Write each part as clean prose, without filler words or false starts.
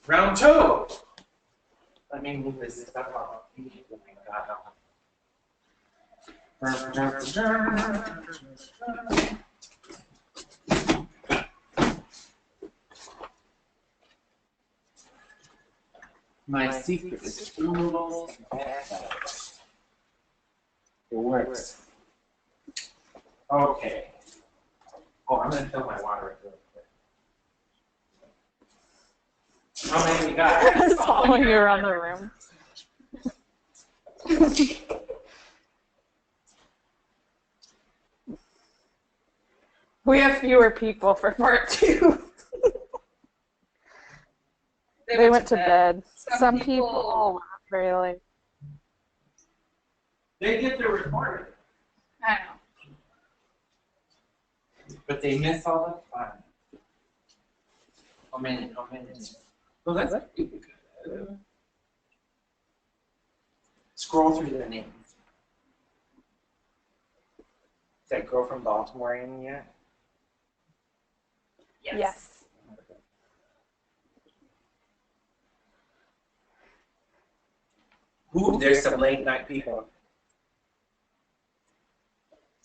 Round two. Let me move this stuff up. Oh my God. My secret is noodles. It works. Okay. Oh, I'm going to fill my water real quick. How many we got? I was following you around the room. We have fewer people for part 2. They went to bed. Some people very late. They get their recording. I know. But they miss all the fun. How many? Well, that's pretty good. Scroll through the names. Is that girl from Baltimore in yet? Yes. Ooh, there's some late night people.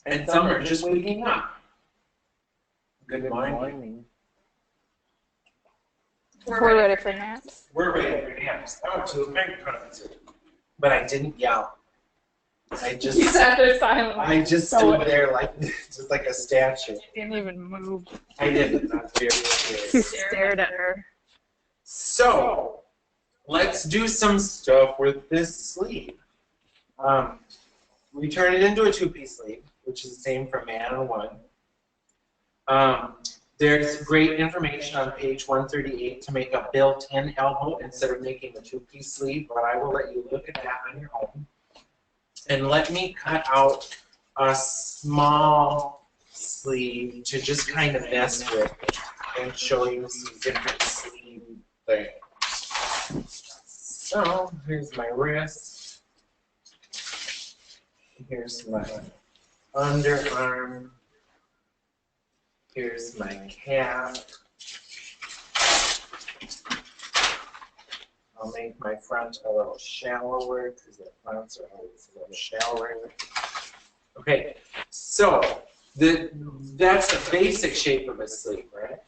And some are just waking up. Good morning. We're ready for naps. We're ready for naps. I went to a big concert, but I didn't yell. I just You sat there silently. I just stood there like just like a statue. You didn't even move. I didn't. That's very scary. You stared at her. So let's do some stuff with this sleeve. We turn it into a 2-piece sleeve, which is the same for man and woman. There's great information on page 138 to make a built-in elbow instead of making a 2-piece sleeve, but I will let you look at that on your own. And let me cut out a small sleeve to just kind of mess with and show you some different sleeve things. So here's my wrist. Here's my underarm. Here's my calf. I'll make my front a little shallower because the fronts are always a little shallower. Okay, so that's the basic shape of a sleeve, right?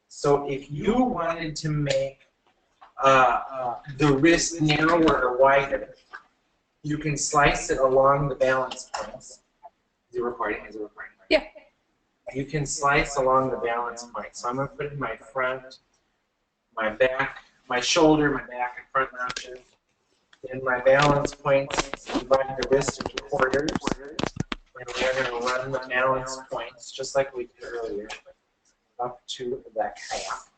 So if you wanted to make the wrist narrower or wider, you can slice it along the balance points. Is it recording? Is it recording? Yeah. You can slice along the balance point. So I'm going to put in my front, my back, my shoulder, my back and front notches. Then my balance points, divide the wrist into quarters. And we're going to run the balance points, just like we did earlier, up to the calf.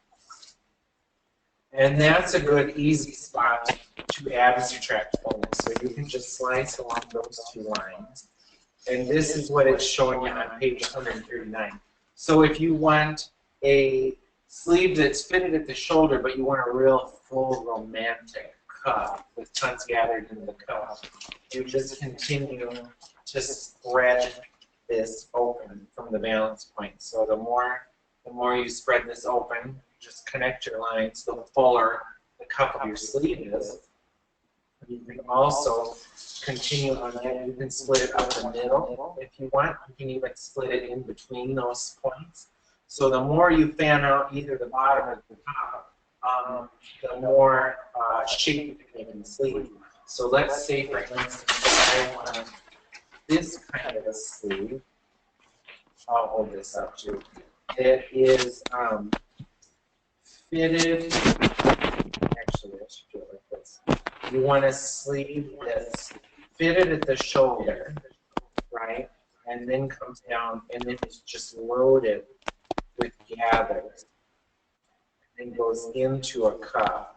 And that's a good, easy spot to add and subtract points. So you can just slice along those 2 lines. And this is what it's showing you on page 139. So if you want a sleeve that's fitted at the shoulder, but you want a real full romantic cuff with tons gathered in the cuff, you just continue to spread this open from the balance point. So the more you spread this open, just connect your lines, the fuller the cuff of your sleeve is. You can also continue on that. You can split it up the middle if you want. You can even split it in between those points. So the more you fan out either the bottom or the top, the more shape you can make in the sleeve. So let's say, for instance, I want this kind of a sleeve. I'll hold this up too. It is fitted. Actually, I should do it like this. You want a sleeve that's fitted at the shoulder, right? And then comes down, and then it's just loaded with gathers. And goes into a cuff.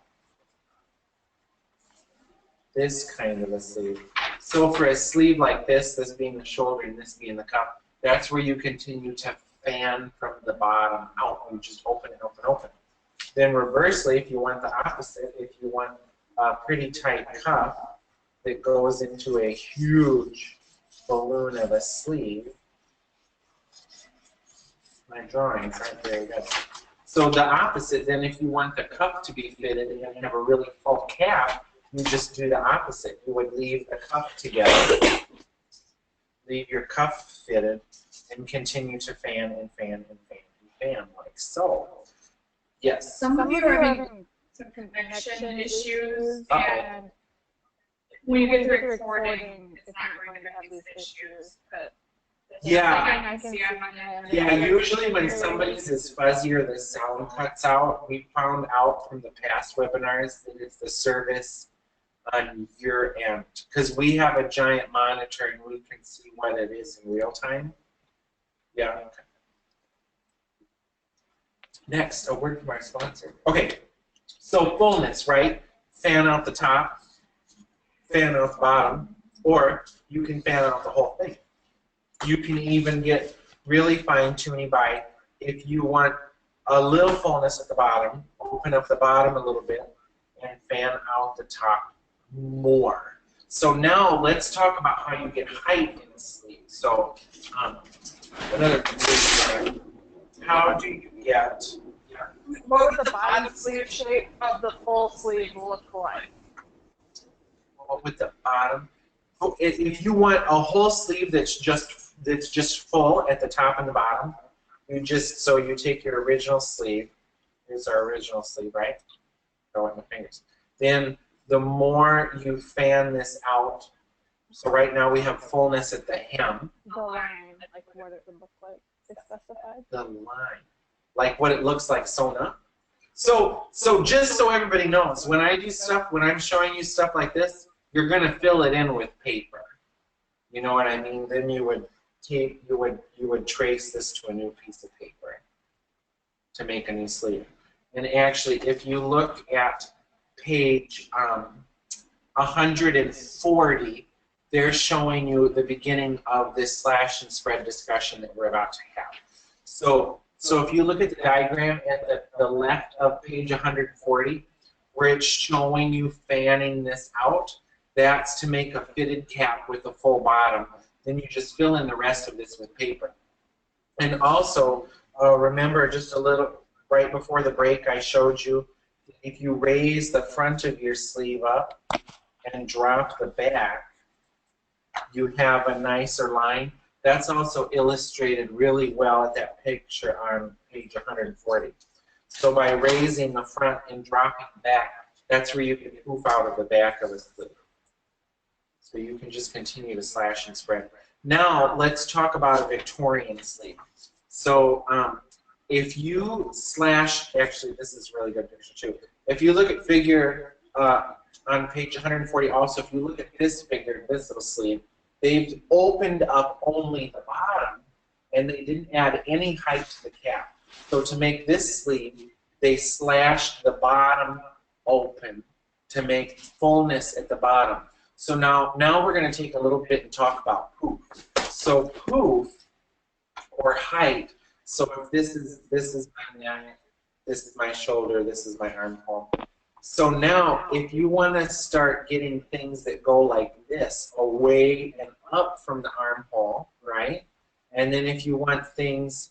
This kind of a sleeve. So for a sleeve like this being the shoulder and this being the cuff, that's where you continue to fan from the bottom out. You just open and open, open. Then reversely, if you want the opposite, if you want a pretty tight cuff that goes into a huge balloon of a sleeve, my drawings aren't very good. So the opposite, then if you want the cuff to be fitted and have a really full cap, you just do the opposite. You would leave the cuff together, leave your cuff fitted, and continue to fan and fan and fan and fan, like so. Yes? Some of you are having some connection issues, and when you get to recording, it's not going to have these issues. But yeah. I can see on my end. Yeah, usually when somebody's is fuzzy or the sound cuts out, we found out from the past webinars that it's the service on your end. Because we have a giant monitor and we can see what it is in real time. Yeah. Okay. Next, a word from our sponsor. Okay, so fullness, right? Fan out the top, fan out the bottom, or you can fan out the whole thing. You can even get really fine-tuning by, if you want a little fullness at the bottom, open up the bottom a little bit, and fan out the top more. So now let's talk about how you get height in the sleeve. So another thing, how do you get... What would the bottom sleeve shape of the full sleeve look like? What would the bottom... If you want a whole sleeve that's just full at the top and the bottom, you take your original sleeve. Here's our original sleeve, right? Throw it in the fingers. Then the more you fan this out, so right now we have fullness at the hem. The line, like what it would look like, is specified. The line, like what it looks like sewn up. So just so everybody knows, when I do stuff, when I'm showing you stuff like this, you're gonna fill it in with paper. You know what I mean? Then you would trace this to a new piece of paper to make a new sleeve. And actually, if you look at page 140, they're showing you the beginning of this slash and spread discussion that we're about to have. So if you look at the diagram at the left of page 140, where it's showing you fanning this out, that's to make a fitted cap with a full bottom. Then you just fill in the rest of this with paper. And also, remember just a little, right before the break I showed you, if you raise the front of your sleeve up and drop the back, you have a nicer line. That's also illustrated really well at that picture on page 140. So by raising the front and dropping the back, that's where you can poof out of the back of the sleeve. So you can just continue to slash and spread. Now let's talk about a Victorian sleeve. So if you slash, actually this is a really good picture too. If you look at figure on page 140 also, if you look at this figure, this little sleeve, they've opened up only the bottom and they didn't add any height to the cap. So to make this sleeve, they slashed the bottom open to make fullness at the bottom. So now we're going to take a little bit and talk about poof. So poof, or height, so if this is my neck, this is my shoulder, this is my armhole. So now if you want to start getting things that go like this, away and up from the armhole, right? And then if you want things,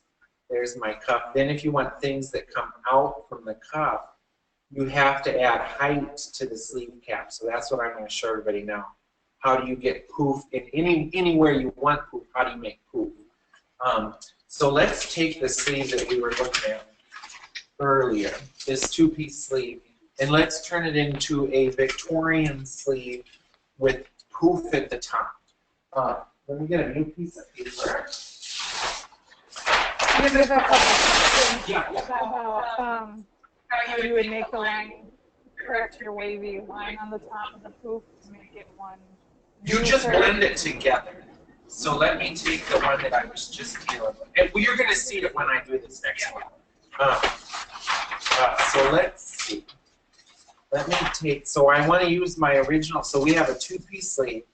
there's my cuff, then if you want things that come out from the cuff, you have to add height to the sleeve cap. So that's what I'm going to show everybody now. How do you get poof in anywhere you want poof? How do you make poof? So let's take the sleeve that we were looking at earlier, this two-piece sleeve, and let's turn it into a Victorian sleeve with poof at the top. Let me get a new piece of paper. I have a couple questions Yeah. about how you would make the line, correct your wavy line on the top of the poof to make it one. You just blend it together. So let me take the one that I was just dealing with. And you're going to see it when I do this next one. So let's see. Let me take, so I want to use my original, so we have a two-piece sleeve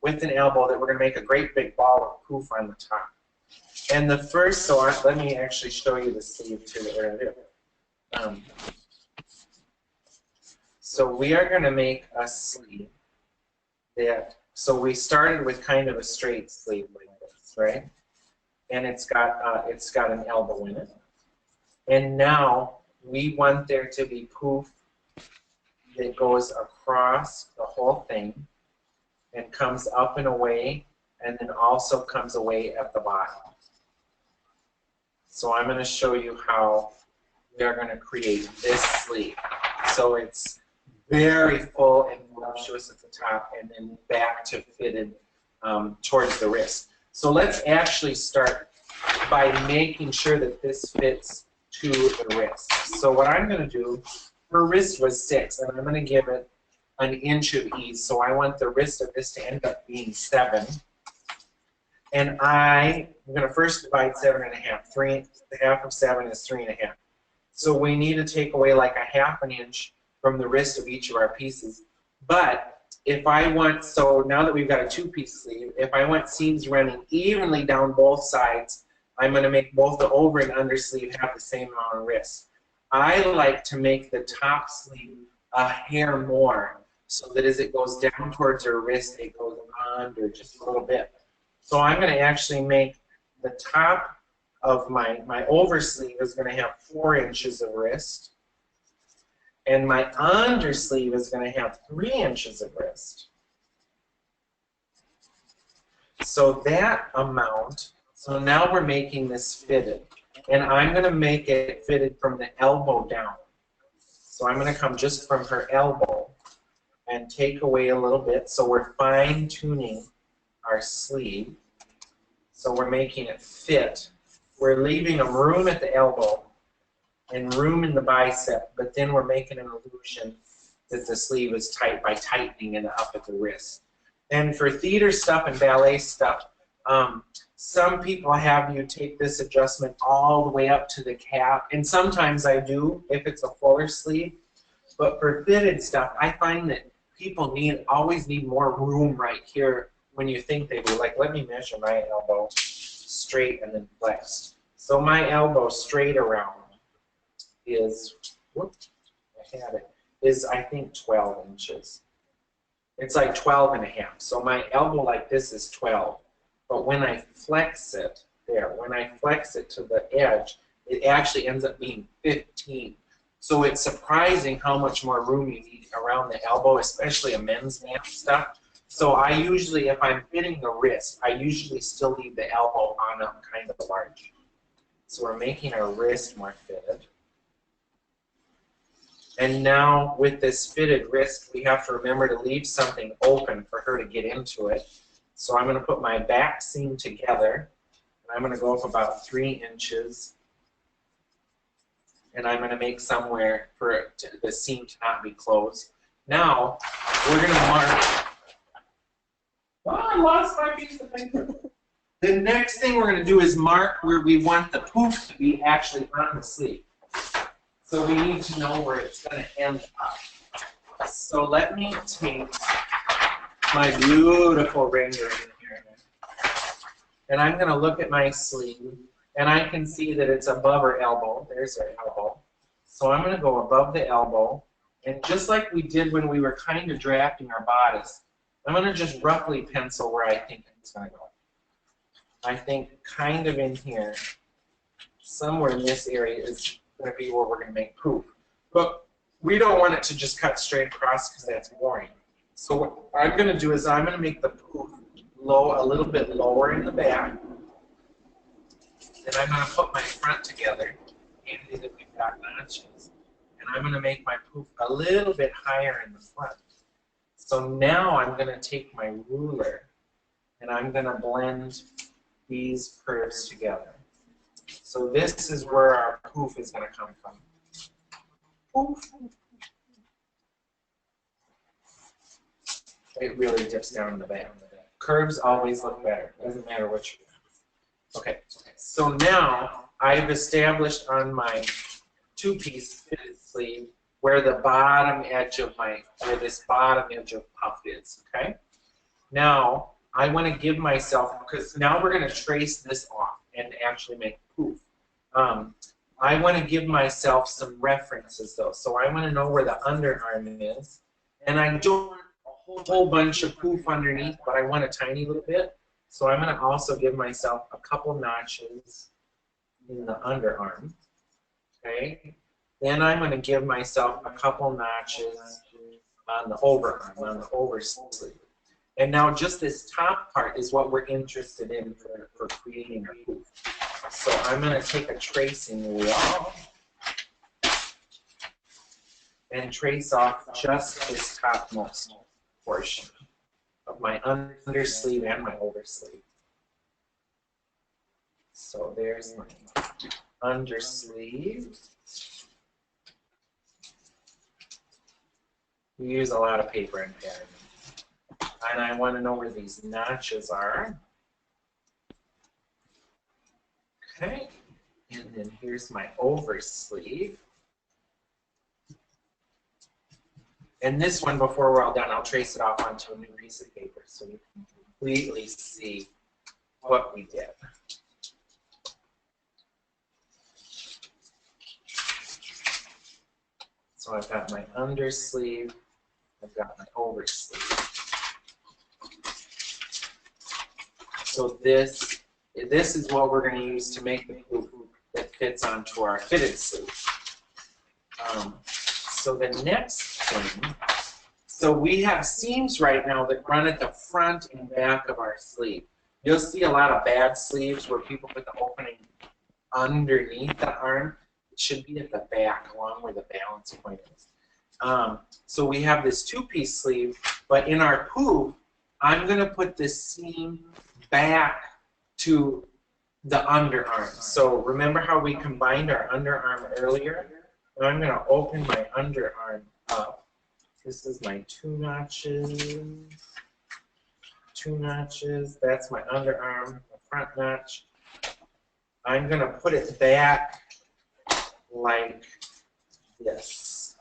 with an elbow that we're going to make a great big ball of poof on the top. And the first, let me actually show you the sleeve too that we're going to do. So we are going to make a sleeve that, so we started with kind of a straight sleeve like this, right? And it's got an elbow in it. And now we want there to be poof that goes across the whole thing and comes up and away, and then also comes away at the bottom. So I'm going to show you how we are going to create this sleeve. So it's very full and voluptuous at the top, and then back to fitted towards the wrist. So let's actually start by making sure that this fits to the wrist. So what I'm going to do, her wrist was 6, and I'm going to give it an inch of ease. So I want the wrist of this to end up being 7. And I'm going to first divide 7 and a half. Half of 7 is 3 and a half. So we need to take away like a half an inch from the wrist of each of our pieces. But if I want, so now that we've got a 2-piece sleeve, if I want seams running evenly down both sides, I'm going to make both the over and under sleeve have the same amount of wrist. I like to make the top sleeve a hair more, so that as it goes down towards her wrist, it goes under just a little bit. So I'm going to actually make the top of my over sleeve is going to have 4 inches of wrist, and my under sleeve is going to have 3 inches of wrist. So that amount, so now we're making this fitted, and I'm going to make it fitted from the elbow down. So I'm going to come just from her elbow and take away a little bit, so we're fine-tuning our sleeve. So we're making it fit. We're leaving a room at the elbow and room in the bicep, but then we're making an illusion that the sleeve is tight by tightening it up at the wrist. And for theater stuff and ballet stuff, some people have you take this adjustment all the way up to the calf, and sometimes I do if it's a fuller sleeve. But for fitted stuff, I find that people always need more room right here when you think they do. Like, let me measure my elbow straight and then flexed. So my elbow straight around is, whoops, I had it, is I think 12 inches. It's like 12 and a half. So my elbow like this is 12. But when I flex it, when I flex it to the edge, it actually ends up being 15. So it's surprising how much more room you need around the elbow, especially a men's math stuff. So I usually, if I'm fitting the wrist, I usually still leave the elbow on up kind of large. So we're making our wrist more fitted. And now with this fitted wrist, we have to remember to leave something open for her to get into it. So I'm going to put my back seam together, and I'm going to go up about 3 inches, and I'm going to make somewhere for the seam to not be closed. Now, we're going to mark. Oh, I lost my piece of paper. The next thing we're going to do is mark where we want the poof to be actually on the sleeve. So we need to know where it's going to end up. So let me take my beautiful rendering here, and I'm going to look at my sleeve, and I can see that it's above her elbow. There's her elbow. So I'm going to go above the elbow, and just like we did when we were kind of drafting our bodice, I'm going to just roughly pencil where I think it's going to go. I think kind of in here, somewhere in this area is going to be where we're going to make poof. But we don't want it to just cut straight across because that's boring. So what I'm going to do is I'm going to make the poof a little bit lower in the back. Then I'm going to put my front together, handy that we've got notches. And I'm going to make my poof a little bit higher in the front. So now I'm going to take my ruler and I'm going to blend these curves together. So this is where our poof is going to come from. Poof. It really dips down in the back. Curves always look better. Doesn't matter what you do. Okay. So now I've established on my 2-piece fitted sleeve where the bottom edge of this bottom edge of puff is. Okay. Now I want to give myself, because now we're going to trace this off and actually make poof. I want to give myself some references though. So I want to know where the underarm is, and I don't want a whole bunch of poof underneath, but I want a tiny little bit. So I'm going to also give myself a couple notches in the underarm. Okay. Then I'm going to give myself a couple notches on the overarm, on the oversleeve. And now just this top part is what we're interested in for creating a poof. So I'm going to take a tracing wheel and trace off just this topmost portion of my undersleeve and my oversleeve. So there's my undersleeve. We use a lot of paper and pattern. And I want to know where these notches are. Okay. And then here's my oversleeve. And this one, before we're all done, I'll trace it off onto a new piece of paper so you can completely see what we did. So I've got my undersleeve, I've got my oversleeve. So this is what we're going to use to make the poof that fits onto our fitted sleeve. So the next thing, so we have seams right now that run at the front and back of our sleeve. You'll see a lot of bad sleeves where people put the opening underneath the arm. It should be at the back along where the balance point is. So we have this two-piece sleeve, but in our poof, I'm going to put this seam back to the underarm. So remember how we combined our underarm earlier? And I'm going to open my underarm up. This is my two notches. That's my underarm, the front notch. I'm going to put it back like this.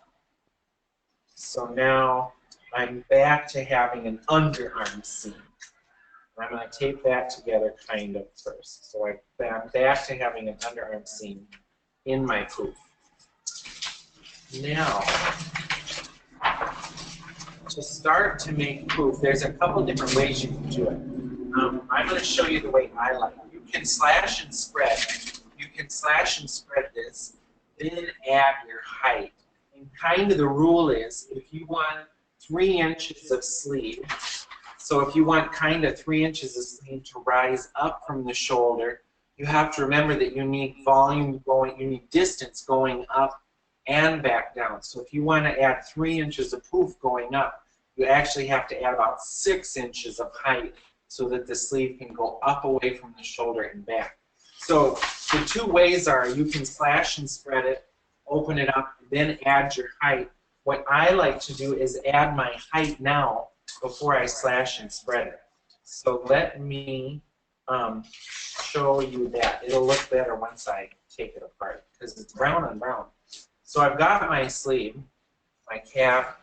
So now I'm back to having an underarm seam. I'm going to tape that together kind of first. So I'm back to having an underarm seam in my poof. Now, to start to make poof, there's a couple different ways you can do it. I'm going to show you the way I like it. You can slash and spread. You can slash and spread this, then add your height. And kind of the rule is, if you want 3 inches of sleeve, so if you want kind of 3 inches of sleeve to rise up from the shoulder, you have to remember that you need volume going, you need distance going up and back down. So if you want to add 3 inches of poof going up, you actually have to add about 6 inches of height so that the sleeve can go up away from the shoulder and back. So the two ways are you can slash and spread it, open it up, then add your height. What I like to do is add my height now before I slash and spread it. So let me show you that. It'll look better once I take it apart because it's brown on brown. So I've got my sleeve, my cap,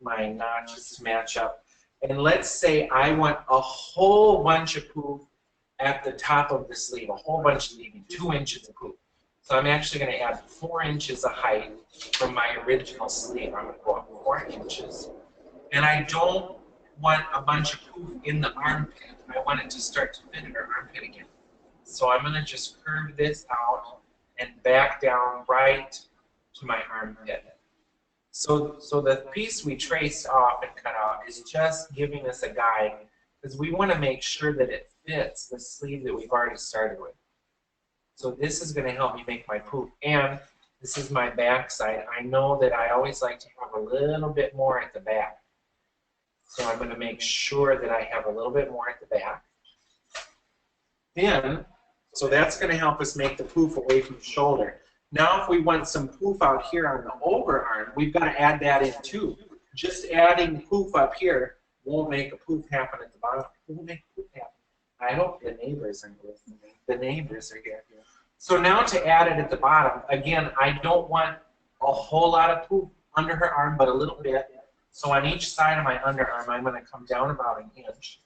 my notches to match up. And let's say I want a whole bunch of poof at the top of the sleeve, a whole bunch of leaving 2 inches of poof. So I'm actually going to add 4 inches of height from my original sleeve. I'm going to go up 4 inches. And I don't want a bunch of poof in the armpit. I want it to start to fit in our armpit again. So I'm going to just curve this out and back down right to my armpit. So the piece we traced off and cut off is just giving us a guide because we want to make sure that it fits the sleeve that we've already started with. So this is going to help me make my poof. And this is my back side. I know that I always like to have a little bit more at the back. So I'm going to make sure that I have a little bit more at the back. Then, so that's going to help us make the poof away from the shoulder. Now if we want some poof out here on the overarm, we've got to add that in too. Just adding poof up here won't make a poof happen at the bottom. It won't make a poof happen. I hope the neighbors are listening. The neighbors are here. So now to add it at the bottom, again, I don't want a whole lot of poof under her arm, but a little bit. So on each side of my underarm, I'm going to come down about 1 inch.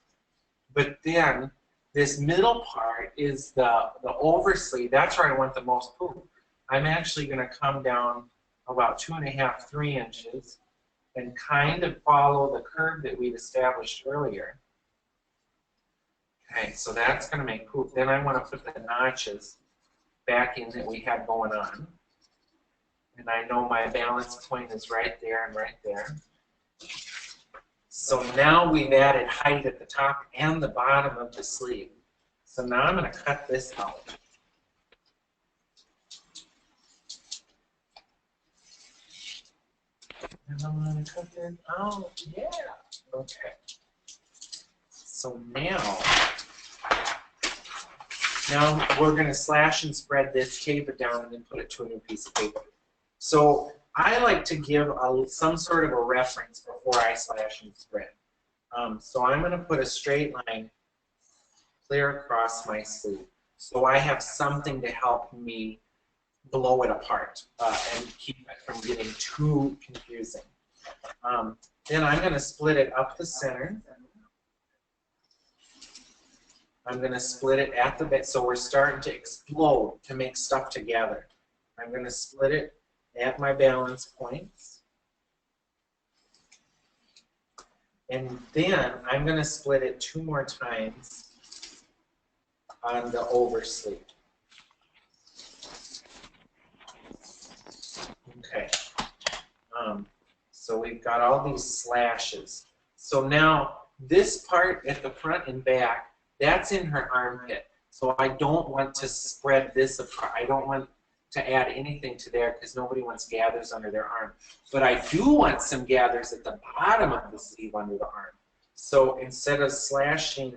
But then this middle part is the oversleeve. That's where I want the most poof. I'm actually going to come down about 2.5, 3 inches and kind of follow the curve that we've established earlier. Okay, so that's going to make poof. Then I want to put the notches back in that we had going on. And I know my balance point is right there and right there. So now we've added height at the top and the bottom of the sleeve. So now I'm going to cut this out. And I'm going to cut it out. Yeah. Okay. So now we're going to slash and spread this, tape it down, and then put it to a new piece of paper. So I like to give some sort of a reference before I slash and spread. So I'm going to put a straight line clear across my sleeve. So I have something to help me blow it apart and keep it from getting too confusing. Then I'm going to split it up the center. I'm going to split it at the base. So we're starting to explode to make stuff together. I'm going to split it at my balance points. And then I'm going to split it 2 more times on the oversleeve. Okay. So we've got all these slashes. So now this part at the front and back, that's in her armpit. So I don't want to spread this apart. I don't want to add anything to there because nobody wants gathers under their arm. But I do want some gathers at the bottom of the sleeve under the arm. So instead of slashing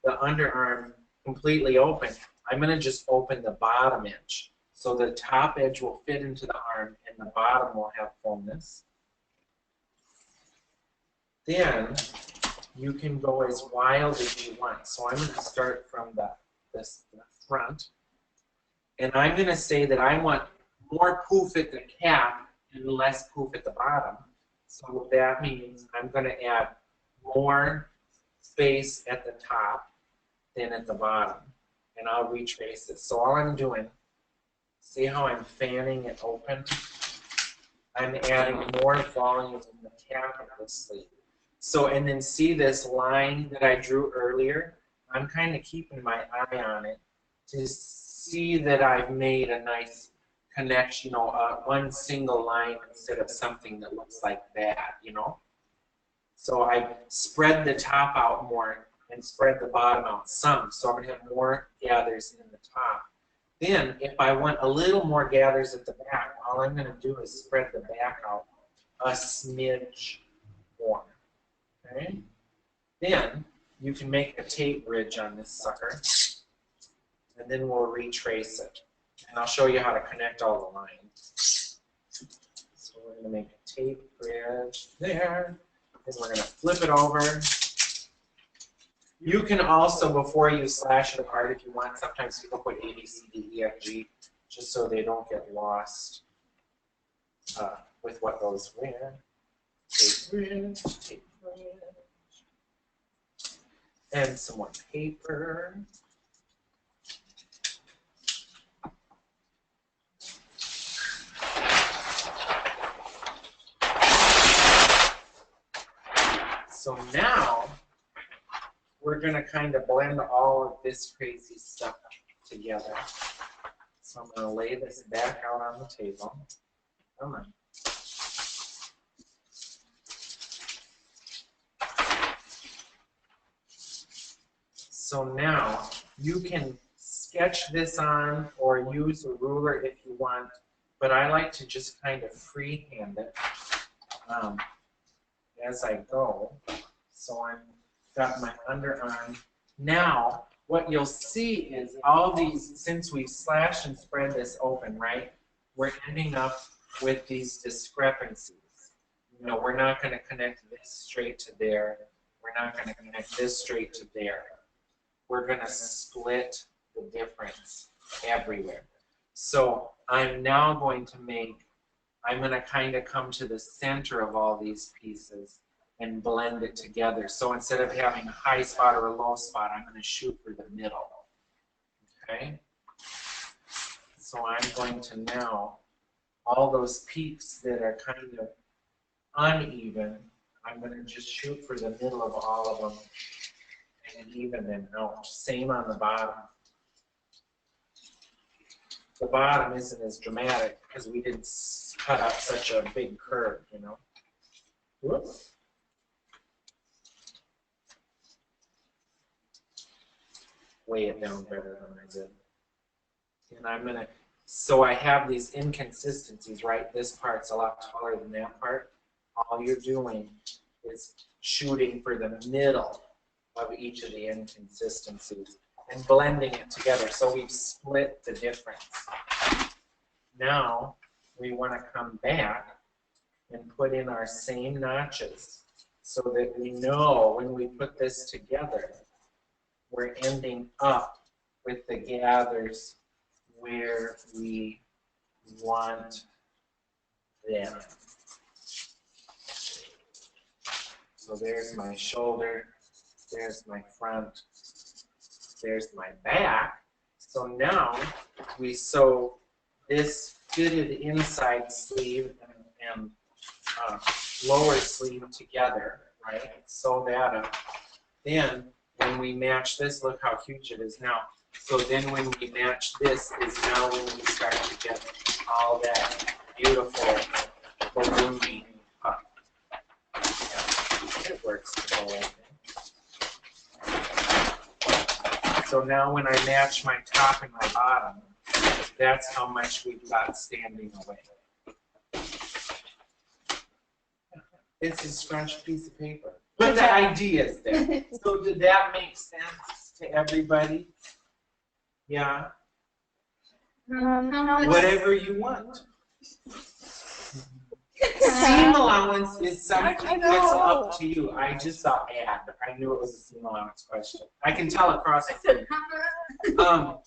the underarm completely open, I'm going to just open the bottom edge. So the top edge will fit into the arm and the bottom will have fullness. Then you can go as wild as you want. So I'm going to start from the front. And I'm going to say that I want more poof at the cap and less poof at the bottom. So that means I'm going to add more space at the top than at the bottom. And I'll retrace it. So all I'm doing, see how I'm fanning it open? I'm adding more volume in the cap of the sleeve. So, and then see this line that I drew earlier? I'm kind of keeping my eye on it to see that I've made a nice connection, you know, one single line instead of something that looks like that, you know? So I spread the top out more and spread the bottom out some. So I'm going to have more gathers in the top. Then, if I want a little more gathers at the back, all I'm going to do is spread the back out a smidge more. Okay? Then, you can make a tape bridge on this sucker, and then we'll retrace it. And I'll show you how to connect all the lines. So we're going to make a tape bridge there. Then we're going to flip it over. You can also, before you slash it apart, if you want, sometimes people put A, B, C, D, E, F, G, just so they don't get lost with what goes where. Tape bridge, and some more paper. So now, we're going to kind of blend all of this crazy stuff together. So I'm going to lay this back out on the table. Come on. So now you can sketch this on or use a ruler if you want, but I like to just kind of freehand it as I go. So I'm got my underarm. Now, what you'll see is all these, since we slashed and spread this open, right, we're ending up with these discrepancies. You know, we're not going to connect this straight to there. We're not going to connect this straight to there. We're going to split the difference everywhere. So I'm now going to I'm going to kind of come to the center of all these pieces and blend it together. So instead of having a high spot or a low spot, I'm going to shoot for the middle. Okay? So I'm going to now, all those peaks that are kind of uneven, I'm going to just shoot for the middle of all of them and even them out. Same on the bottom. The bottom isn't as dramatic because we didn't cut up such a big curve, you know. Whoops. Weigh it down better than I did. And I'm going to, so I have these inconsistencies, right? This part's a lot taller than that part. All you're doing is shooting for the middle of each of the inconsistencies and blending it together. So we've split the difference. Now we want to come back and put in our same notches so that we know when we put this together, we're ending up with the gathers where we want them. So there's my shoulder, there's my front, there's my back. So now we sew this fitted inside sleeve and lower sleeve together, right? Sew that up. Then when we match this, look how huge it is now. So then when we match this is now when we start to get all that beautiful balloony puff. Yeah, it works the whole way. So now when I match my top and my bottom, that's how much we've got standing away. It's a scrunched piece of paper. But the idea is there. So did that make sense to everybody? Yeah? Whatever you want. Seam allowance is something that's up to you. I just saw add. I knew it was a seam allowance question. I can tell across the room.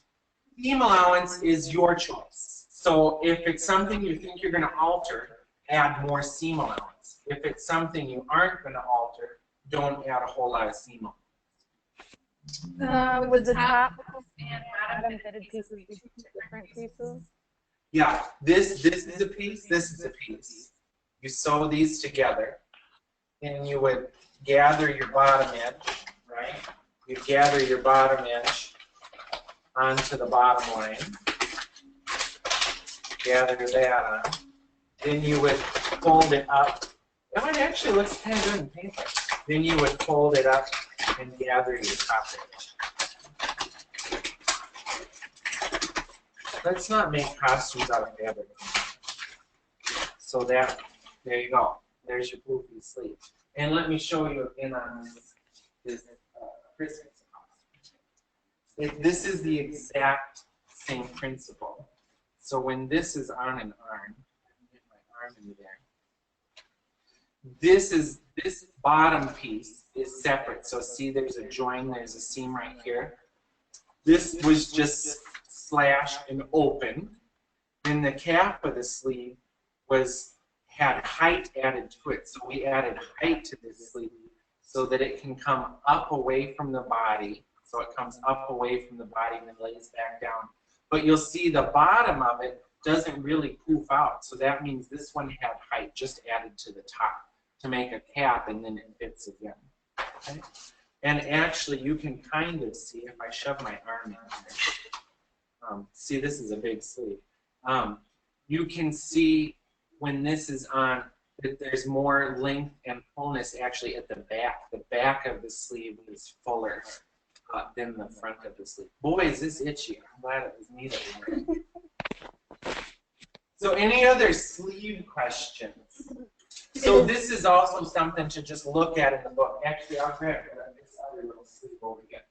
Seam allowance is your choice. So if it's something you think you're going to alter, add more seam allowance. If it's something you aren't going to alter, don't add a whole lot of seam allowance. Would the top and bottom fitted pieces be different pieces? Yeah, this is a piece, this is a piece. You sew these together, and you would gather your bottom edge, right? You gather your bottom edge onto the bottom line. Gather that on. Then you would fold it up. That one actually looks kind of good in paper. Then you would fold it up and gather your top edge. Let's not make costumes out of fabric. So that, there you go. There's your poofy sleeve. And let me show you again on this Christmas costume. This is the exact same principle. So when this is on an arm, get my arm into there. This bottom piece is separate. So see, there's a join, there's a seam right here. This was just slashed and opened. Then the cap of the sleeve had height added to it. So we added height to this sleeve so that it can come up away from the body. So it comes up away from the body and then lays back down. But you'll see the bottom of it doesn't really poof out. So that means this one had height just added to the top to make a cap, and then it fits again. Okay? And actually, you can kind of see, if I shove my arm in there, see, this is a big sleeve. You can see when this is on that there's more length and fullness actually at the back. The back of the sleeve is fuller than the front of the sleeve. Boy, is this itchy. I'm glad it was me that learned. So any other sleeve questions? So this is also something to just look at in the book. Actually, I'll grab this other little sleeve over again.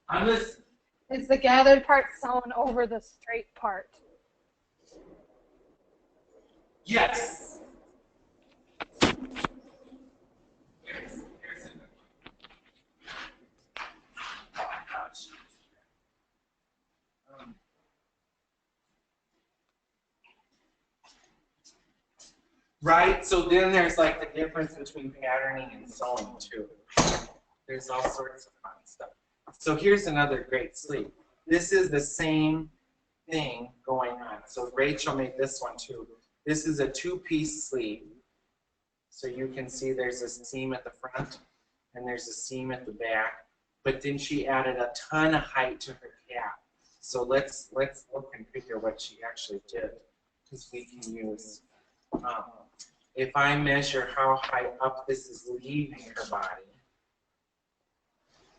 On this, Is the gathered part sewn over the straight part? yes. Right? So then there's like the difference between patterning and sewing too. There's all sorts of fun stuff. So here's another great sleeve. This is the same thing going on. So Rachel made this one too. This is a two-piece sleeve. So you can see there's a seam at the front and there's a seam at the back. But then she added a ton of height to her cap. So let's look and figure what she actually did, because we can use if I measure how high up this is leaving her body,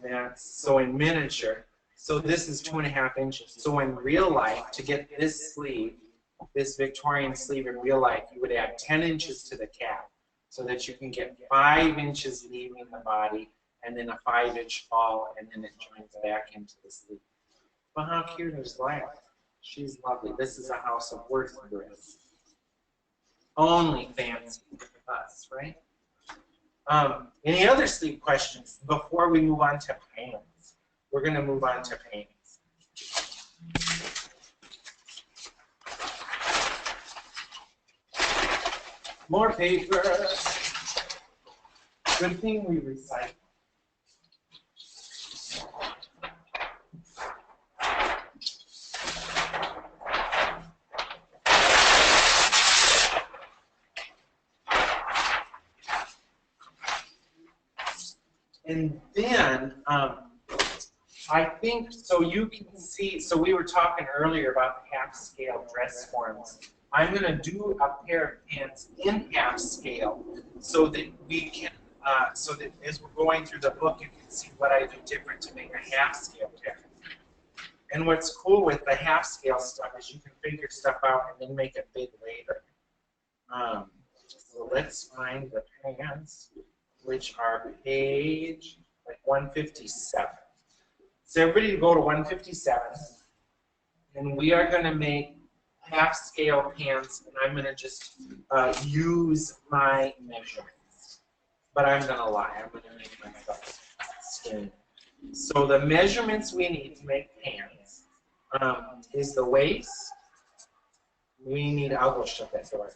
that's, so in miniature, so this is 2.5 inches. So in real life, to get this sleeve, this Victorian sleeve in real life, you would add 10 inches to the cap so that you can get 5 inches leaving the body and then a 5-inch fall, and then it joins back into the sleeve. But how cute is that? She's lovely. This is a house of worth dress. Only fancy with us, right? Any other sleeve questions before we move on to pants? We're going to move on to pants. More paper. Good thing we recycle. And then, I think, so you can see, so we were talking earlier about the half-scale dress forms. I'm going to do a pair of pants in half-scale so that we can, so that as we're going through the book, you can see what I do different to make a half-scale pair. And what's cool with the half-scale stuff is you can figure stuff out and then make it big later. So let's find the pants, which are page like 157. So everybody go to 157, and we are going to make half-scale pants, and I'm going to just use my measurements. But I'm going to lie. I'm going to make myself skinny. So the measurements we need to make pants is the waist. We need, I'll go shut that door.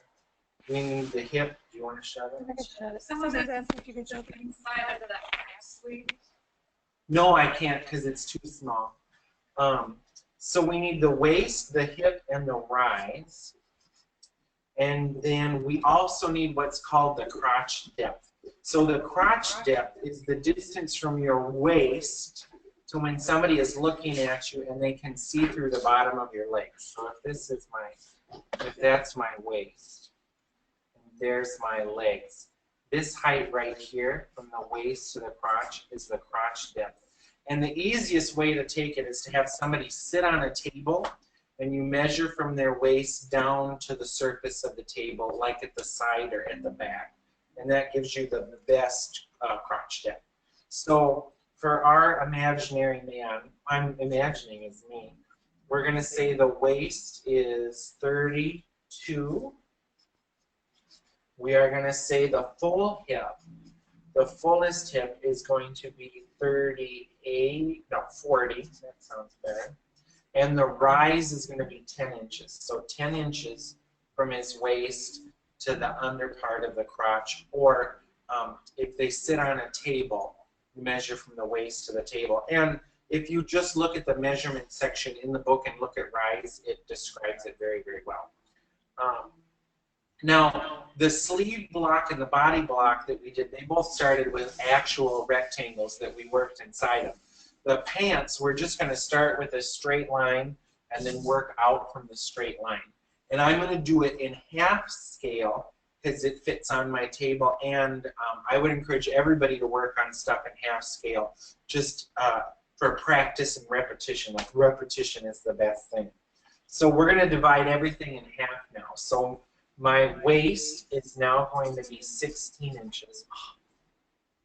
We need the hip. Do you want to shut it? Someone's asking if you can jump inside under that sleeve. No, I can't because it's too small. So we need the waist, the hip, and the rise. And then we also need what's called the crotch depth. So the crotch depth is the distance from your waist to when somebody is looking at you and they can see through the bottom of your legs. So if this is if that's my waist, and there's my legs. This height right here, from the waist to the crotch, is the crotch depth. And the easiest way to take it is to have somebody sit on a table and you measure from their waist down to the surface of the table, like at the side or at the back. And that gives you the best crotch depth. So for our imaginary man, I'm imagining is me, we're going to say the waist is 32. We are going to say the full hip, the fullest hip is going to be 40, that sounds better. And the rise is going to be 10 inches. So 10 inches from his waist to the under part of the crotch. Or if they sit on a table, measure from the waist to the table. And if you just look at the measurement section in the book and look at rise, it describes it very, very well. Now, the sleeve block and the body block that we did, they both started with actual rectangles that we worked inside of. The pants, we're just going to start with a straight line and then work out from the straight line. And I'm going to do it in half scale because it fits on my table, and I would encourage everybody to work on stuff in half scale just for practice and repetition. Like repetition is the best thing. So we're going to divide everything in half now. So my waist is now going to be 16 inches. Oh,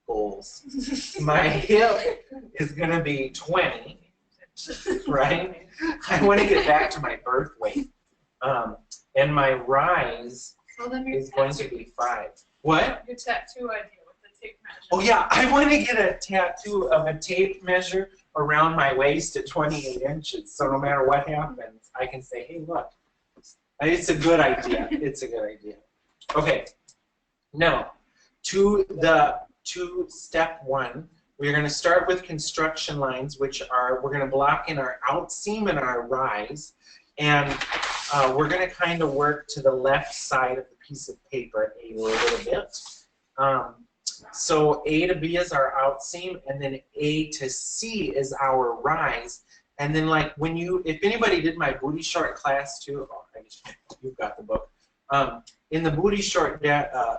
goals. My hip is going to be 20, right? I want to get back to my birth weight. And my rise is going to be 5. What? Your tattoo idea with the tape measure. Oh yeah, I want to get a tattoo of a tape measure around my waist at 28 inches. So no matter what happens, I can say, hey, look. It's a good idea. It's a good idea. Okay. Now, to step 1, we're going to start with construction lines, which are, we're going to block in our out seam and our rise. And we're going to kind of work to the left side of the piece of paper a little bit. So A to B is our out seam, and then A to C is our rise. And then, like, when you, if anybody did my booty short class too, oh, you've got the book. in the booty short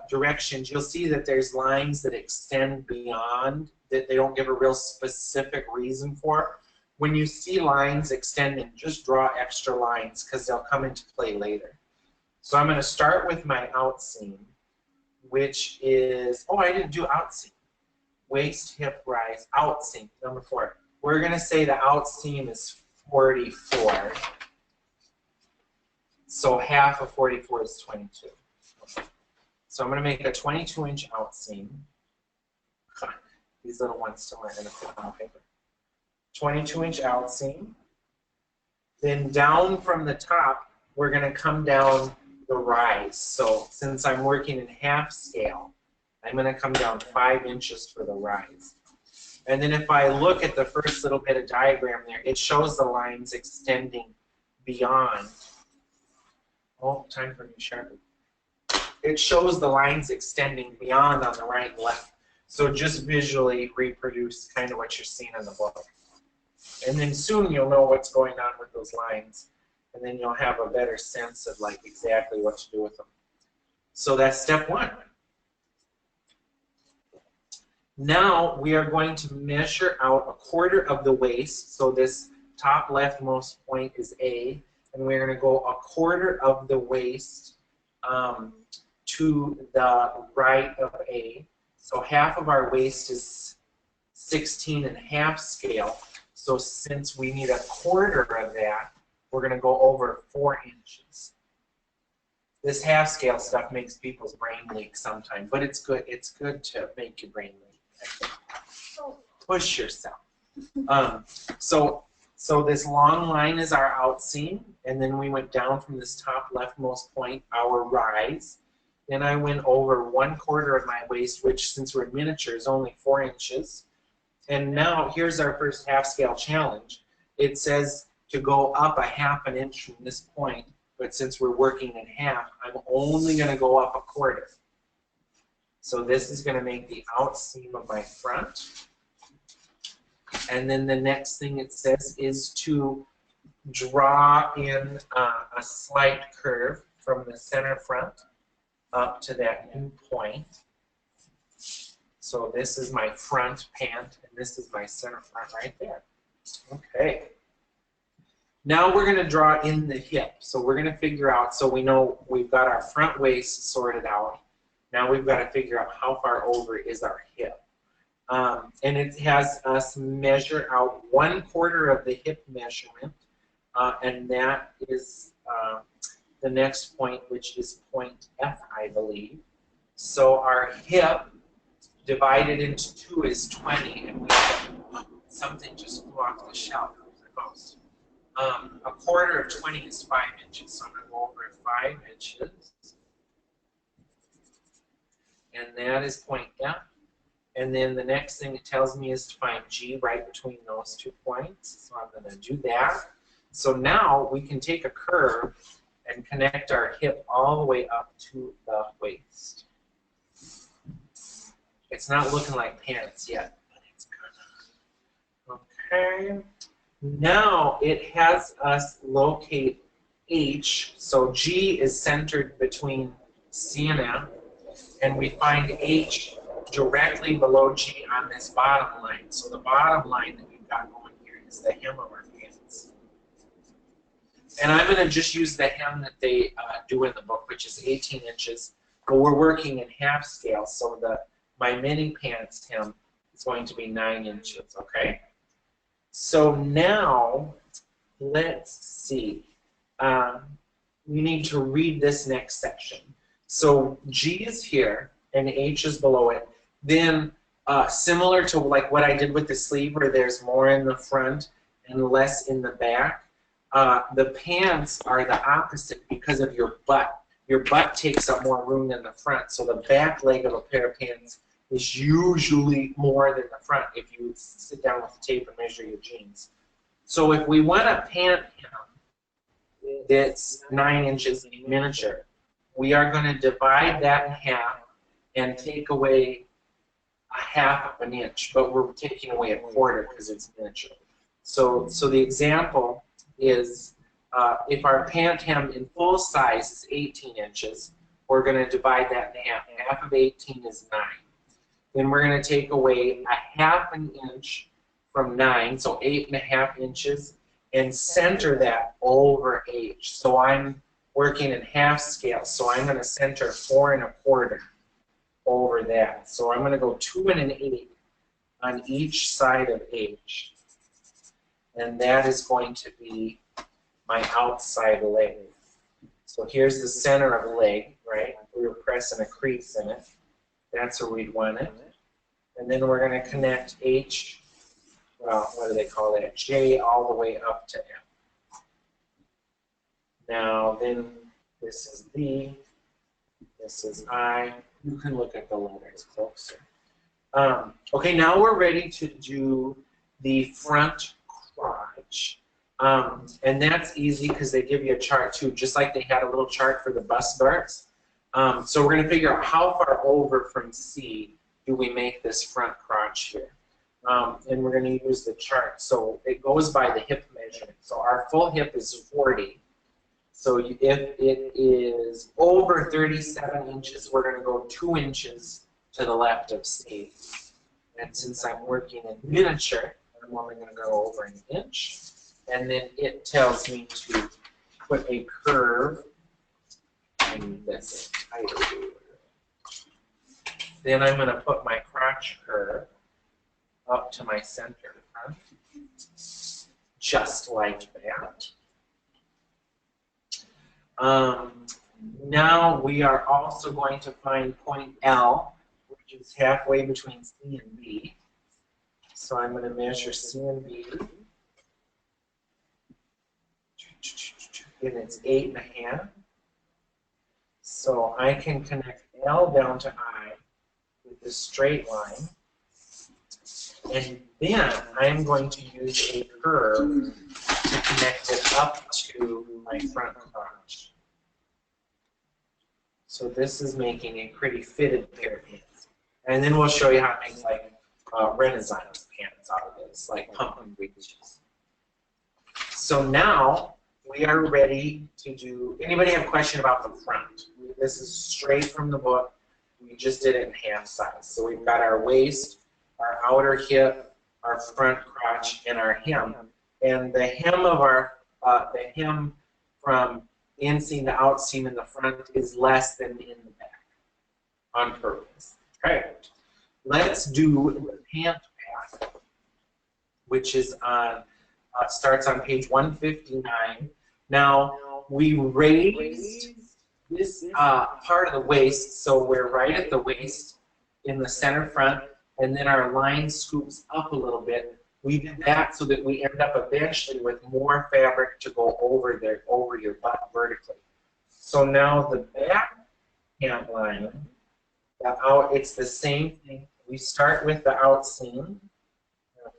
directions, you'll see that there's lines that extend beyond, that they don't give a real specific reason for. When you see lines extending, just draw extra lines because they'll come into play later. So I'm going to start with my out seam, which is, oh, I didn't do out seam. Waist, hip, rise, out seam, number 4. We're going to say the out seam is 44. So half of 44 is 22. Okay. So I'm going to make a 22-inch out seam. These little ones still aren't going to fit on paper. 22-inch out seam. Then down from the top, we're going to come down the rise. So since I'm working in half scale, I'm going to come down 5 inches for the rise. And then if I look at the first little bit of diagram there, it shows the lines extending beyond. Oh, time for a new Sharpie. It shows the lines extending beyond on the right and left. So just visually reproduce kind of what you're seeing in the book. And then soon you'll know what's going on with those lines. And then you'll have a better sense of like exactly what to do with them. So that's step 1. Now we are going to measure out 1/4 of the waist. So this top leftmost point is A. And we're going to go 1/4 of the waist to the right of A. So half of our waist is 16.5 scale. So since we need 1/4 of that, we're going to go over 4 inches. This half scale stuff makes people's brain leak sometimes, but it's good. It's good to make your brain leak. I think. Push yourself. So this long line is our out seam, and then we went down from this top leftmost point, our rise. Then I went over 1/4 of my waist, which since we're miniature is only 4 inches. And now here's our first half scale challenge. It says to go up 1/2 inch from this point, but since we're working in half, I'm only going to go up 1/4. So this is going to make the out seam of my front. And then the next thing it says is to draw in a slight curve from the center front up to that new point. So this is my front pant, and this is my center front right there. Okay. Now we're going to draw in the hip. So we're going to figure out, so we know we've got our front waist sorted out. Now we've got to figure out how far over is our hip. And it has us measure out 1/4 of the hip measurement, and that is the next point, which is point F, I believe. So our hip divided into 2 is 20, and we have, something just flew off the shelf. 1/4 of 20 is 5 inches, so I'm going to go over 5 inches. And that is point F. And then the next thing it tells me is to find G right between those 2 points. So I'm going to do that. So now we can take a curve and connect our hip all the way up to the waist. It's not looking like pants yet, but it's gonna. Okay. Now it has us locate H. So G is centered between C and F. And we find H directly below G on this bottom line. So the bottom line that we've got going here is the hem of our pants. And I'm going to just use the hem that they do in the book, which is 18 inches. But we're working in half scale, so my mini pants hem is going to be 9 inches, okay? So now, let's see. We need to read this next section. So G is here, and H is below it. Then, similar to like what I did with the sleeve, where there's more in the front and less in the back, the pants are the opposite because of your butt. Your butt takes up more room than the front, so the back leg of a pair of pants is usually more than the front if you sit down with the tape and measure your jeans. So if we want a pant hem that's 9 inches in miniature, we are going to divide that in half and take away 1/2 inch, but we're taking away 1/4 because it's miniature. So the example is if our pant hem in full size is 18 inches, we're going to divide that in half. Half of 18 is 9. Then we're going to take away a half an inch from 9, so 8.5 inches, and center that over H. So I'm working in half scale, so I'm going to center 4 1/4 over that. So I'm going to go 2 1/8 on each side of H. And that is going to be my outside leg. So here's the center of the leg, right? We were pressing a crease in it. That's where we'd want it. And then we're going to connect H, well, what do they call that? J all the way up to M. Now, then this is B, this is I. You can look at the letters closer. Okay, now we're ready to do the front crotch. And that's easy because they give you a chart too, just like they had a little chart for the bust darts. So we're going to figure out how far over from C do we make this front crotch here. And we're going to use the chart. So it goes by the hip measurement. So our full hip is 40. So if it is over 37 inches, we're going to go 2 inches to the left of C. And since I'm working in miniature, I'm only going to go over an inch. And then it tells me to put a curve in this height. Then I'm going to put my crotch curve up to my center, just like that. Now we are also going to find point L, which is halfway between C and B. So I'm going to measure C and B. And it's 8.5. So I can connect L down to I with this straight line. And then I'm going to use a curve to connect it up to my front crotch. So this is making a pretty fitted pair of pants. And then we'll show you how to make like Renaissance pants out of this, like pumpkin breeches. So now we are ready to do, anybody have a question about the front? This is straight from the book. We just did it in half size. So we've got our waist, our outer hip, our front crotch, and our hem. And the hem of our, the hem from inseam to outseam in the front is less than in the back on purpose. Okay. Let's do the pant path, which is on, starts on page 159. Now, we raised this part of the waist, so we're right at the waist in the center front, and then our line scoops up a little bit. We did that so that we end up eventually with more fabric to go over there, over your butt vertically. So now the back pant line, it's the same thing. We start with the outseam.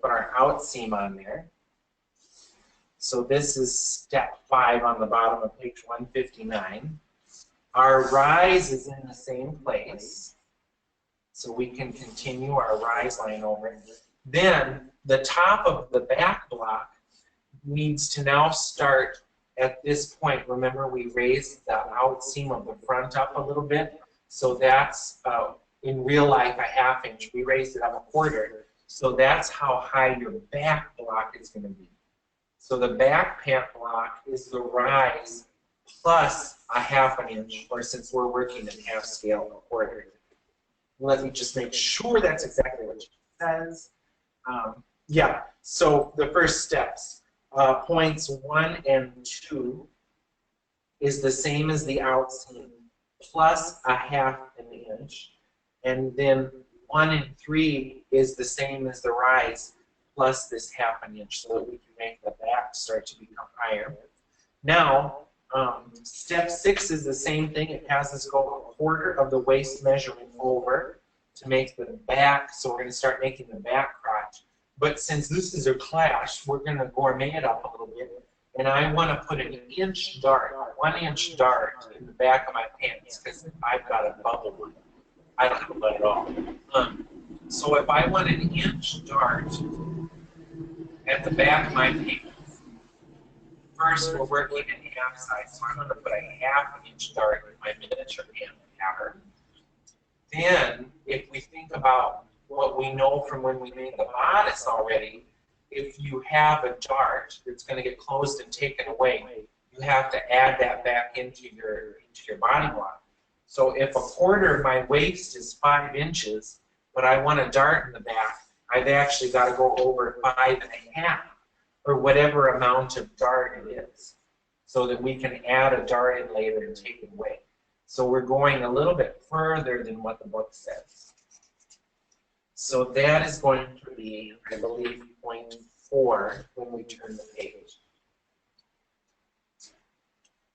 Put our outseam on there. So this is step 5 on the bottom of page 159. Our rise is in the same place. So we can continue our rise line over. Then the top of the back block needs to now start at this point. Remember, we raised the outseam of the front up a little bit. So that's, in real life, a ½ inch. We raised it up 1/4. So that's how high your back block is going to be. So the back pant block is the rise plus a ½ inch, or since we're working in half scale, 1/4. Let me just make sure that's exactly what it says. Yeah, so the first steps, points 1 and 2 is the same as the outseam plus a ½ inch, and then 1 and 3 is the same as the rise plus this ½ inch, so that we can make the back start to become higher. Now, step 6 is the same thing. It has us go 1/4 of the waist measurement over to make the back, so we're going to start making the back crotch. But since this is a clash, we're going to gourmet it up a little bit, and I want to put an inch dart, 1 inch dart in the back of my pants because I've got a bubble one. I don't have a butt at all. So if I want an inch dart at the back of my pants, first we're working in half size, so I'm going to put a ½ inch dart in my miniature hand pattern. Then, if we think about what we know from when we made the bodice already, if you have a dart that's going to get closed and taken away, you have to add that back into your body block. So if a quarter of my waist is 5 inches, but I want a dart in the back, I've actually got to go over 5 1/2, or whatever amount of dart it is, so that we can add a dart in later and take it away. So we're going a little bit further than what the book says. So that is going to be, I believe, point 4 when we turn the page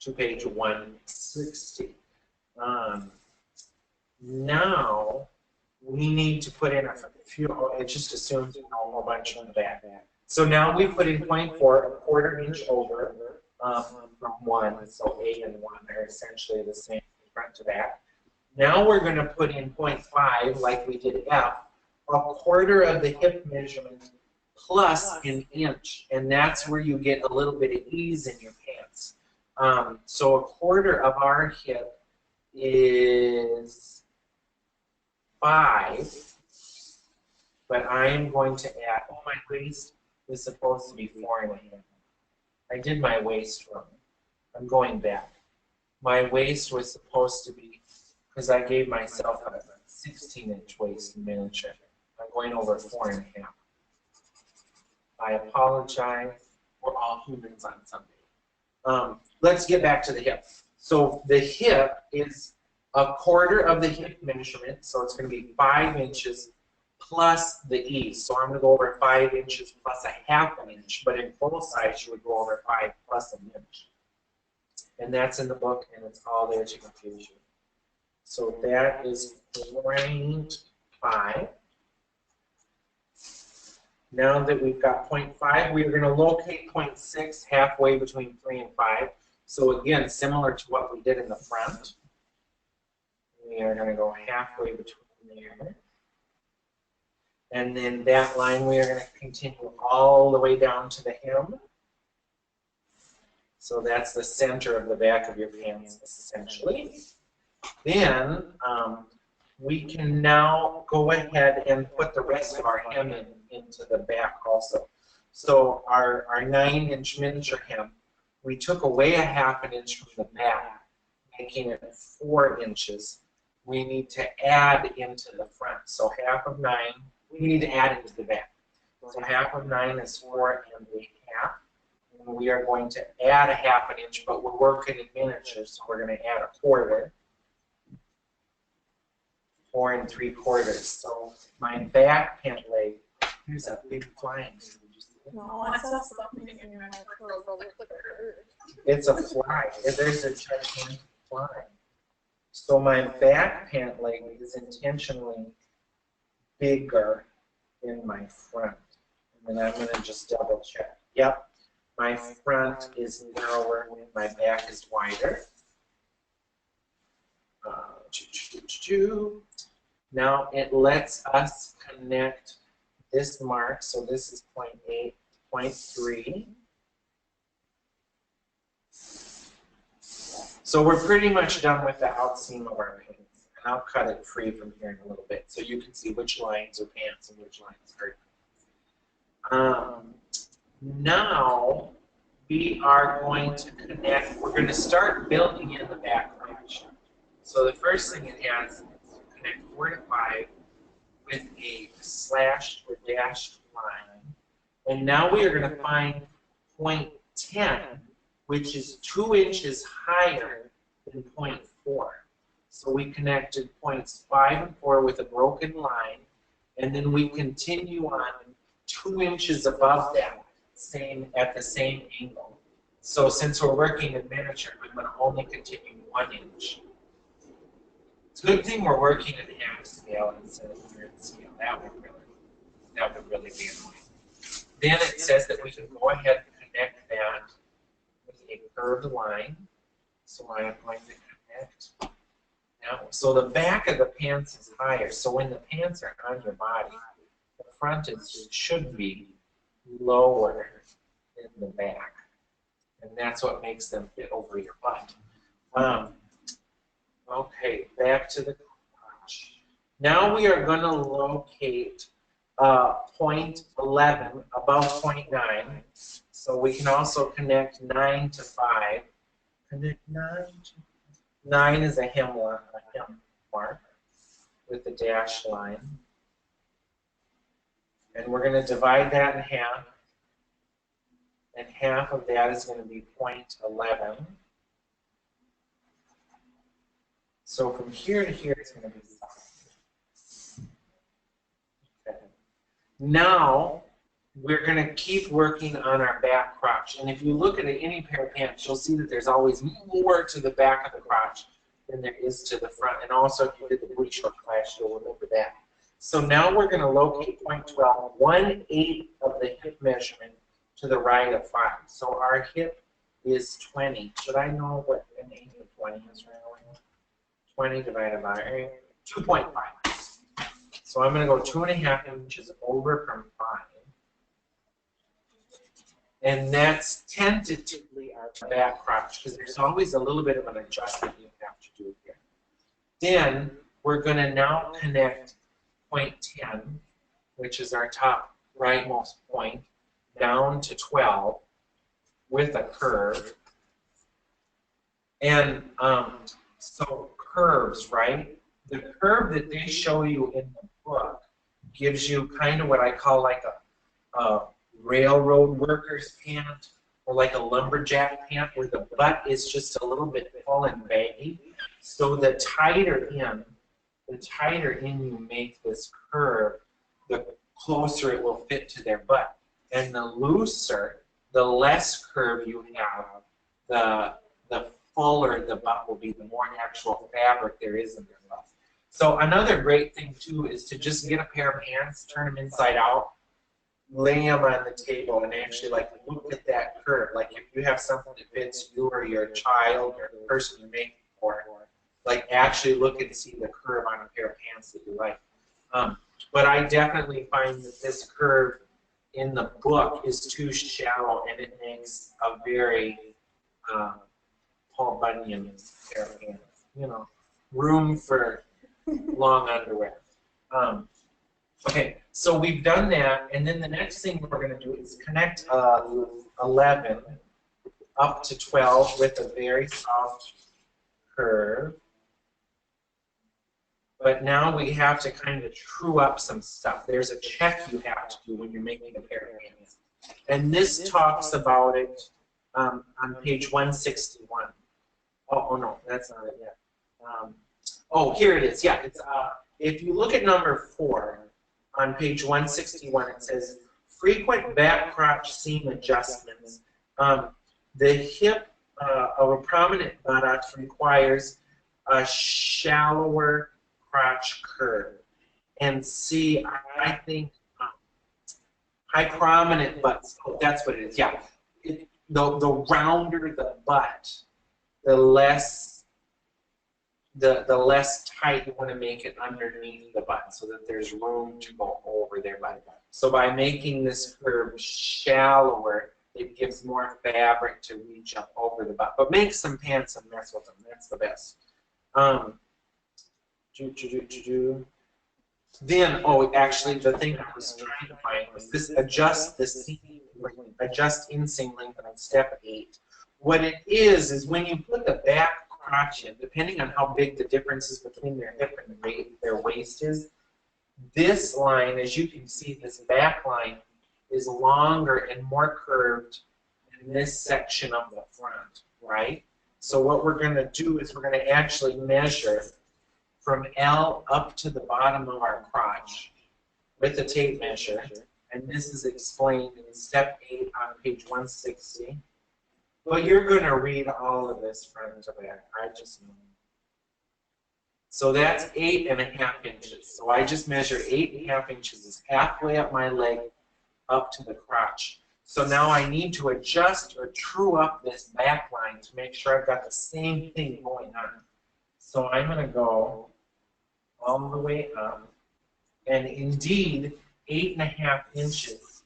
to page 160. Now we need to put in a few, it just assumes we know a whole bunch on the back. So now we put in point 4, a 1/4 inch over from 1, so A and 1 are essentially the same front to back. Now we're going to put in point 5, like we did F, a 1/4 of the hip measurement plus 1 inch, and that's where you get a little bit of ease in your pants. So a 1/4 of our hip is 5, but I am going to add, oh, my waist is supposed to be 4 1/2. I did my waist wrong. I'm going back. My waist was supposed to be, because I gave myself a 16-inch waist in miniature. I'm going over 4 1/2. I apologize. We're all humans on Sunday. Let's get back to the hip. So the hip is a 1/4 of the hip measurement, so it's going to be 5 inches plus the ease. So I'm going to go over 5 inches plus a 1/2 inch, but in full size you would go over 5 plus 1 inch. And that's in the book, and it's all there to confuse you. So that is point 5. Now that we've got point 5, we are going to locate point 6 halfway between 3 and 5. So again, similar to what we did in the front. We are going to go halfway between there. And then that line we are going to continue all the way down to the hem. So that's the center of the back of your pants, essentially. Then we can now go ahead and put the rest of our hem into the back also. So our 9-inch miniature hem, we took away a 1/2 inch from the back, making it 4 inches. We need to add into the front. So 1/2 of 9, we need to add into the back. So 1/2 of 9 is 4 1/2. And we are going to add a 1/2 inch, but we're working in miniature, so we're going to add a 1/4. 4 3/4. So my back pant leg, here's a big fly. No, I saw something in your microphone. It's a fly. There's a gigantic fly. So my back pant leg is intentionally bigger than my front. And then I'm going to just double check. Yep, my front is narrower and my back is wider. Now it lets us connect this mark. So this is point 8, point 3. So we're pretty much done with the outseam of our pants. And I'll cut it free from here in a little bit so you can see which lines are pants and which lines are. Now we are going to connect, we're going to start building in the back edge. So the first thing it has is to connect 4 to 5 with a slashed or dashed line. And now we are going to find point 10, which is 2 inches higher than point 4. So we connected points 5 and 4 with a broken line, and then we continue on 2 inches above that, at the same angle. So since we're working in miniature, I'm going to only continue 1 inch. It's a good thing we're working in half scale instead of third scale. That would really be annoying. Then it says that we can go ahead and connect that with a curved line. So I'm going to connect. Now, so the back of the pants is higher. So when the pants are on your body, the front should be lower than the back. And that's what makes them fit over your butt. Okay, back to the crotch. Now we are going to locate point 11 above point 9. So we can also connect 9 to 5. Connect 9 to 9 is a hem mark with the dashed line. And we're going to divide that in half. And half of that is going to be point 11. So from here to here, it's going to be 5. Okay. Now, we're going to keep working on our back crotch. And if you look at any pair of pants, you'll see that there's always more to the back of the crotch than there is to the front. And also, if you did the booty short class, you'll remember that. So now we're going to locate point 12, 1/8 of the hip measurement to the right of 5. So our hip is 20. Should I know what an 8 of 20 is right away? 20 divided by 2.5. So I'm going to go 2.5 inches over from 5. And that's tentatively our back crotch, because there's always a little bit of an adjustment you have to do here. Then we're going to now connect point 10, which is our top rightmost point, down to 12 with a curve. And so curves, right? The curve that they show you in the book gives you kind of what I call like a railroad worker's pant or like a lumberjack pant where the butt is just a little bit full and baggy. So the tighter in you make this curve, the closer it will fit to their butt. And the looser, the less curve you have, the fuller the butt will be, the more actual fabric there is in their butt. So another great thing too is to just get a pair of pants, turn them inside out, lay them on the table, and actually like look at that curve. Like if you have something that fits you or your child or the person you're making for, like actually look and see the curve on a pair of pants that you like. But I definitely find that this curve in the book is too shallow, and it makes a very Paul Bunyan pair of pants. You know, room for long underwear. Okay, so we've done that, and then the next thing we're going to do is connect 11 up to 12 with a very soft curve. But now we have to kind of true up some stuff. There's a check you have to do when you're making a pair of pants. And this talks about it on page 161. Oh no, that's not it yet. Oh, here it is. Yeah, it's if you look at number 4 on page 161, it says frequent back crotch seam adjustments. The hip of a prominent buttocks requires a shallower crotch curve. And see, I think high prominent butts, oh, that's what it is, yeah. The rounder the butt, the less tight you want to make it underneath the butt so that there's room to go over their butt. So by making this curve shallower, it gives more fabric to reach up over the butt. But make some pants and mess with them. That's the best. Then, oh, actually, the thing I was trying to find was this adjust inseam length on step 8. What it is when you put the back crotch in, depending on how big the difference is between their hip and their waist is, this line, as you can see, this back line is longer and more curved than this section of the front, right? So what we're going to do is we're going to actually measure from L up to the bottom of our crotch with a tape measure, and this is explained in step 8 on page 160. But you're going to read all of this front to back. I just know. So that's 8.5 inches. So I just measured 8.5 inches. It's halfway up my leg up to the crotch. So now I need to adjust or true up this back line to make sure I've got the same thing going on. So I'm going to go all the way up. And indeed, 8.5 inches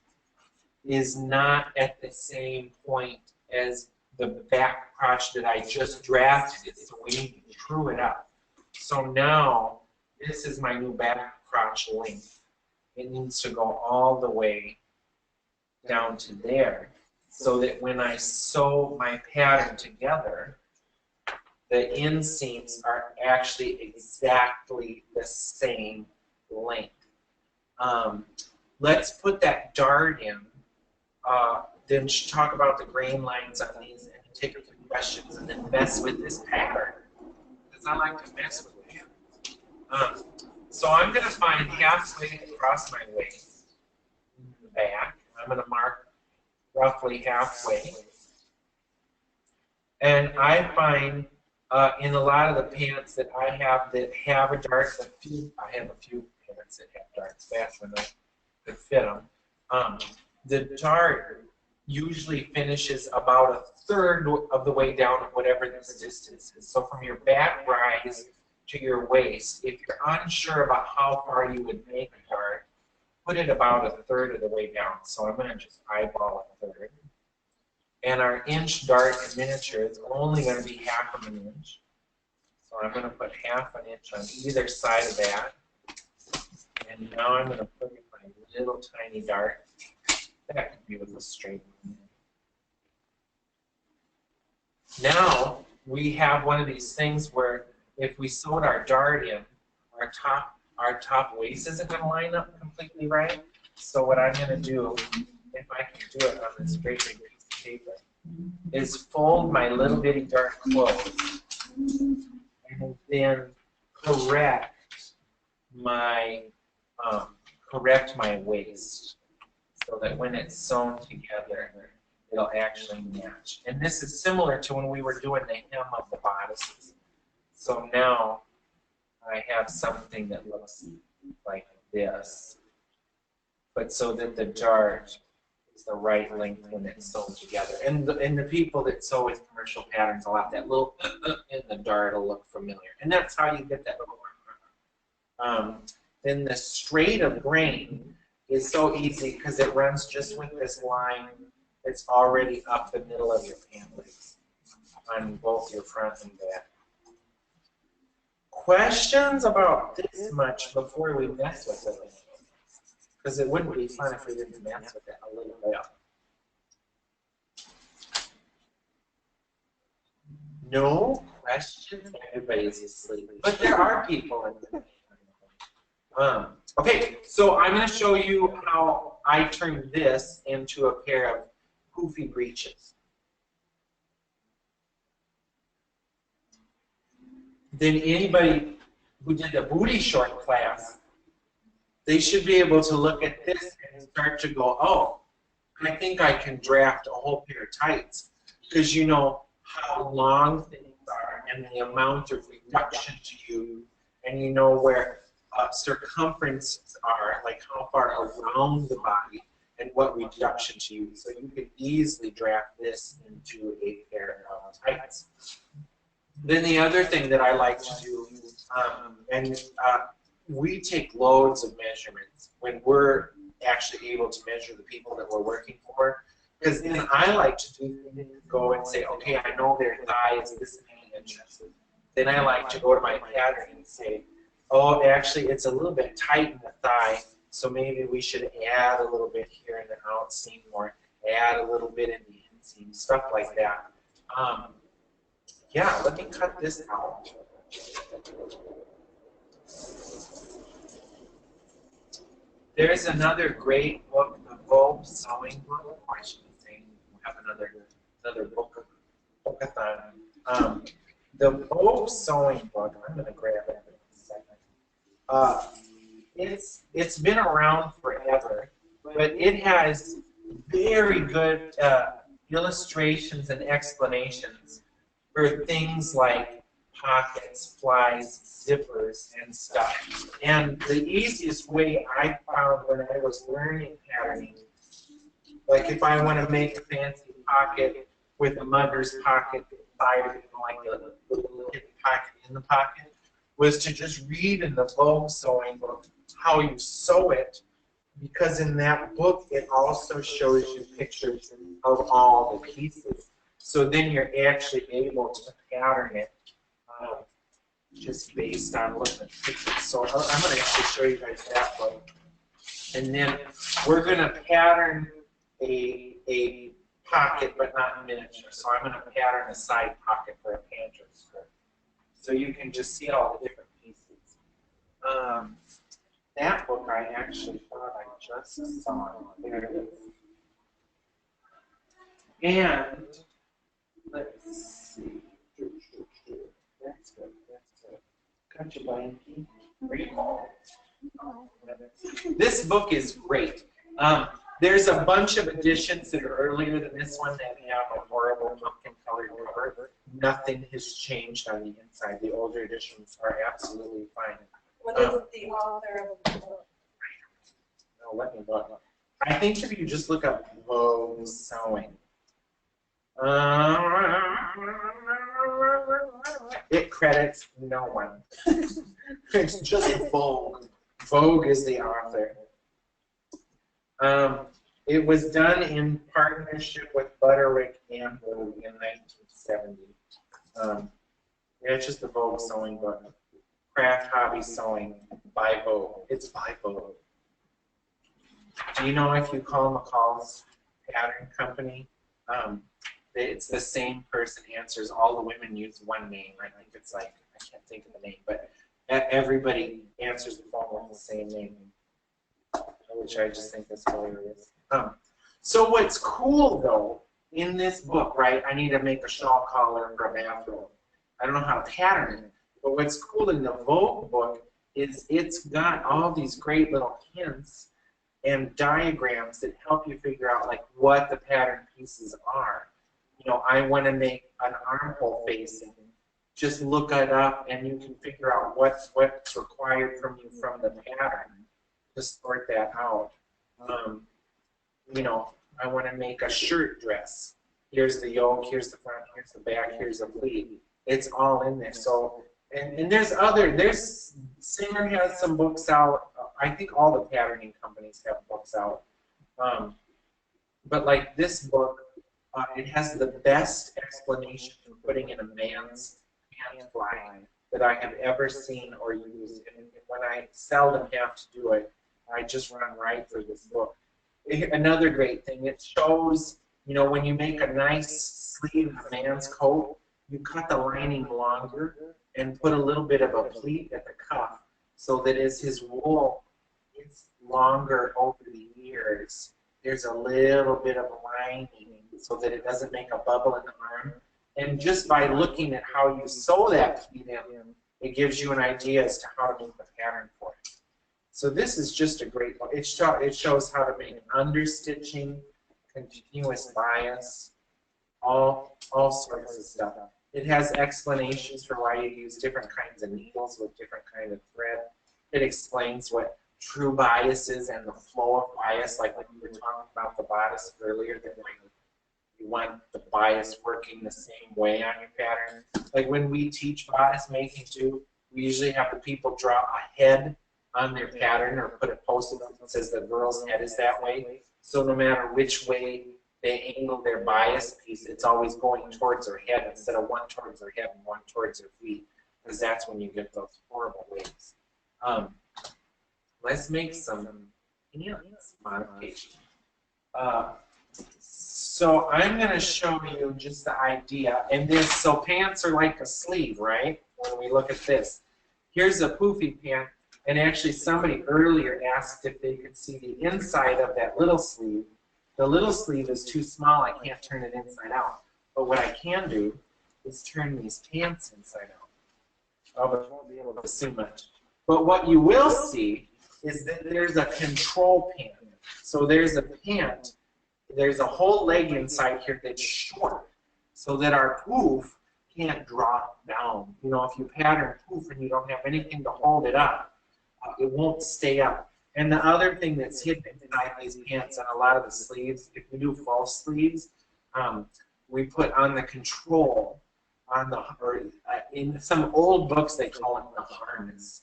is not at the same point as the back crotch that I just drafted it, so we need to true it up. So now, this is my new back crotch length. It needs to go all the way down to there, so that when I sew my pattern together, the inseams are actually exactly the same length. Let's put that dart in, then talk about the grain lines on these, and take a few questions, and then mess with this pattern, because I like to mess with it. So I'm going to find halfway across my waist in the back. I'm going to mark roughly halfway. And I find in a lot of the pants that I have that have a dart, I have a few pants that have darts, fast enough to fit them. The dart usually finishes about a third of the way down of whatever this distance is. So from your back rise to your waist, if you're unsure about how far you would make a dart, put it about a third of the way down. So I'm going to just eyeball a third. And our inch dart in miniature is only going to be half of an inch. So I'm going to put half an inch on either side of that. And now I'm going to put in my little tiny dart. That could be with a straight line. Now we have one of these things where if we sewed our dart in, our top waist isn't going to line up completely right. So what I'm going to do, if I can do it on this great big piece of paper, is fold my little bitty dart close and then correct my waist so that when it's sewn together, it'll actually match. And this is similar to when we were doing the hem of the bodices. So now I have something that looks like this, but so that the dart is the right length when it's sewn together. And the people that sew with commercial patterns a lot, that little in the dart will look familiar. And that's how you get that little. Then the straight of grain is so easy because it runs just with this line that's already up the middle of your pant legs on both your front and back. Questions about this much before we mess with it? Because it wouldn't be fun if we didn't mess with it a little bit. No questions? Everybody's asleep. But there are people in the okay, so I'm going to show you how I turned this into a pair of poofy breeches. Then anybody who did the booty short class, they should be able to look at this and start to go, oh, I think I can draft a whole pair of tights, because you know how long things are and the amount of reduction to you, and you know where circumferences are, like how far around the body and what reduction to use. So you could easily draft this into a pair of tights. Then the other thing that I like to do, we take loads of measurements when we're actually able to measure the people that we're working for, because then I like to go and say, okay, I know their thigh is this many inches. Then I like to go to my pattern and say, oh, actually, it's a little bit tight in the thigh, so maybe we should add a little bit here in the outseam, or add a little bit in the inseam, stuff like that. Yeah, let me cut this out. There's another great book, the Vogue Sewing Book. I should say we have another book-a-thon. The Vogue Sewing Book, I'm going to grab it in a second. It's been around forever, but it has very good illustrations and explanations for things like pockets, flies, zippers, and stuff. And the easiest way I found when I was learning patterning, like if I want to make a fancy pocket with a mother's pocket inside, like a little hidden pocket in the pocket, was to just read in the Vogue Sewing Book how you sew it, because in that book it also shows you pictures of all the pieces. So then you're actually able to pattern it just based on looking at pictures. So I'm going to actually show you guys that one. And then we're going to pattern a pocket, but not miniature. So I'm going to pattern a side pocket for a panther skirt. So you can just see all the different pieces. That book I actually thought I just saw. There it is. And let's see. That's good. That's good. Gotcha, Blanky. This book is great. There's a bunch of editions that are earlier than this one that have a horrible pumpkin-colored cover. Nothing has changed on the inside. The older editions are absolutely fine. What is the author of the book? No, let me look. I think if you just look up Vogue Sewing, it credits no one. It's just Vogue. Vogue is the author. It was done in partnership with Butterick and Vogue in 1970. Yeah, it's just the Vogue Sewing book. Craft Hobby Sewing by Vogue. It's by Vogue. Do you know if you call McCall's Pattern Company, it's the same person answers. All the women use one name. I think it's like, I can't think of the name, but everybody answers the phone with the same name, which I just think is hilarious. So what's cool, though, in this book, right, I need to make a shawl collar for a bathrobe. I don't know how to pattern it, but what's cool in the Vogue book is it's got all these great little hints and diagrams that help you figure out, like, what the pattern pieces are. You know, I want to make an armhole facing. Just look it up, and you can figure out what's required from you from the pattern. Just sort that out. You know, I want to make a shirt dress. Here's the yoke, here's the front, here's the back, here's the pleat. It's all in there. So, and there's Singer has some books out. I think all the patterning companies have books out. But like this book, it has the best explanation for putting in a man's pant line that I have ever seen or used. And when I seldom have to do it, I just run right through this book. Another great thing, it shows, you know, when you make a nice sleeve of a man's coat, you cut the lining longer and put a little bit of a pleat at the cuff so that as his wool gets longer over the years, there's a little bit of lining so that it doesn't make a bubble in the arm. And just by looking at how you sew that pleat in, it gives you an idea as to how to make the pattern for it. So this is just a great book. It shows how to make understitching, continuous bias, all sorts of stuff. It has explanations for why you use different kinds of needles with different kind of thread. It explains what true bias is and the flow of bias, like when you were talking about the bodice earlier, that you want the bias working the same way on your pattern. Like when we teach bodice making too, we usually have the people draw a head on their pattern or put a post-it that says the girl's head is that way. So no matter which way they angle their bias piece, it's always going towards her head instead of one towards her head and one towards her feet, because that's when you get those horrible waves. Let's make some modifications. So I'm going to show you just the idea. And this, so pants are like a sleeve, right? When we look at this. Here's a poofy pant. And actually somebody earlier asked if they could see the inside of that little sleeve. The little sleeve is too small, I can't turn it inside out. But what I can do is turn these pants inside out. Oh, but I won't be able to see much. But what you will see is that there's a control pant. So there's a pant, there's a whole leg inside here that's short, so that our poof can't drop down. You know, if you pattern poof and you don't have anything to hold it up, it won't stay up. And the other thing that's hidden inside these pants and a lot of the sleeves, if we do false sleeves, we put on the control on the, or in some old books they call it the harness.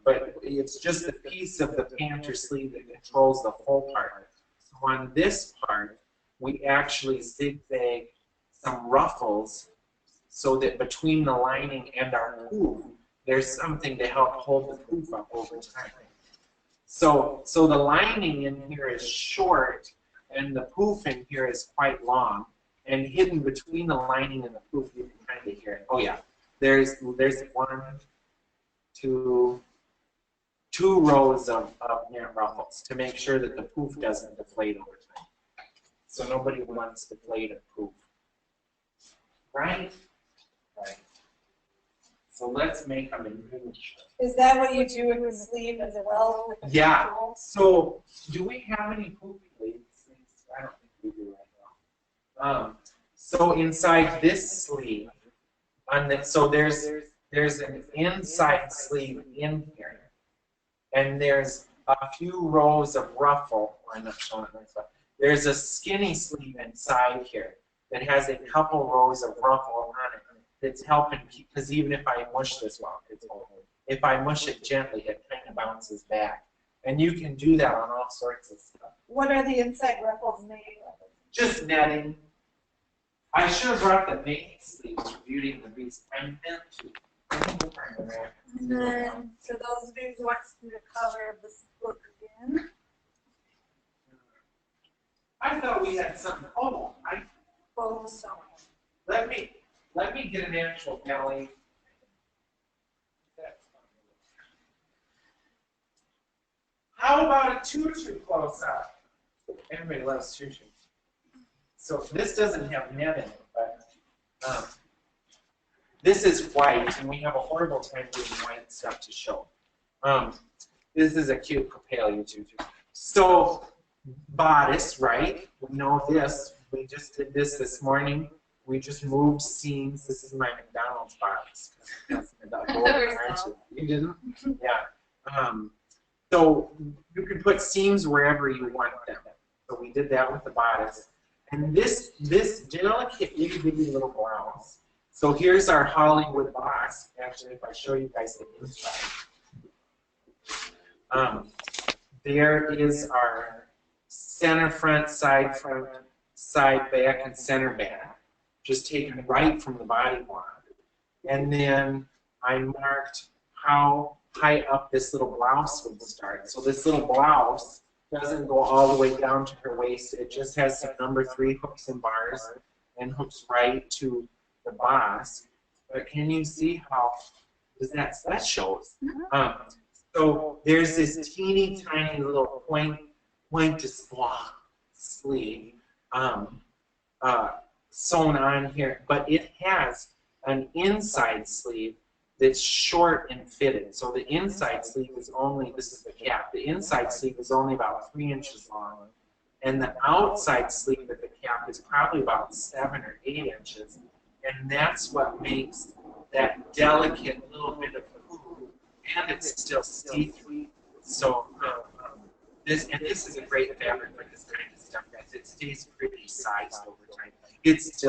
But it's just a piece of the pant or sleeve that controls the whole part. So on this part, we actually zigzag some ruffles so that between the lining and our poof, there's something to help hold the poof up over time. So the lining in here is short, and the poof in here is quite long. And hidden between the lining and the poof, you can kind of hear it. Oh yeah, there's 1, 2 rows of net ruffles to make sure that the poof doesn't deflate over time. So nobody wants to deflate a poof, right? Right. So let's make them in miniature. Is that what you do with the sleeve as well? Yeah. So do we have any poofy sleeves? I don't think we do right now. So inside this sleeve, so there's an inside sleeve in here, and there's a few rows of ruffle. I'm not showing it this way. There's a skinny sleeve inside here that has a couple rows of ruffle on it that's helping keep, because even if I mush this if I mush it gently, it kind of bounces back. And you can do that on all sorts of stuff. What are the inside ruffles made of? Just netting. I should have brought the main sleeves for Beauty and the Beast. I meant to. And then, for those of you who want to see the cover of this book again. I thought we had something. Oh, So. let me get an actual belly. How about a tutu close up? Everybody loves tutu. So this doesn't have net in it, but this is white, and we have a horrible time doing white stuff to show. This is a cute Copalia tutu. So bodice, right? We know this. We just did this morning. We just moved seams. This is my McDonald's bodice. You didn't? Yeah. So you can put seams wherever you want them. So we did that with the bodice. And this delicate itty bitty little blouse. So here's our Hollywood box. Actually, if I show you guys the inside. There is our center front, side back, and center back. Just taken right from the body block. And then I marked how high up this little blouse would start. So this little blouse doesn't go all the way down to her waist. It just has some number 3 hooks and bars and hooks right to the boss. But can you see how that shows? So there's this teeny tiny little point to sleeve sewn on here, but it has an inside sleeve that's short and fitted. So the inside sleeve is only, this is the cap, the inside sleeve is only about 3 inches long, and the outside sleeve of the cap is probably about 7 or 8 inches, and that's what makes that delicate little bit of poo, and it's still see-through. So this is a great fabric for this kind of stuff, guys. It stays pretty sized over time. It's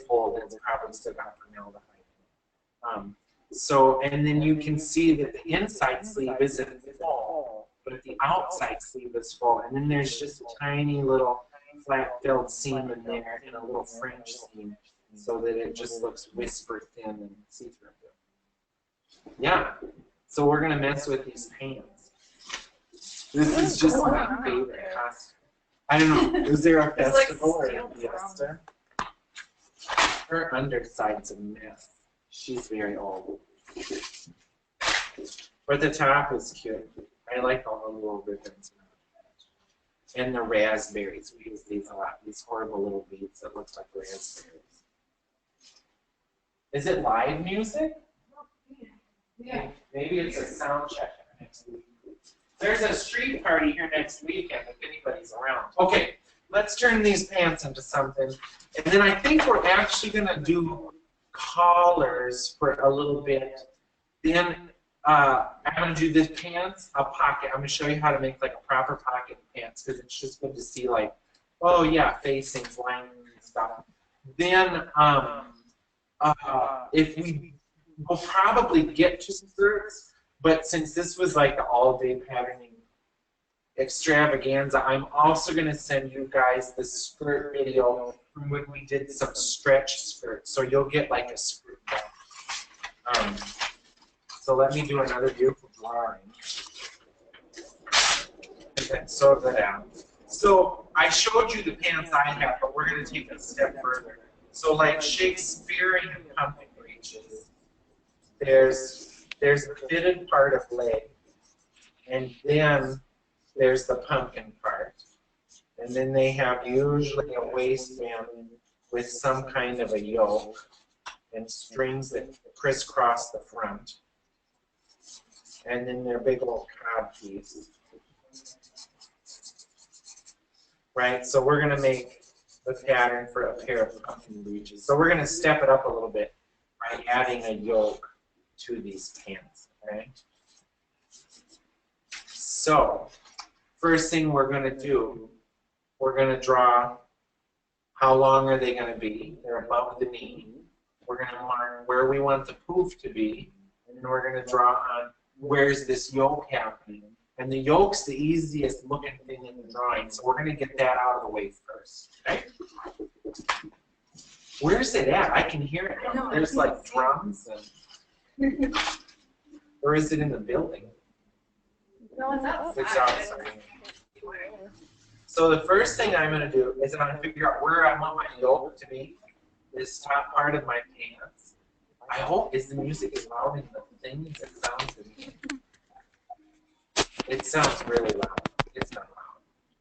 old. It's probably still got formaldehyde. So, and then you can see that the inside sleeve isn't full, but the outside sleeve is full. And then there's just a tiny little flat-filled seam in there and a little French seam so that it just looks whisper thin and see-through. Yeah. So we're going to mess with these pants. This is just my favorite costume. I don't know. Is there a festival or a fiesta? Her underside's a mess. She's very old. But the top is cute. I like all the little ribbons. And the raspberries. We use these a lot. These horrible little beads that look like raspberries. Is it live music? Yeah. Maybe it's a sound check next week. There's a street party here next weekend if anybody's around. Okay, let's turn these pants into something. And then I think we're actually going to do collars for a little bit. Then I'm going to do this pants, a pocket. I'm going to show you how to make like a proper pocket pants because it's just good to see like, oh yeah, facings, lining and stuff. Then we'll probably get to skirts, but since this was like the all-day patterning extravaganza, I'm also going to send you guys the skirt video from when we did some stretch skirts. So you'll get like a skirt. So let me do another beautiful drawing. And then sew that out. So I showed you the pants I have, but we're going to take it a step further. So like Shakespearean pumpkin breeches, there's the fitted part of leg, and then there's the pumpkin part. And then they have usually a waistband with some kind of a yoke and strings that crisscross the front. And then they're big old codpiece. Right, so we're going to make the pattern for a pair of pumpkin breeches. So we're going to step it up a little bit by adding a yoke to these pants. Okay? So, first thing we're going to do, we're going to draw how long are they going to be. They're above the knee. We're going to mark where we want the poof to be, and then we're going to draw on where's this yoke happening. And the yoke's the easiest looking thing in the drawing, so we're going to get that out of the way first. Okay? Where's it at? I can hear it. There's like drums. And, or is it in the building? No, it's outside. It's outside. So the first thing I'm going to do is I'm going to figure out where I want my yoke to be. This top part of my pants. I hope is the music as loud in the thing as it sounds in here. It sounds really loud. It's not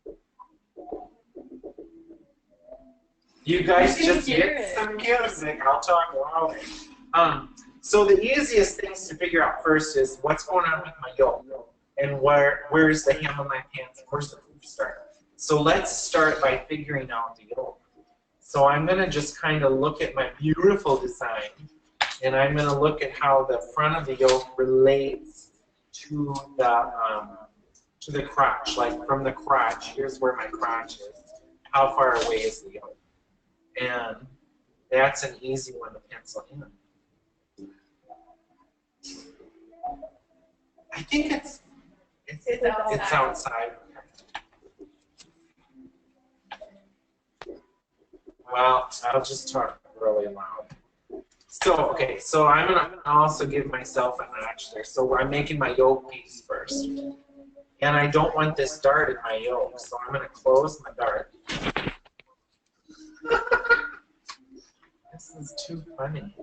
loud. You guys just get some music. I'll talk louder. So the easiest things to figure out first is what's going on with my yoke, and where's the hem of my pants, and where's the poof start. So let's start by figuring out the yoke. So I'm going to just kind of look at my beautiful design, and I'm going to look at how the front of the yoke relates to the crotch. Like from the crotch, here's where my crotch is. How far away is the yoke? And that's an easy one to pencil in. I think it's outside. Well, I'll just talk really loud. So, okay, so I'm going to also give myself a notch there. So I'm making my yoke piece first. And I don't want this dart in my yoke, so I'm going to close my dart. This is too funny.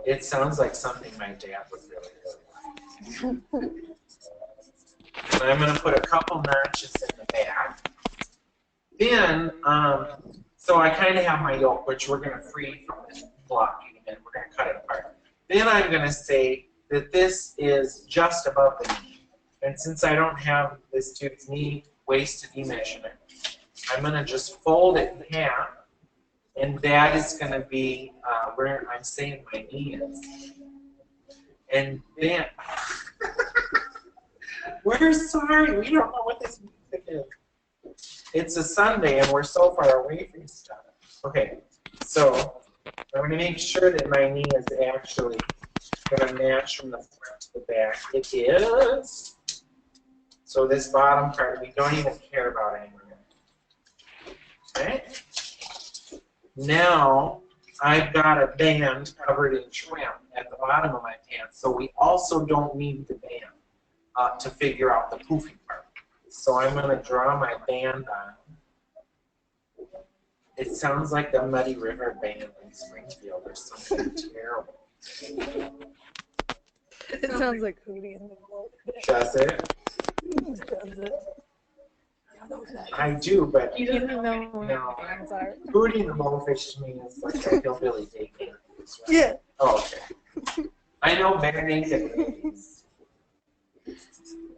It sounds like something my dad would really like. And I'm going to put a couple notches in the back. Then, so I kind of have my yoke, which we're going to free from this blocking, and we're going to cut it apart. Then I'm going to say that this is just above the knee. And since I don't have this dude's knee, waist to knee measurement, I'm going to just fold it in half, and that is going to be where I'm saying my knee is. And then, we're sorry, we don't know what this music is. It's a Sunday, and we're so far away from stuff. Okay, so I'm going to make sure that my knee is actually going to match from the front to the back. It is. So this bottom part, we don't even care about anymore. Okay. Now, I've got a band covered in trim at the bottom of my pants, so we also don't need the band to figure out the poofing part. So I'm going to draw my band on. It sounds like the Muddy River Band in Springfield or something terrible. It sounds like Hootie and the Blowfish. Does it? Does it? I do, but You don't know no. what the bands are. Hootie and the Blowfish to me is like a hillbilly daycare. Right? Yeah. Oh, okay. I know Bare Naked Ladies.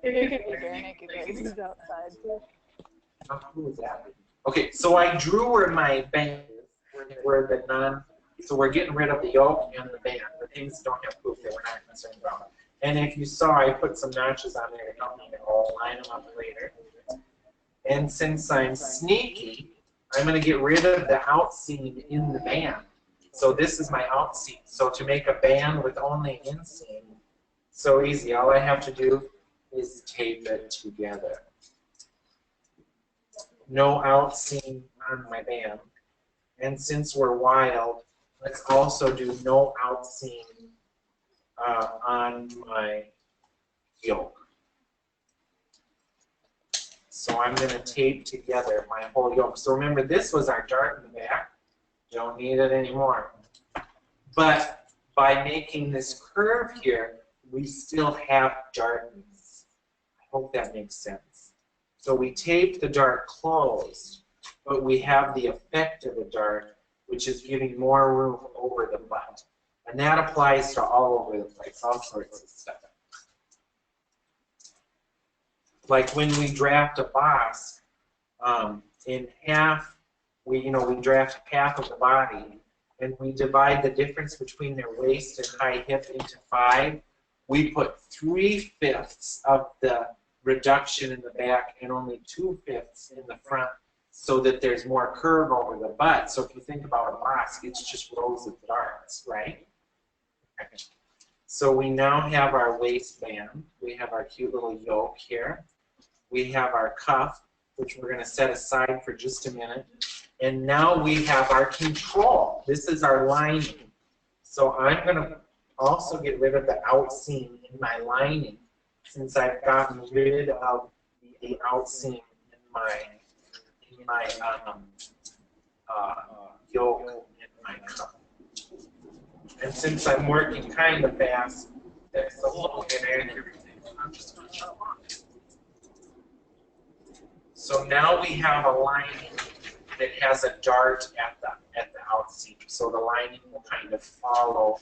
If you could be bare naked ladies outside too. Oh, who is that? Okay, so I drew where my band is, where the so we're getting rid of the yoke and the band, the things that don't have poof that we're not concerned about. And if you saw, I put some notches on there to help me all line them up later. And since I'm sneaky, I'm going to get rid of the outseam in the band. So this is my outseam. So to make a band with only inseam, so easy. All I have to do is tape it together. no outseam on my band. And since we're wild, let's also do no outseam on my yoke. So I'm going to tape together my whole yoke. So remember, this was our dart in the back. Don't need it anymore. But by making this curve here, we still have dartness. I hope that makes sense. So we tape the dart closed, but we have the effect of the dart, which is giving more room over the butt. And that applies to all over the place, all sorts of stuff. Like when we draft a boss, in half, we draft half of the body, and we divide the difference between their waist and high hip into 5. We put 3/5 of the reduction in the back and only 2/5 in the front, so that there's more curve over the butt. So if you think about a boss, it's just rows of darts, right? Okay. So we now have our waistband. We have our cute little yoke here. We have our cuff, which we're going to set aside for just a minute. And now we have our control. This is our lining. So I'm going to also get rid of the outseam in my lining, since I've gotten rid of the outseam in my yoke and my cuff. And since I'm working kind of fast, there's a little bit and everything. I'm just going to shut off. So now we have a lining that has a dart at the outseam. So the lining will kind of follow.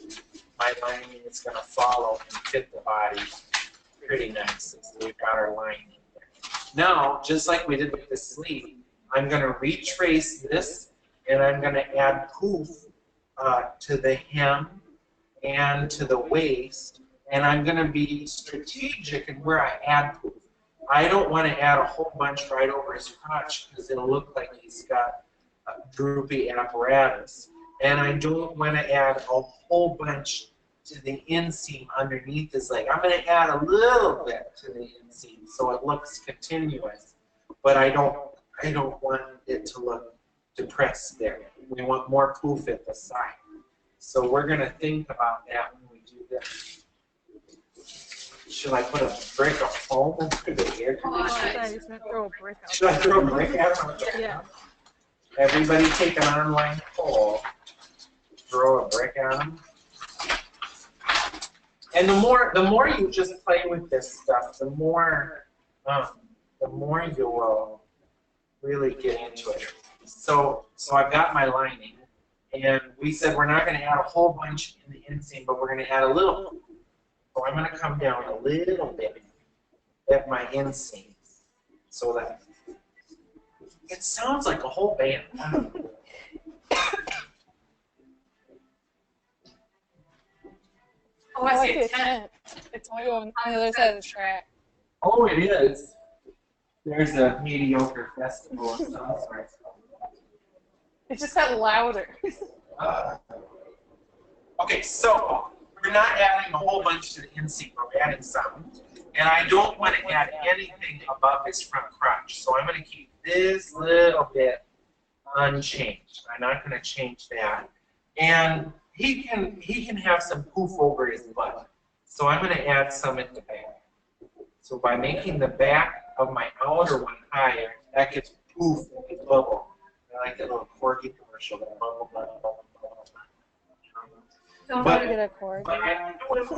My lining is going to follow and fit the body pretty nicely. So we've got our lining there. Now, just like we did with the sleeve, I'm going to retrace this, and I'm going to add poof to the hem and to the waist, and I'm going to be strategic in where I add poof. I don't want to add a whole bunch right over his crotch because it'll look like he's got a droopy apparatus. And I don't want to add a whole bunch to the inseam underneath his leg. I'm going to add a little bit to the inseam so it looks continuous, but I don't want it to look depressed there. We want more poof at the side. So we're going to think about that when we do this. Should I put a brick of foam into the air conditioner? Should I throw a brick at him? Yeah. Everybody take an online poll. Throw a brick at him. And the more you just play with this stuff, the more you will really get into it. So I've got my lining, and we said we're not going to add a whole bunch in the inseam, but we're going to add a little. So I'm going to come down a little bit at my inseam, so that it sounds like a whole band. Oh, I see a tent. It's way on the other side of the track. Oh, it is. There's a mediocre festival of some sort. It just got louder. Okay, so we're not adding a whole bunch to the inseam. We're adding some. And I don't want to add anything above his front crotch. So I'm going to keep this little bit unchanged. I'm not going to change that. And he can have some poof over his butt. So I'm going to add some at the back. So by making the back of my outer one higher, that gets poof and a bubble. I like that little corgi commercial, that bubble, bubble, bubble, bubble. Don't try to get a cord. But I don't want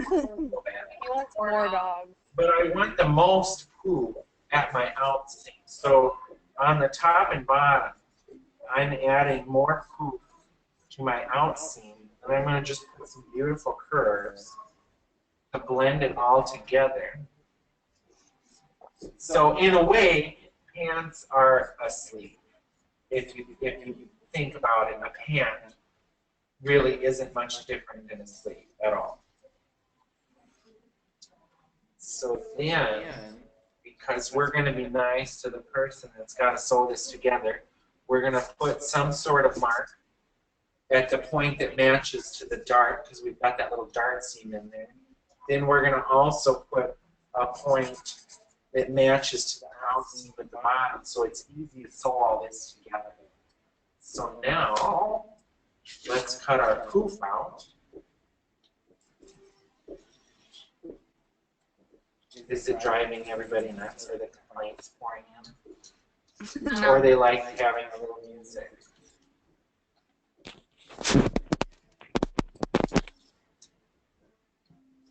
He wants more dogs. But I want the most poof at my outseam. So on the top and bottom, I'm adding more poof to my outseam, and I'm going to just put some beautiful curves to blend it all together. So in a way, pants are a sleeve. If you think about it, a pant really isn't much different than a sleeve at all. So then, because we're going to be nice to the person that's got to sew this together, we're going to put some sort of mark at the point that matches to the dart, because we've got that little dart seam in there. Then we're going to also put a point it matches to the housing with the bottom, so it's easy to sew all this together. So now, let's cut our poof out. Is it driving everybody nuts, or the complaints pouring in? No. Or they like having a little music?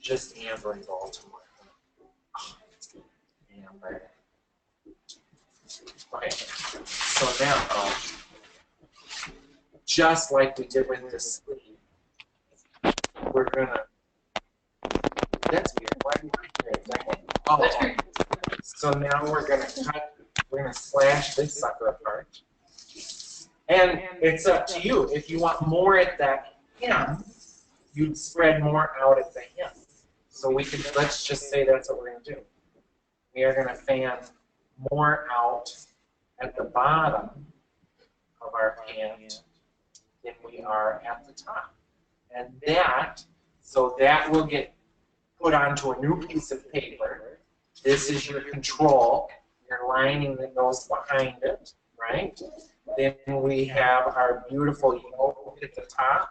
Just Amber in Baltimore. Amber. Okay, so now, just like we did with the sleeve, we're gonna. That's weird. Why do I hear it? Oh, so now we're gonna cut. We're gonna slash this sucker apart, and it's up to you. If you want more at that hem, you'd spread more out at the hem. So we could. Let's just say that's what we're gonna do. We are gonna fan more out at the bottom of our pant than we are at the top. And that, so that will get put onto a new piece of paper. This is your control, your lining that goes behind it, right? Then we have our beautiful yoke at the top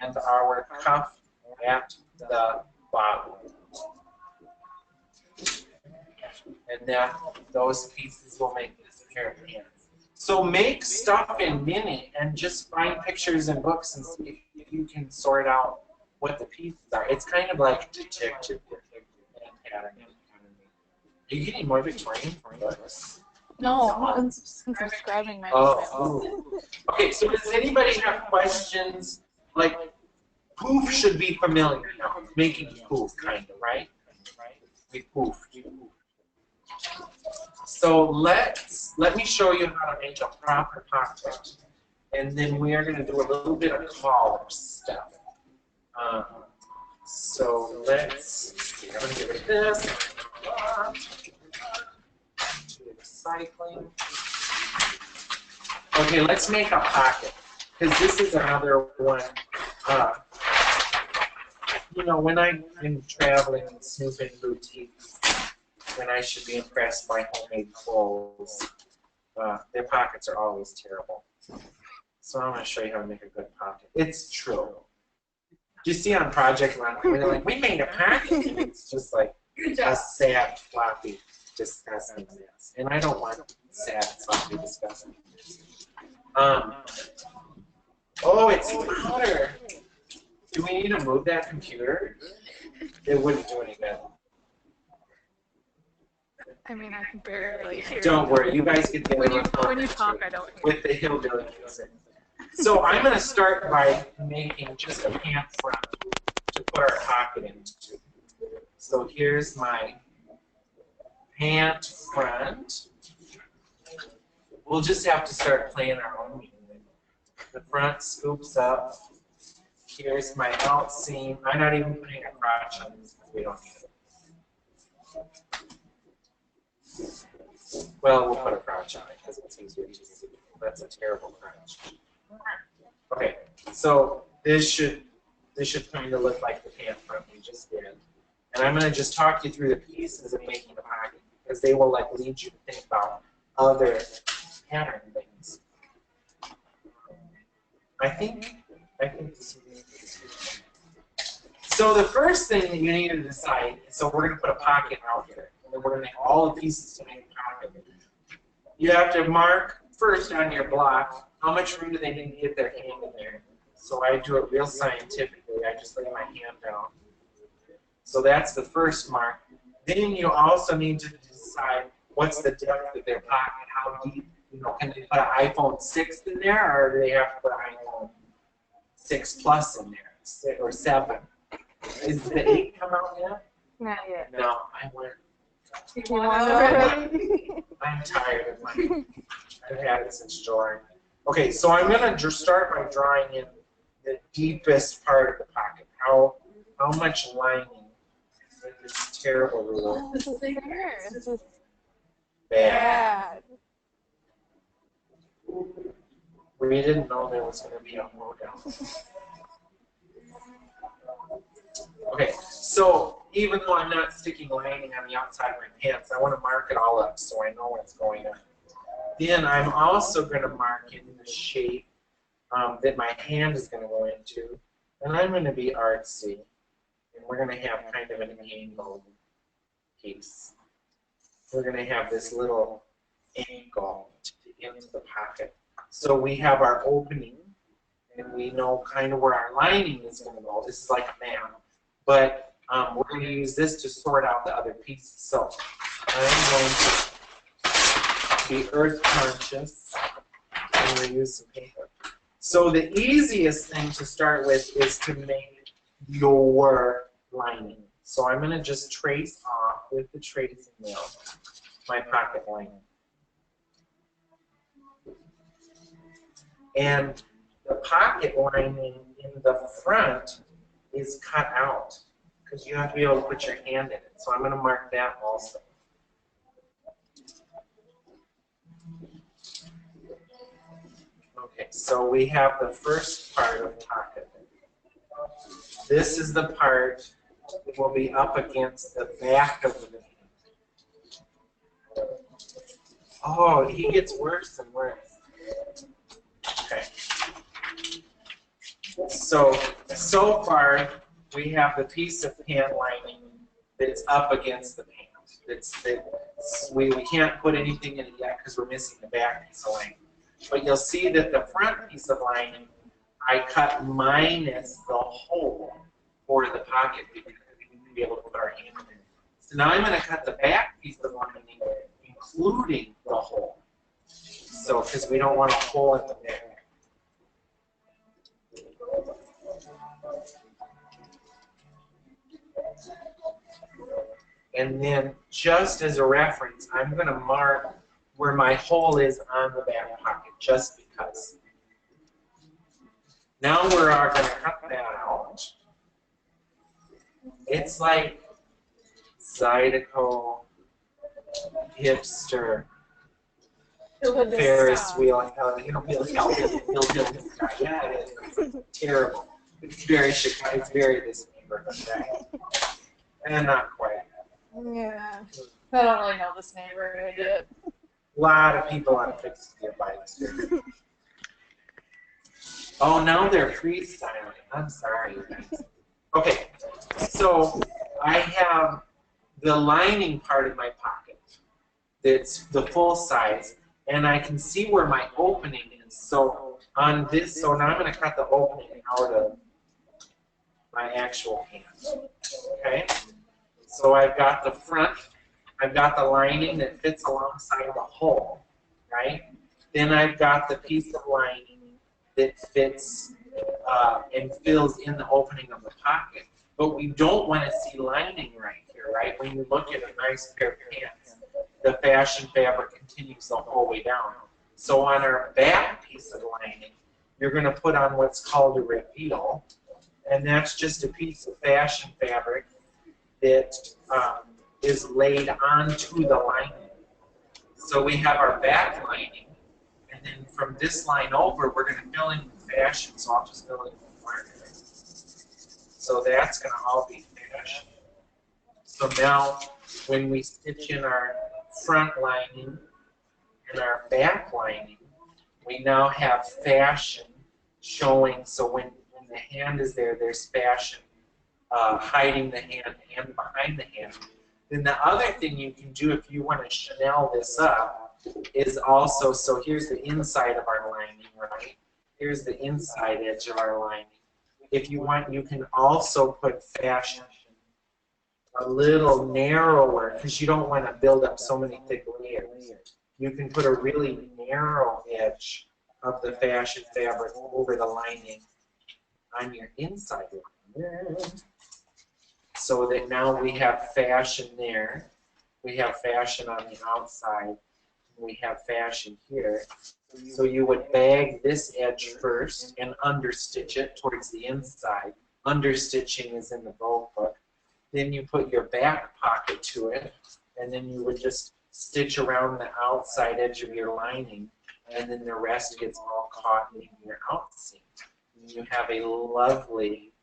and our cuff at the bottom. And that those pieces will make this pair of pants. So make stuff in Mini and just find pictures in books and see if you can sort out what the pieces are. It's kind of like detective pattern. Are you getting more Victorian books? No, I'm subscribing Oh, myself. ooh. Okay, so does anybody have questions? Like, poof should be familiar now. Making poof, kind of, right? We poof. So let me show you how to make a proper pocket, and then we are going to do a little bit of collar stuff. So let's see. I'm going to get rid of this. To recycling. Okay, let's make a pocket, because this is another one. You know, when I'm traveling and snooping boutiques, when I should be impressed by homemade clothes, their pockets are always terrible. So I'm going to show you how to make a good pocket. It's true. You see on Project Run, where they're like, we made a pocket, and it's just like a sad, floppy, disgusting mess. And I don't want sad, floppy, disgusting. Oh, it's louder. Do we need to move that computer? It wouldn't do any good. I mean, I can barely hear. Don't worry, you guys get the When you talk, I don't hear. with the hillbilly music. So I'm going to start by making just a pant front to put our pocket into. So here's my pant front. We'll just have to start playing our own music. The front scoops up. Here's my out seam. I'm not even putting a crotch on this because we don't need it. Well, we'll put a crotch on it because it's easier to see. That's a terrible crotch. Okay, so this should kind of look like the pant front we just did. And I'm going to just talk you through the pieces of making the pocket because they will like lead you to think about other pattern things. I think this is. So the first thing that you need to decide, so we're going to put a pocket out here, and then we're going to make all the pieces to make a pocket. You have to mark first on your block how much room do they need to get their hand in there. So I do it real scientifically. I just lay my hand down. So that's the first mark. Then you also need to decide what's the depth of their pocket, how deep. You know, can they put an iPhone 6 in there, or do they have to put an iPhone 6 Plus in there, or 7? Is the 8 come out yet? Not yet. No, I went. You want it already? I'm tired of mine. I've had it since Jordan. Okay, so I'm going to just start by drawing in the deepest part of the pocket. How much lining in this terrible rule? This is Bad. bad. We didn't know there was going to be a hoedown. Okay, so even though I'm not sticking lining on the outside of my pants, I want to mark it all up so I know what's going on. Then I'm also going to mark in the shape that my hand is going to go into, and I'm going to be artsy, and we're going to have kind of an angled piece. We're going to have this little angle to get into the pocket. So we have our opening, and we know kind of where our lining is going to go. This is like a map, but we're going to use this to sort out the other pieces. So I'm going to be earth conscious. I'm going to use some paper. So the easiest thing to start with is to make your lining. So I'm going to just trace off with the tracing wheel my pocket lining. And the pocket lining in the front is cut out because you have to be able to put your hand in it. So I'm going to mark that also. Okay, so we have the first part of the pocket. This is the part that will be up against the back of the hand. Oh, he gets worse and worse. Okay. So far, we have the piece of pant lining that's up against the pant. We can't put anything in it yet because we're missing the back piece of lining. But you'll see that the front piece of lining, I cut minus the hole for the pocket because we need to be able to put our hand in it. So now I'm going to cut the back piece of lining, including the hole. So, because we don't want a hole in the back. And then, just as a reference, I'm going to mark where my hole is on the back pocket, just because. Now we're going to cut that out. It's like Zydeco, hipster, Ferris wheel, yeah, it is terrible. It's very Chicago. It's very this neighborhood, okay? And not quite. Yeah. I don't really know this neighborhood yet. A lot of people on fixed gear bikes here. Oh, now they're freestyling. I'm sorry. Okay, so I have the lining part of my pocket that's the full size, and I can see where my opening is. So on this, so now I'm going to cut the opening out of my actual hand. Okay? So I've got the front, I've got the lining that fits alongside the hole, right? Then I've got the piece of lining that fits and fills in the opening of the pocket. But we don't want to see lining right here, right? When you look at a nice pair of pants, the fashion fabric continues the whole way down. So on our back piece of lining, you're going to put on what's called a reveal, and that's just a piece of fashion fabric that is laid onto the lining. So we have our back lining, and then from this line over, we're going to fill in the fashion, so I'll just fill in the marker. So that's going to all be fashion. So now, when we stitch in our front lining and our back lining, we now have fashion showing. So when the hand is there, there's fashion hiding the hand and behind the hand. Then the other thing you can do if you want to Chanel this up is also, so here's the inside of our lining, right? Here's the inside edge of our lining. If you want, you can also put fashion a little narrower because you don't want to build up so many thick layers. You can put a really narrow edge of the fashion fabric over the lining on your inside line. So that now we have fashion there. We have fashion on the outside. We have fashion here. So you would bag this edge first and understitch it towards the inside. Understitching is in the bow hook. Then you put your back pocket to it, and then you would just stitch around the outside edge of your lining, and then the rest gets all caught in your outseam. And you have a lovely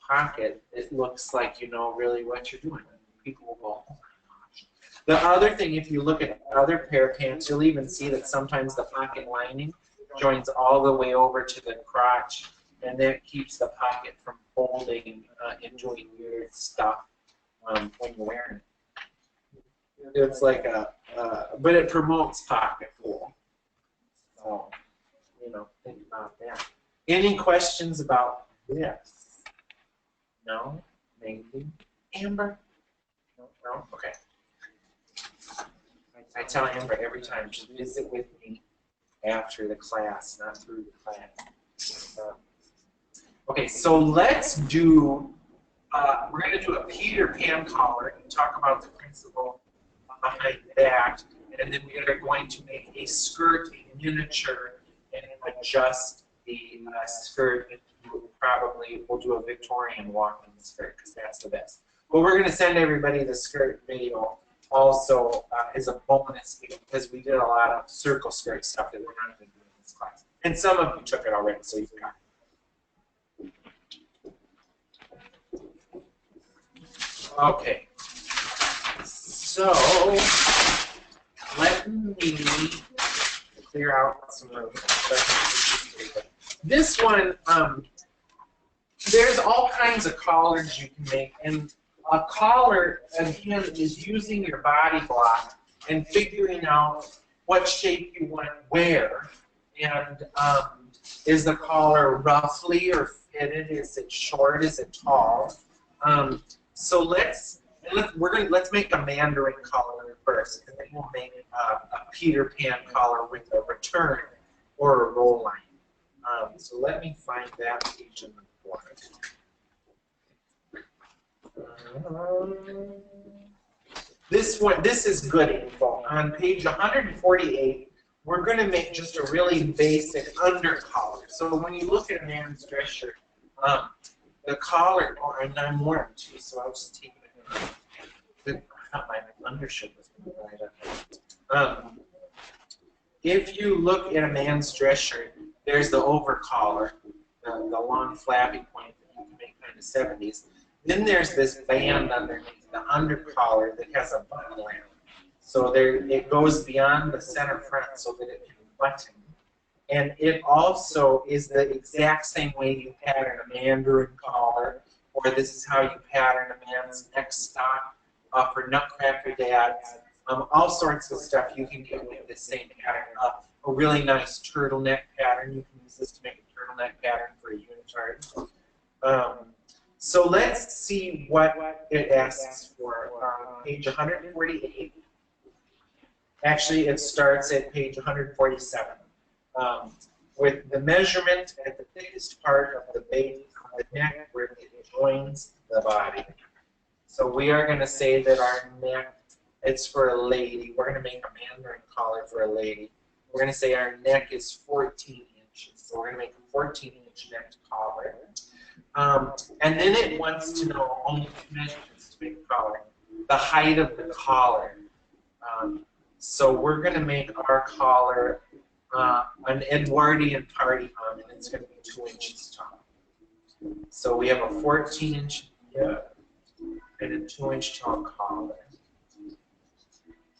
pocket, it looks like you know really what you're doing. People will go, oh my gosh. The other thing, if you look at other pair of pants, you'll even see that sometimes the pocket lining joins all the way over to the crotch, and that keeps the pocket from folding and doing weird stuff when you're wearing it. It's like but it promotes pocket pull. So, you know, think about that. Any questions about this? No? Maybe? Amber? No? Okay. I tell Amber every time, just visit with me after the class, not through the class. Okay, so let's do, we're going to do a Peter Pan collar and talk about the principle behind that. And then we are going to make a skirt, a miniature, and adjust the skirt. We'll do a Victorian walk in the skirt because that's the best. But we're going to send everybody the skirt video also as a bonus because we did a lot of circle skirt stuff that we're not going to do in this class. And some of you took it already, so you've got it. Okay. So let me clear out some room. This one, there's all kinds of collars you can make, and a collar, again, is using your body block and figuring out what shape you want where. And is the collar roughly or fitted? Is it short? Is it tall? So let's make a Mandarin collar first, and then we'll make a Peter Pan collar with a return or a roll line. So let me find that page in the board. This is good info. On page 148, we're going to make just a really basic under collar. So when you look at a man's dress shirt, the collar, and I'm warm too, so I'll just take it. I thought my undershirt was going to right up. If you look at a man's dress shirt, there's the over collar, the long flappy point that you can make kind of 70s. Then there's this band underneath the under collar that has a button lamp. So it goes beyond the center front so that it can button. And it also is the exact same way you pattern a Mandarin collar, or this is how you pattern a man's neck stop for Nutcracker dads. All sorts of stuff you can get with the same pattern. A really nice turtleneck pattern. You can use this to make a turtleneck pattern for a unitard. So let's see what it asks for. Page 148. Actually, it starts at page 147. With the measurement at the thickest part of the base of the neck where it joins the body. So we are going to say that our neck, it's for a lady. We're going to make a Mandarin collar for a lady. We're going to say our neck is 14 inches. So we're going to make a 14-inch neck collar. And then it wants to know only two measurements to make a collar. The height of the collar. So we're going to make our collar an Edwardian party on, and it's going to be 2 inches tall. So we have a 14-inch and a 2-inch tall collar.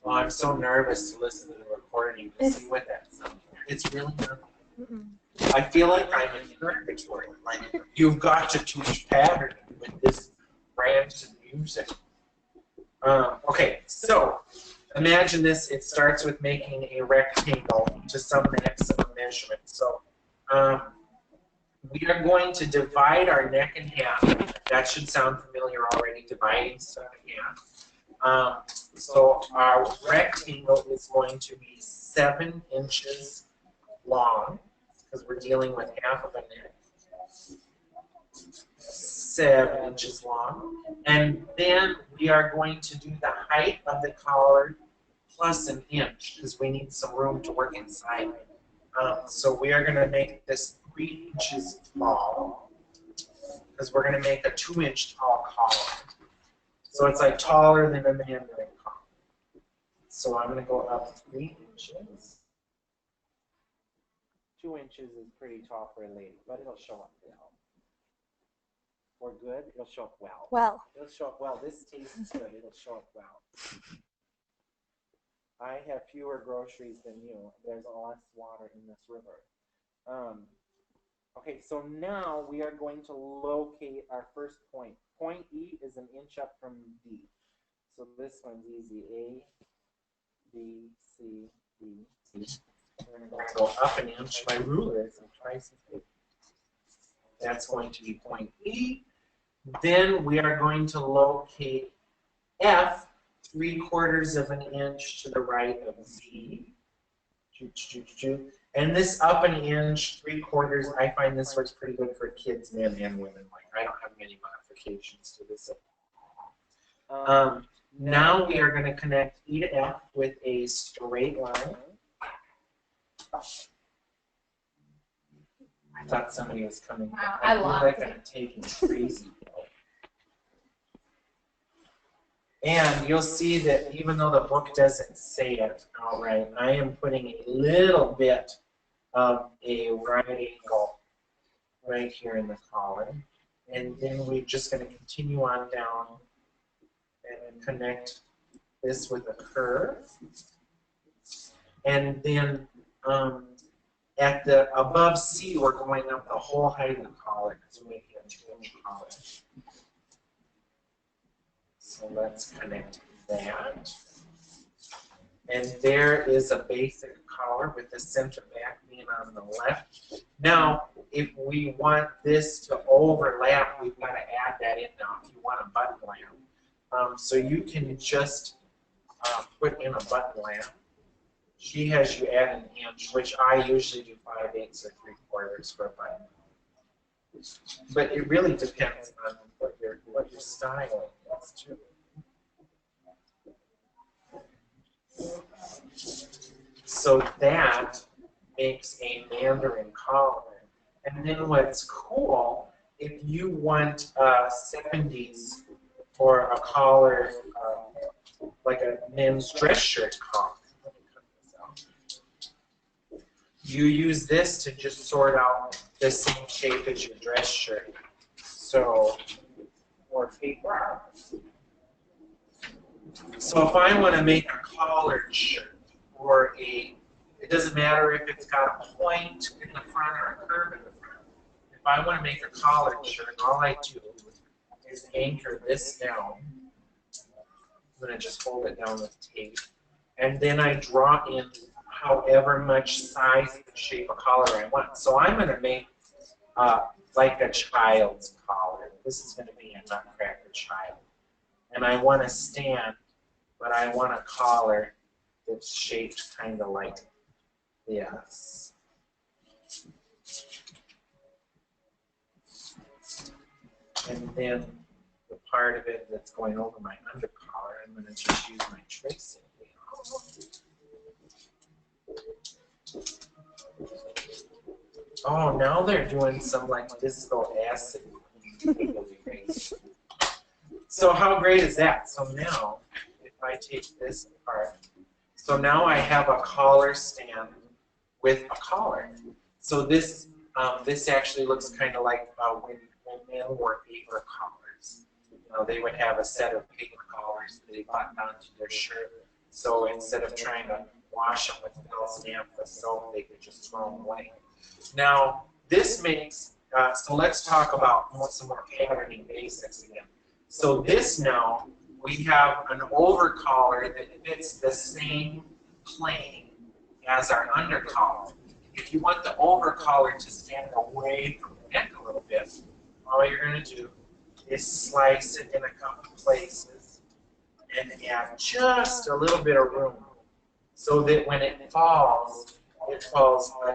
Well, I'm so nervous to listen to the recording to see what that sounds like. It's really not. I feel like I'm in purgatory. Like, you've got to teach patterning with this branch of music. Okay, so imagine this. It starts with making a rectangle to some maximum measurement. So we are going to divide our neck in half. That should sound familiar already, dividing stuff in half. So our rectangle is going to be 7 inches long, because we're dealing with half of a neck. 7 inches long. And then we are going to do the height of the collar plus an inch, because we need some room to work inside. So we are going to make this 3 inches tall, because we're going to make a 2-inch tall collar. So it's like taller than a Mandarin collar. So I'm going to go up 3 inches. 2 inches is pretty tall for a lady, but it'll show up now. or good? It'll show up well. Well. It'll show up well. This tastes good. It'll show up well. I have fewer groceries than you. There's less water in this river. Okay, so now we are going to locate our first point. Point E is an inch up from D. So this one's easy. A, B, C, D. We're going to go up an inch. My ruler is twice as big. That's going to be point E. Then we are going to locate F, 3/4 of an inch to the right of Z. And this up an inch, 3/4, I find this works pretty good for kids, men and women. Like, I don't have many modifications to this. Now we are going to connect E to F with a straight line. I thought somebody was coming. Wow, I feel like I'm taking crazy. And you'll see that even though the book doesn't say it outright, I am putting a little bit of a right angle right here in the collar. And then we're just going to continue on down and connect this with a curve. And then at the above C, we're going up the whole height of the collar because we're making a 2-inch collar. So let's connect that. And there is a basic collar with the center back being on the left. Now, if we want this to overlap, we've got to add that in now if you want a button lamp. So you can just put in a button lamp. She has you add an inch, which I usually do 5/8 or 3/4 for a button. But it really depends on what your style is too. So that makes a mandarin collar. And then what's cool, if you want 70s for a collar, like a men's dress shirt collar, you use this to just sort out the same shape as your dress shirt. So, or paper. So if I want to make a collared shirt, or it doesn't matter if it's got a point in the front or a curve in the front. If I want to make a collared shirt, all I do is anchor this down. I'm going to just hold it down with tape. And then I draw in however much size and shape of collar I want. So I'm going to make like a child's collar. This is going to be a nutcracker child. And I want to stand, but I want a collar that's shaped kind of like this. And then the part of it that's going over my undercollar, I'm going to just use my tracing wheel. Oh, now they're doing some like disco acid. So how great is that? So now, if I take this apart, so now I have a collar stand with a collar. So this this actually looks kind of like when men wore paper collars. You know, they would have a set of paper collars that they buttoned onto their shirt. So instead of trying to wash them with Bill's naphtha soap, they could just throw them away. Now, this makes, so let's talk about some more patterning basics again. So this now, we have an over collar that fits the same plane as our under collar. If you want the over collar to stand away from the neck a little bit, all you're going to do is slice it in a couple places and add just a little bit of room so that when it falls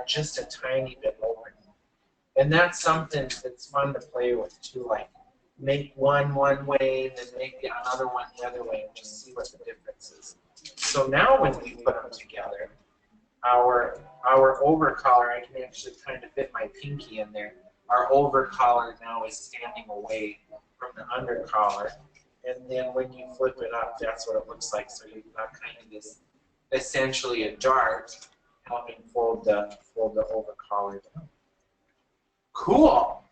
just a tiny bit over. And that's something that's fun to play with too, like make one way and then make the other one the other way and just see what the difference is. So now when we put them together, our over collar, I can actually kind of fit my pinky in there. Our over collar now is standing away from the under collar. And then when you flip it up, that's what it looks like. So you've got kind of this, essentially a dart helping fold the over collar down. Cool.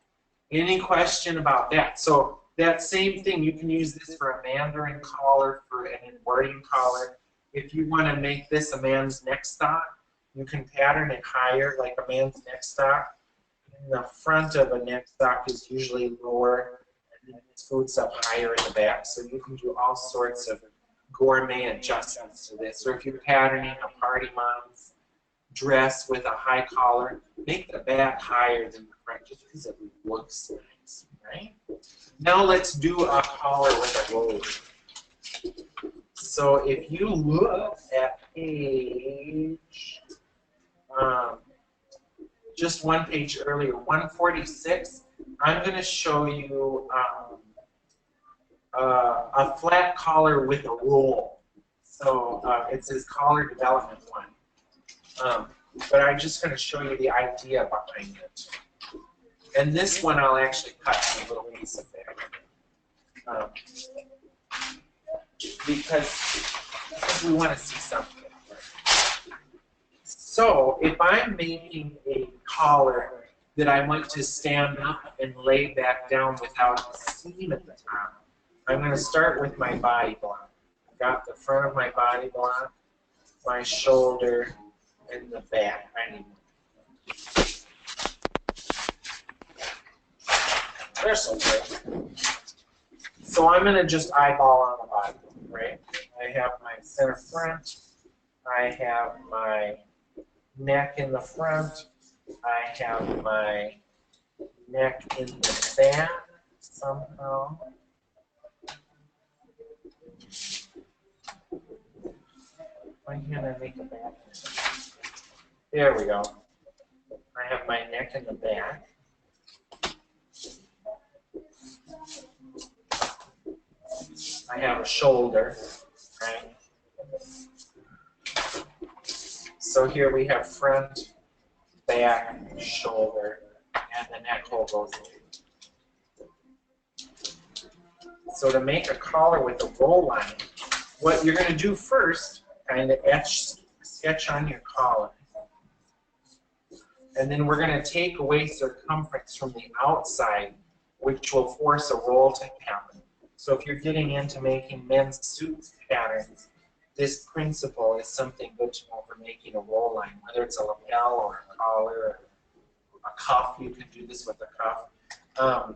Any question about that? So that same thing, you can use this for a mandarin collar, for an Edwardian collar. If you want to make this a man's neck stock, you can pattern it higher, like a man's neck stock. And the front of a neck stock is usually lower, and then it scoots up higher in the back. So you can do all sorts of gourmet adjustments to this. Or if you're patterning a party mom's dress with a high collar, make the back higher than the front just because it looks nice, right? Now let's do a collar with a robe. So if you look at page, just one page earlier, 146, I'm going to show you a flat collar with a roll. So it says collar development 1. But I'm just going to show you the idea behind it. And this one I'll actually cut a little piece of there. Because we want to see something. So if I'm making a collar that I want to stand up and lay back down without a seam at the top, I'm going to start with my body block. I've got the front of my body block, my shoulder, and the back. They're so good. So I'm going to just eyeball on the body, right? I have my center front. I have my neck in the front. I have my neck in the back somehow. Why can't I make a back? There we go. I have my neck in the back. I have a shoulder, right? So here we have front, back, shoulder, and the neck hole goes in. So to make a collar with a roll line, what you're going to do first, kind of sketch on your collar. And then we're going to take away circumference from the outside, which will force a roll to happen. So if you're getting into making men's suits patterns, this principle is something good to know for making a roll line, whether it's a lapel or a collar or a cuff. You can do this with a cuff.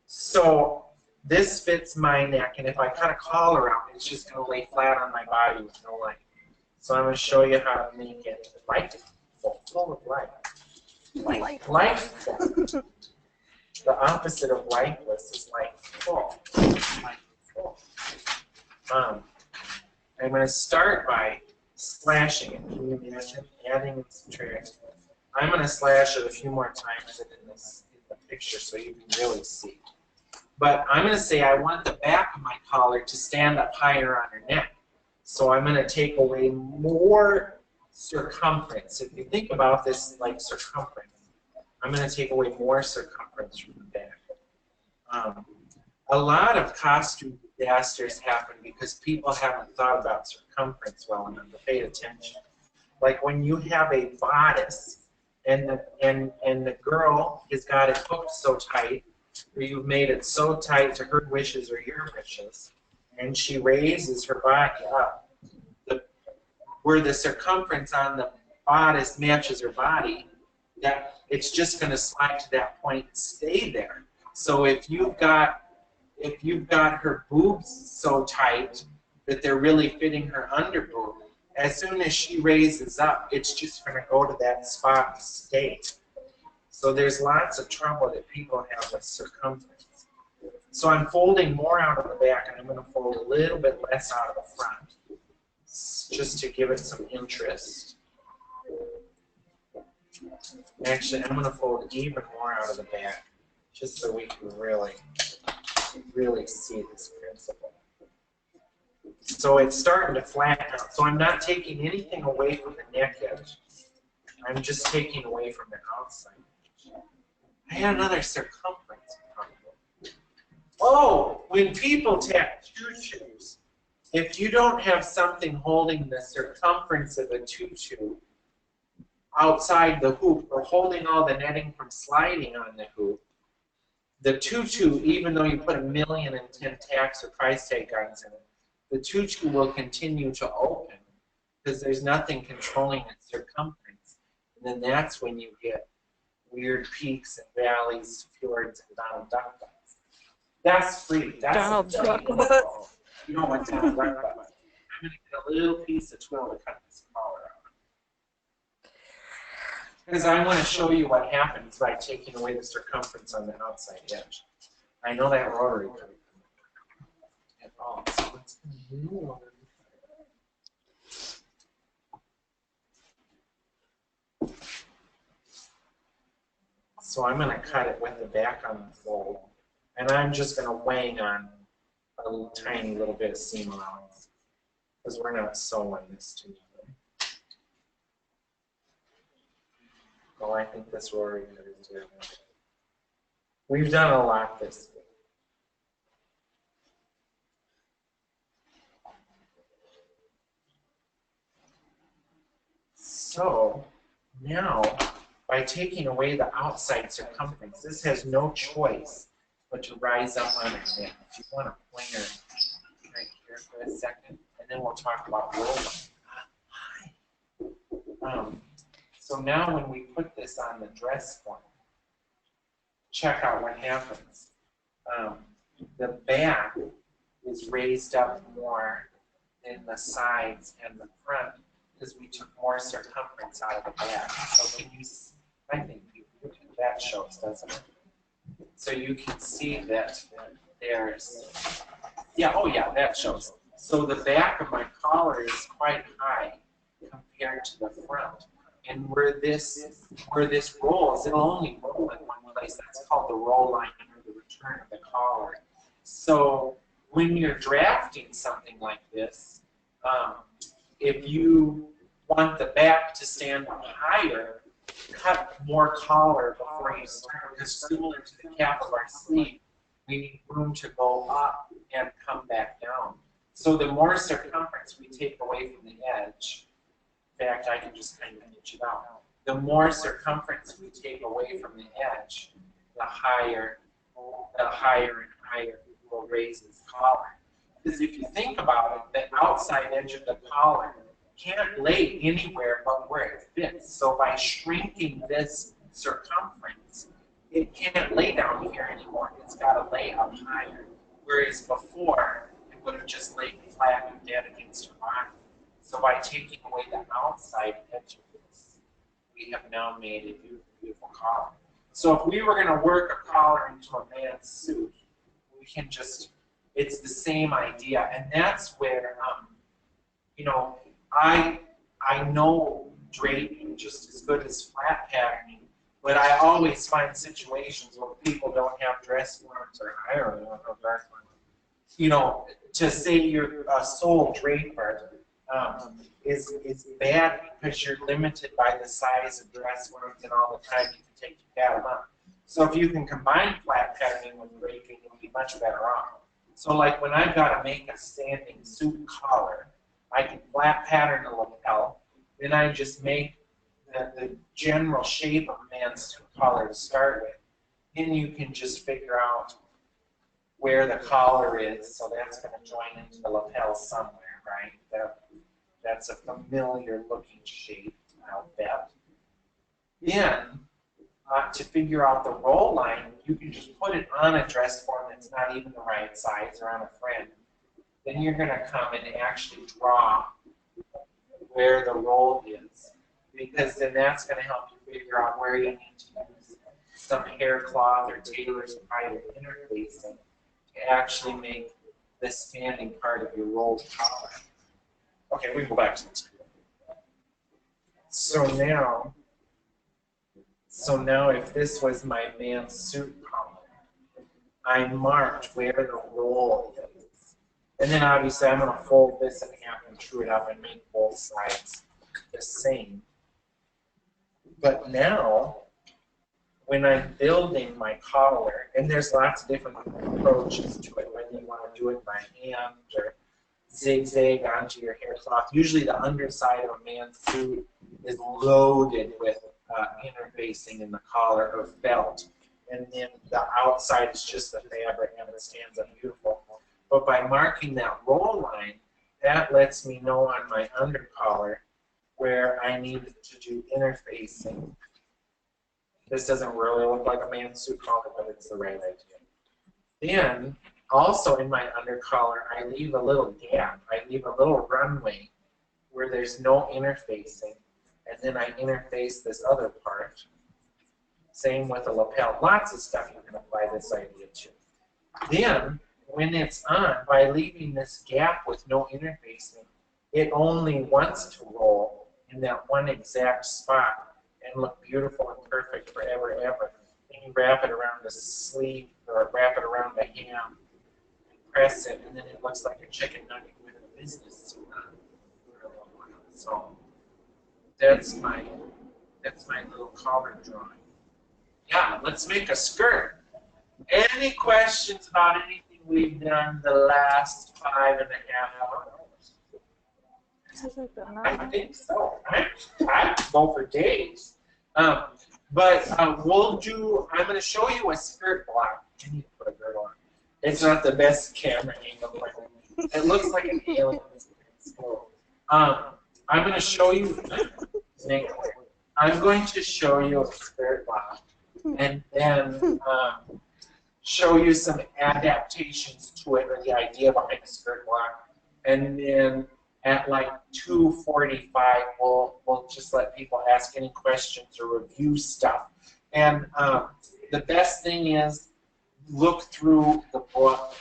So this fits my neck, and if I cut a collar out, it's just going to lay flat on my body with no line. So I'm going to show you how to make it lightful, full of life. Lightful. The opposite of lifeless is lightful. I'm going to start by slashing it. Can you imagine adding and subtracting? I'm going to slash it a few more times in the picture so you can really see. But I'm going to say I want the back of my collar to stand up higher on her neck. So I'm going to take away more circumference. If you think about this like circumference, I'm going to take away more circumference from the back. A lot of costume disasters happen because people haven't thought about circumference well enough or paid attention. Like when you have a bodice and the girl has got it hooked so tight, or you've made it so tight to her wishes or your wishes, and she raises her body up, where the circumference on the bodice matches her body, that it's just going to slide to that point and stay there. So if you've got her boobs so tight that they're really fitting her under boob, as soon as she raises up, it's just going to go to that spot and stay. So there's lots of trouble that people have with circumference. So I'm folding more out of the back, and I'm going to fold a little bit less out of the front, just to give it some interest. Actually, I'm going to fold even more out of the back, just so we can really see this principle. So it's starting to flatten out. So I'm not taking anything away from the neck edge. I'm just taking away from the outside. I had another circumference problem. Oh, when people tattoo tutus, if you don't have something holding the circumference of a tutu outside the hoop or holding all the netting from sliding on the hoop, The tutu, even though you put 1,000,010 tax or price tag guns in it, the tutu will continue to open because there's nothing controlling its circumference. And then that's when you get weird peaks and valleys, fjords, and Donald Duck butts. That's free. That's Donald Duck butts. You don't want Donald Duck butts. I'm going to get a little piece of twill to cut this collar out. Because I want to show you what happens by taking away the circumference on the outside edge. I know that rotary couldn't at all. So let's move on. So I'm going to cut it with the back on the fold. And I'm just going to wang on a little, tiny little bit of seam allowance. Because we're not sewing this together. Well, I think this rotary cutter is doing it. We've done a lot this week. So now, by taking away the outside circumference, this has no choice but to rise up on its head. If you want a pointer right here for a second, and then we'll talk about roll line. So now when we put this on the dress form, check out what happens. The back is raised up more than the sides and the front because we took more circumference out of the back. So when you, I think that shows, doesn't it? So you can see that there's, yeah, oh yeah, that shows. So the back of my collar is quite high compared to the front. And where this rolls, it'll only roll in one place. That's called the roll line or the return of the collar. So when you're drafting something like this, if you want the back to stand up higher, cut more collar before you start. Because similar to the cap of our sleeve, we need room to go up and come back down. So the more circumference we take away from the edge, in fact, I can just kind of pitch it out. The more circumference we take away from the edge, the higher and higher we'll raise this collar. Because if you think about it, the outside edge of the collar can't lay anywhere but where it fits. So by shrinking this circumference, it can't lay down here anymore. It's got to lay up higher. Whereas before, it would have just laid flat and dead against your body. So by taking away the outside edge of this, we have now made a beautiful, beautiful collar. So if we were going to work a collar into a man's suit, we can just, it's the same idea. And that's where, you know, I know draping just as good as flat patterning, but I always find situations where people don't have dress forms or I don't know, dress forms. You know, to say you're a sole draper, is bad because you're limited by the size of dress forms and all the time you can take to pat them up. So if you can combine flat patterning with draping, you'll be much better off. So like when I've got to make a standing suit collar, I can flat pattern the lapel, then I just make the general shape of a man's suit collar to start with. Then you can just figure out where the collar is, so that's going to join into the lapel somewhere, right? That's a familiar looking shape, I'll bet. Then, to figure out the roll line, you can just put it on a dress form that's not even the right size or on a friend. Then you're going to come and actually draw where the roll is, because then that's going to help you figure out where you need to use some hair cloth or tailor's private interfacing to actually make the standing part of your rolled collar. Okay, we can go back to this. So now if this was my man's suit collar, I marked where the roll is. And then obviously I'm going to fold this in half and true it up and make both sides the same. But now, when I'm building my collar, and there's lots of different approaches to it, whether you want to do it by hand or zigzag onto your hair cloth. Usually the underside of a man's suit is loaded with interfacing in the collar of felt. and then the outside is just the fabric and it stands up beautiful. But by marking that roll line, that lets me know on my undercollar where I need to do interfacing. This doesn't really look like a man's suit collar, but it's the right idea. Then, also in my undercollar, I leave a little gap. I leave a little runway where there's no interfacing. And then I interface this other part. Same with the lapel. Lots of stuff you can apply this idea to. Then, when it's on, by leaving this gap with no interfacing, it only wants to roll in that one exact spot and look beautiful and perfect forever, ever. Then you wrap it around the sleeve or wrap it around the ham and press it, and then it looks like a chicken nugget with a business suit on. So that's my little collar drawing. Yeah, let's make a skirt. Any questions about anything we've done the last 5.5 hours? I think so. I could go for days. But we'll do, I'm going to show you a skirt block. I need to put a girdle on. It's not the best camera angle. It looks like an alien. I'm going to show you, I'm going to show you a skirt block and then show you some adaptations to it or the idea behind the skirt block. And then at like 2:45, we'll just let people ask any questions or review stuff. And the best thing is look through the book,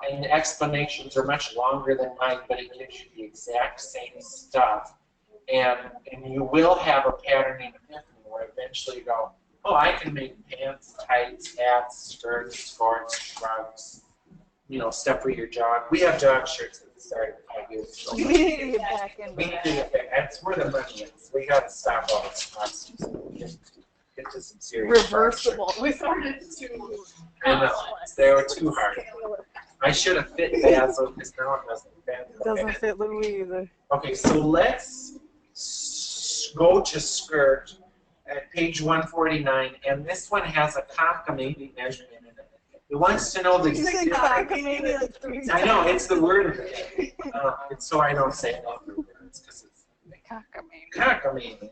and the explanations are much longer than mine, but it gives you the exact same stuff. And you will have a patterning epiphany where eventually you go, oh, I can make pants, tights, hats, skirts, skirts, shrugs, you know, stuff for your jog. We have jog shirts that started 5 years ago. We need to get back in that. That's where the money is. We got to stop all this costumes and get to some serious Reversible. We started to. I know. They were too hard. I should have fit Basil because now it doesn't fit. It doesn't fit Louis either. Okay, so let's go to skirt at page 149, and this one has a cockamamie measurement in it. It wants to know the You cockamamie like 3 times. I know, it's the word of it. It's so I don't say it other words because it's cockamamie.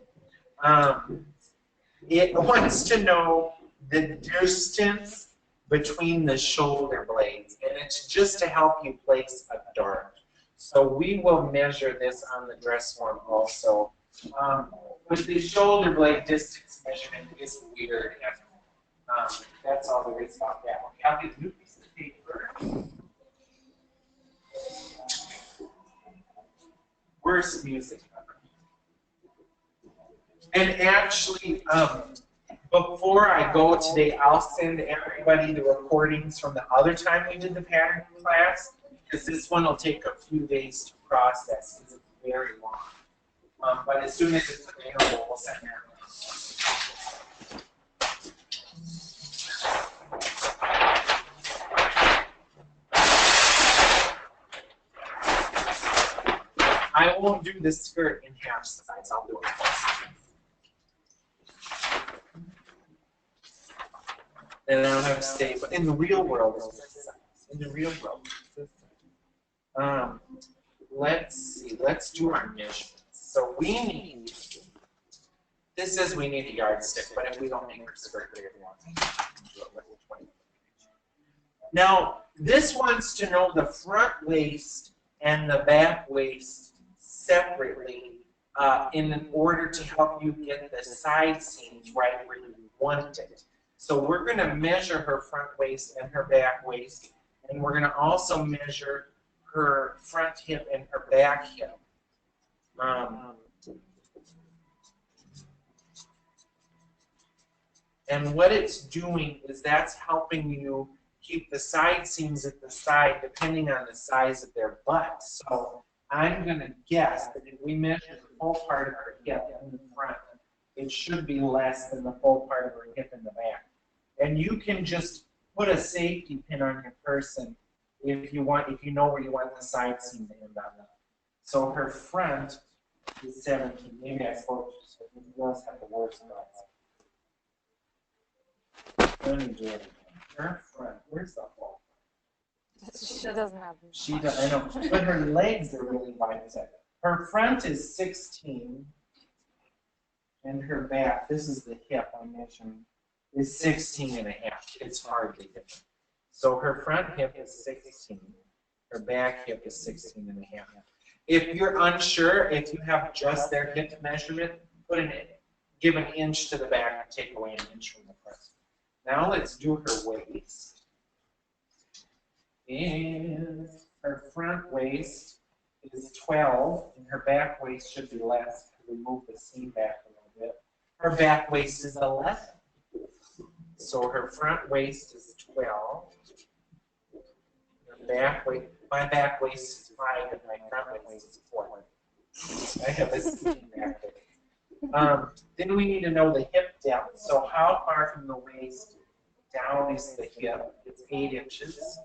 It wants to know the distance between the shoulder blades, and it's just to help you place a dart. So we will measure this on the dress form also. With the shoulder blade distance measurement is weird. That's all there is about that one. I'll get a new piece of paper. Worst music ever. And actually, before I go today, I'll send everybody the recordings from the other time we did the pattern class, because this one will take a few days to process because it's very long. But as soon as it's available, we'll send that. I won't do the skirt in half size. I'll do it full size. And I don't have to stay, but in the real world, it's this size. In the real world, it's this size. Let's see. Let's do our measurements. So we need, this says we need a yardstick, but if we don't make our skirt bigger than 1, do it with 20. Now, this wants to know the front waist and the back waist separately in order to help you get the side seams right where you want it. So we're going to measure her front waist and her back waist, and we're going to also measure her front hip and her back hip. And what it's doing is that's helping you keep the side seams at the side depending on the size of their butt. So I'm going to guess that if we measure the full part of her hip in the front, it should be less than the full part of her hip in the back. And you can just put a safety pin on your person if you want, if you know where you want the side seam to end up. So her front is 17. Maybe I spoke to you, so he does have the worst butts. Let me do it again. Her front, where's the hole? She doesn't have them. She does, I know, but her legs are really wide. Her front is 16, and her back, this is the hip I'm measuring, is 16 and a half. It's hardly different. So her front hip is 16, her back hip is 16 and a half. If you're unsure, if you have just their hip measurement, give an inch to the back and take away an inch from the front. Now let's do her waist. And her front waist is 12, and her back waist should be less because we move the seam back a little bit. Her back waist is 11. So her front waist is 12. Her back waist, my back waist is 5, and my front waist is 4. I have a seam back waist. Then we need to know the hip depth. So how far from the waist down is the hip? It's 8 inches.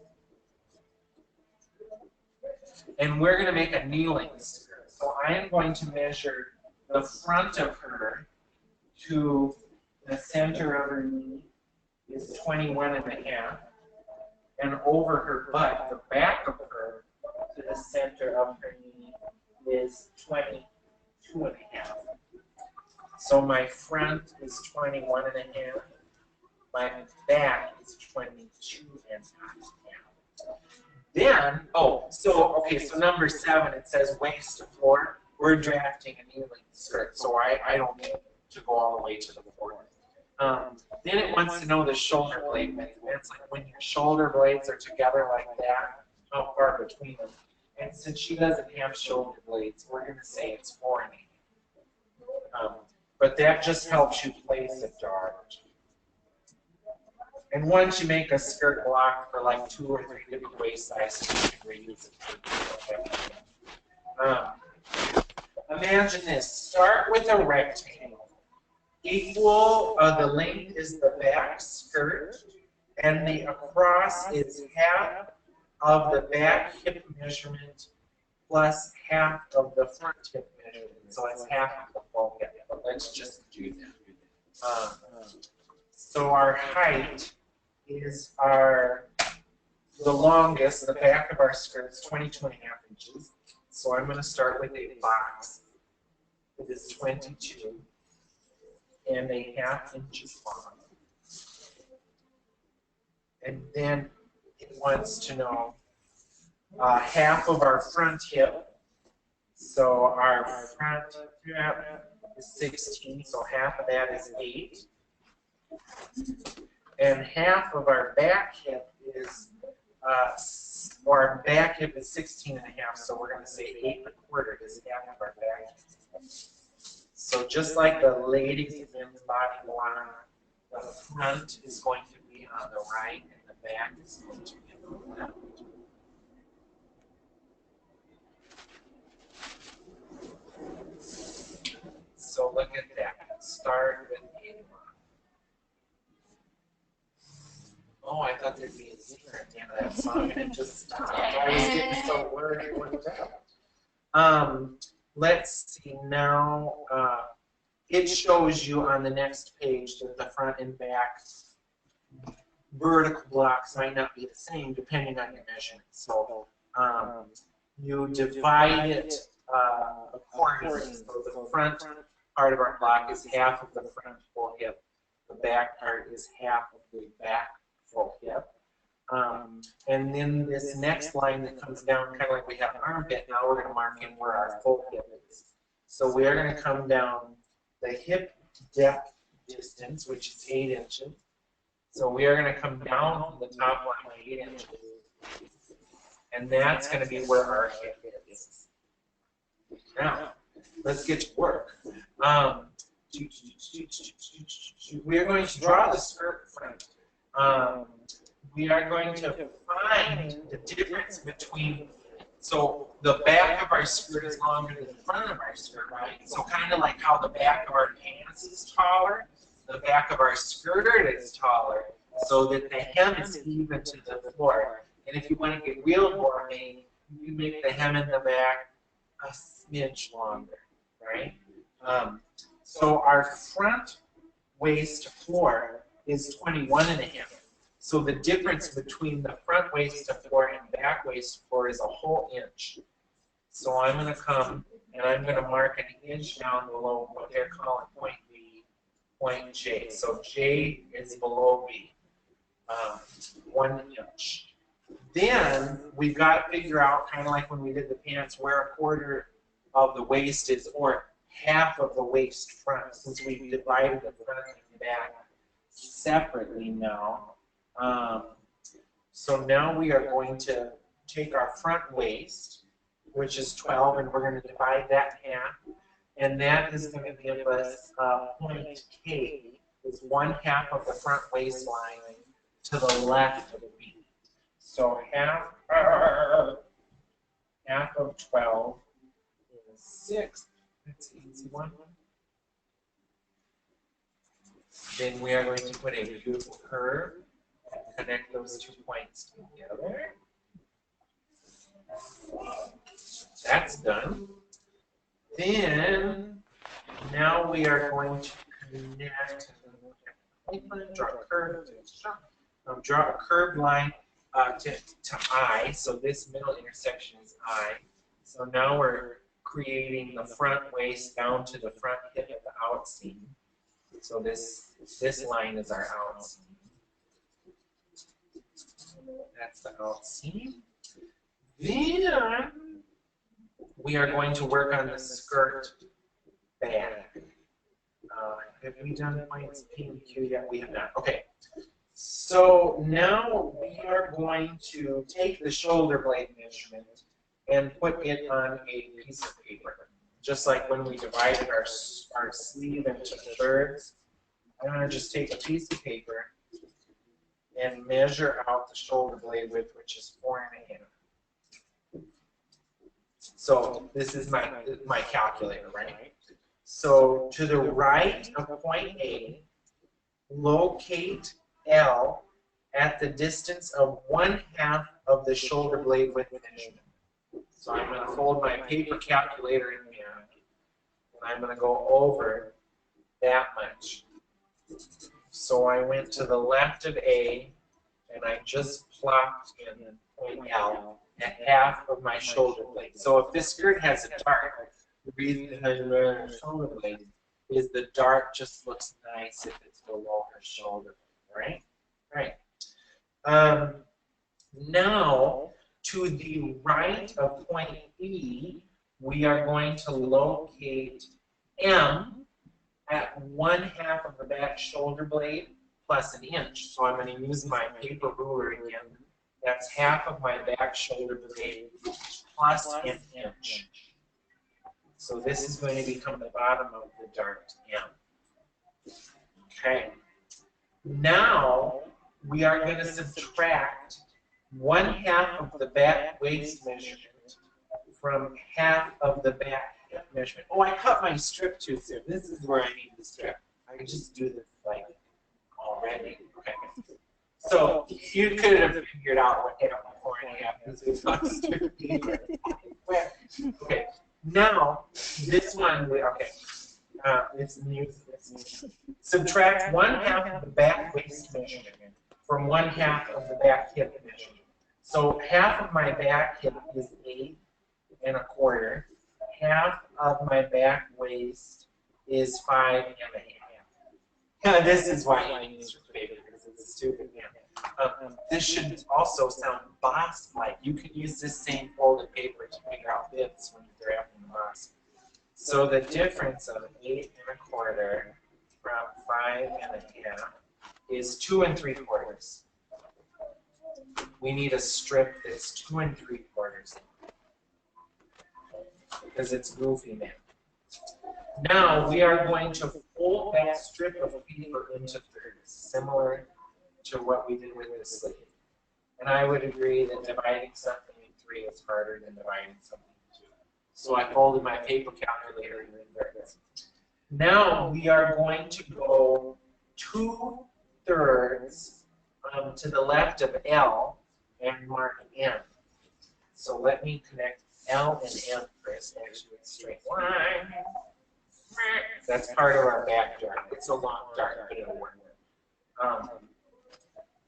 And we're going to make a kneeling skirt. So I am going to measure the front of her to the center of her knee is 21 and a half. And over her butt, the back of her to the center of her knee is 22 and a half. So my front is 21 and a half. My back is 22 and a half. Then, so number 7, it says waist to floor. We're drafting a kneeling skirt, so I don't need to go all the way to the floor. Then it wants to know the shoulder blade width. It's like when your shoulder blades are together like that, how far between them. And since she doesn't have shoulder blades, we're going to say it's 4 and a half. But that just helps you place it, George. And once you make a skirt block for like 2 or 3 different waist sizes, you can reuse it. Imagine this. Start with a rectangle. Equal, the length is the back skirt, and the across is half of the back hip measurement plus half of the front hip measurement. So it's half of the full hip. But let's just do that. So our height is the longest, the back of our skirt is 22 and a half inches. So I'm going to start with a box. It is 22 and a half inches long. And then it wants to know half of our front hip. So our front hip is 16, so half of that is 8. And half of our back hip is, our back hip is 16 and a half, so we're going to say 8 1/4 is half of our back hip. So just like the ladies' and men's body block, the front is going to be on the right and the back is going to be on the left. So look at that. Start with a. Oh, I thought there'd be a zinger at the end of that song, and it just stopped. I was getting so worried it wouldn't go. Let's see now. It shows you on the next page that the front and back vertical blocks might not be the same depending on your measurement. So you divide it accordingly. So the front part of our block is half of the front full hip. The back part is half of the back full hip. And then this next line that comes down, kind of like we have an armpit, now we're going to mark in where our full hip is. So we are going to come down the hip depth distance, which is 8 inches. So we are going to come down from the top line by 8 inches. And that's going to be where our hip is. Now, let's get to work. We are going to draw the skirt front. We are going to find the difference between, so the back of our skirt is longer than the front of our skirt, right? So kind of like how the back of our pants is taller, the back of our skirt is taller, so that the hem is even to the floor. And if you want to get real gourmet, you can make the hem in the back a smidge longer, right? So our front waist to floor is 21.5. So the difference between the front waist to floor and back waist to floor is a whole inch. So I'm going to come and I'm going to mark an inch down below what they're calling point B, point J. So J is below B, 1 inch. Then we've got to figure out, kind of like when we did the pants, where 1/4 of the waist is, or half of the waist front, since we've divided the front and back separately now. So now we are going to take our front waist, which is 12, and we're going to divide that in half. And that is going to give us point K, is 1/2 of the front waistline to the left of B. So half of 12 is 6. That's an easy one. Then we are going to put a beautiful curve and connect those 2 points together. That's done. Then, now we are going to connect, draw a curved line to I. So this middle intersection is I. So now we're creating the front waist down to the front hip of the outseam. So this line is our outseam. That's the outseam. Then we are going to work on the skirt back. Have we done points P and Q yet? We have not. Okay. So now we are going to take the shoulder blade measurement and put it on a piece of paper. Just like when we divided our sleeve into thirds, I'm going to just take a piece of paper and measure out the shoulder blade width, which is 4.5. So this is my calculator, right? So to the right of point A, locate L at the distance of 1/2 of the shoulder blade width measurement. So I'm going to fold my paper calculator in half, and I'm going to go over that much. So I went to the left of A, and I just plopped in point L at 1/2 of my shoulder blade. So if this skirt has a dart, the reason it has a shoulder blade is the dart just looks nice if it's below her shoulder, right? Right. Now, to the right of point E, we are going to locate M at 1/2 of the back shoulder blade plus an inch. So I'm going to use my paper ruler again. That's 1/2 of my back shoulder blade plus an inch. So this is going to become the bottom of the dart M. Okay. Now we are going to subtract 1/2 of the back waist measurement from 1/2 of the back hip measurement. Oh, I cut my strip too soon. This is where I need the strip. I can just do this like already. Okay. So you could have figured out what 4.5 is on strip paper. Okay. Now this one, okay. It's new. Subtract 1/2 of the back waist measurement from 1/2 of the back hip measurement. So 1/2 of my back hip is 8 1/4. 1/2 of my back waist is 5 1/2. This is why I need strip paper, because it's stupid. This should also sound boss-like. You can use this same folded paper to figure out bits when you're drafting the boss. So the difference of 8 1/4 from 5 1/2 is 2 3/4. We need a strip that's 2 3/4 because it's goofy, man. Now we are going to fold that strip of paper into thirds, similar to what we did with the sleeve. And I would agree that dividing something in 3 is harder than dividing something in 2. So I folded my paper calculator in thirds. Now we are going to go 2/3 to the left of L and mark M. So let me connect L and M first, actually a straight line. That's part of our back dart. It's a long dart, but it'll work.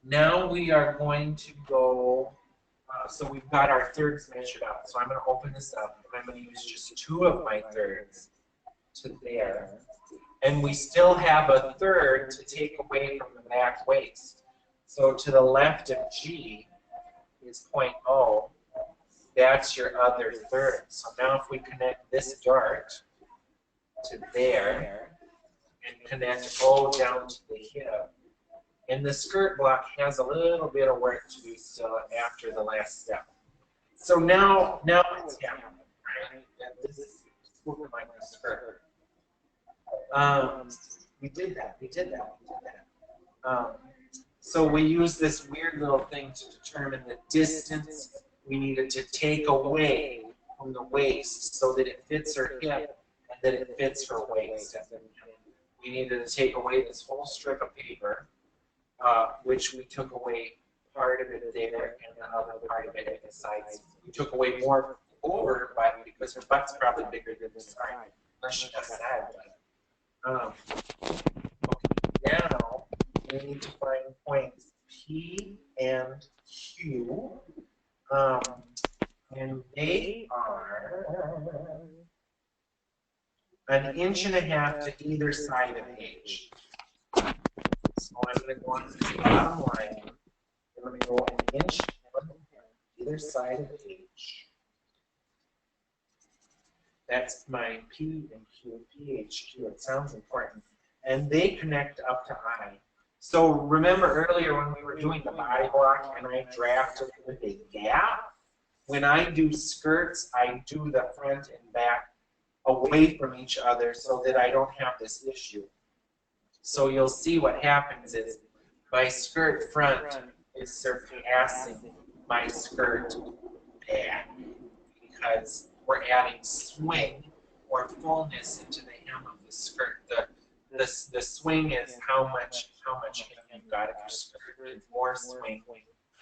Now we are going to go, so we've got our thirds measured out. So I'm going to open this up, and I'm going to use just 2 of my thirds to there. And we still have a third to take away from the back waist. So to the left of G is 0.0. That's your other third. So now if we connect this dart to there and connect O down to the hip, and the skirt block has a little bit of work to do still after the last step. So now it's happening, right? And this is looking like a skirt. We did that. So we use this weird little thing to determine the distance we needed to take away from the waist so that it fits her hip and that it fits her waist. And then we needed to take away this whole strip of paper, which we took away part of it there and the other part of it at the sides. We took away more over her butt because her butt's probably bigger than this side, unless she has sad butt. Now we need to find points P and Q, and they are 1.5 inches to either side of H. So I'm going to go on the bottom line. I'm going to go 1 inch on either side of H. That's my P and Q, PHQ. It sounds important. And they connect up to I. So remember earlier when we were doing the body block and I drafted with a gap? When I do skirts, I do the front and back away from each other so that I don't have this issue. So you'll see what happens is my skirt front is surpassing my skirt back because we're adding swing or fullness into the hem of the skirt. The swing is how much hip you've got. If your skirt is more swing,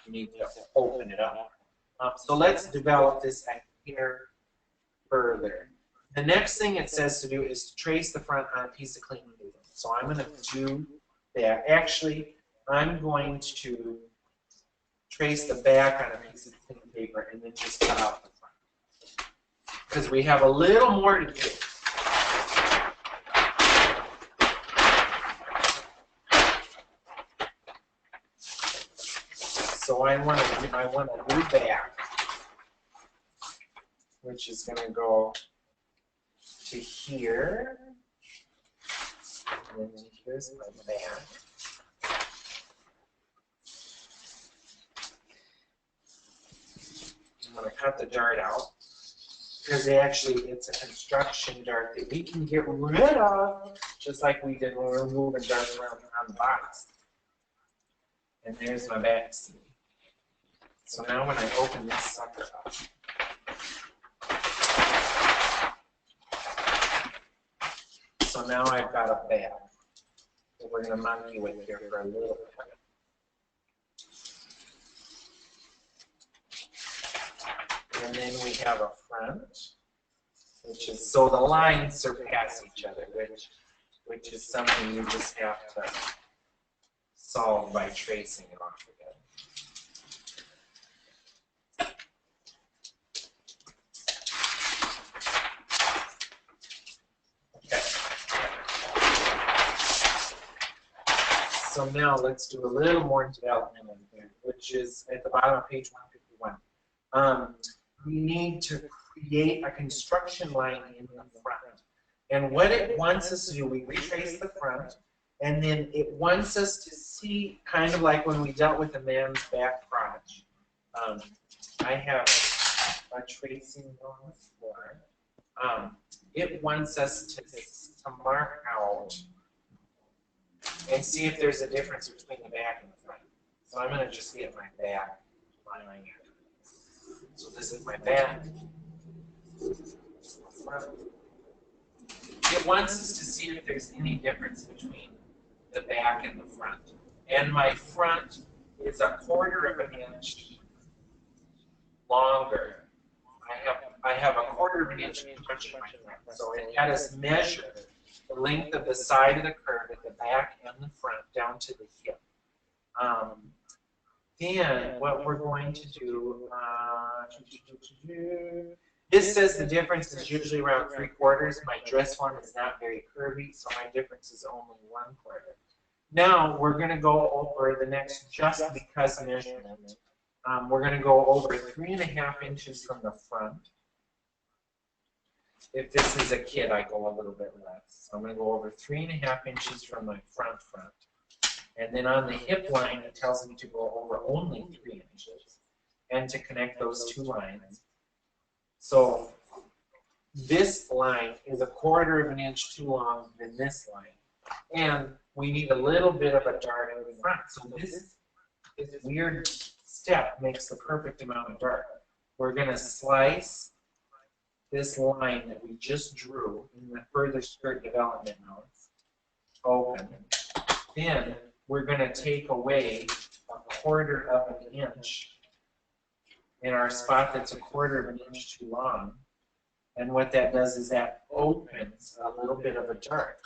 you need to open it up. So let's develop this here further. The next thing it says to do is to trace the front on a piece of clean paper. So I'm going to do that. Actually, I'm going to trace the back on a piece of clean paper and then just cut out the front. Because we have a little more to do. So I want to do back, which is going to go to here, and then here's my back. I'm going to cut the dart out, because actually it's a construction dart that we can get rid of, just like we did when we were moving darts around on the box. And there's my back seam. So now when I open this sucker up, so now I've got a bag that we're going to monkey with here for a little bit. And then we have a front, which is, so the lines surpass each other, which is something you just have to solve by tracing it off again. So now let's do a little more development in here, which is at the bottom of page 151. We need to create a construction line in the front. And what it wants us to do, we retrace the front, and then it wants us to see, kind of like when we dealt with the man's back crotch. I have a tracing on the floor. It wants us to mark out and see if there's a difference between the back and the front. So I'm going to just get my back line here. So this is my back. Front. It wants us to see if there's any difference between the back and the front. And my front is 1/4 of an inch longer. I have 1/4 of an inch punch in my front. So it had us measure the length of the side of the curve at the back and the front down to the hip. Then what we're going to do, this says the difference is usually around 3/4. My dress form is not very curvy, so my difference is only 1/4. Now we're going to go over the next just because measurement. We're going to go over 3.5 inches from the front. If this is a kid, I go a little bit less. So I'm going to go over 3.5 inches from my front. And then on the hip line, it tells me to go over only 3 inches and to connect those two lines. So this line is 1/4 of an inch too long than this line. And we need a little bit of a dart in the front. So this weird step makes the perfect amount of dart. We're going to slice this line that we just drew in the further skirt development notes open. Then we're going to take away 1/4 of an inch in our spot that's 1/4 of an inch too long. And what that does is that opens a little bit of a dart.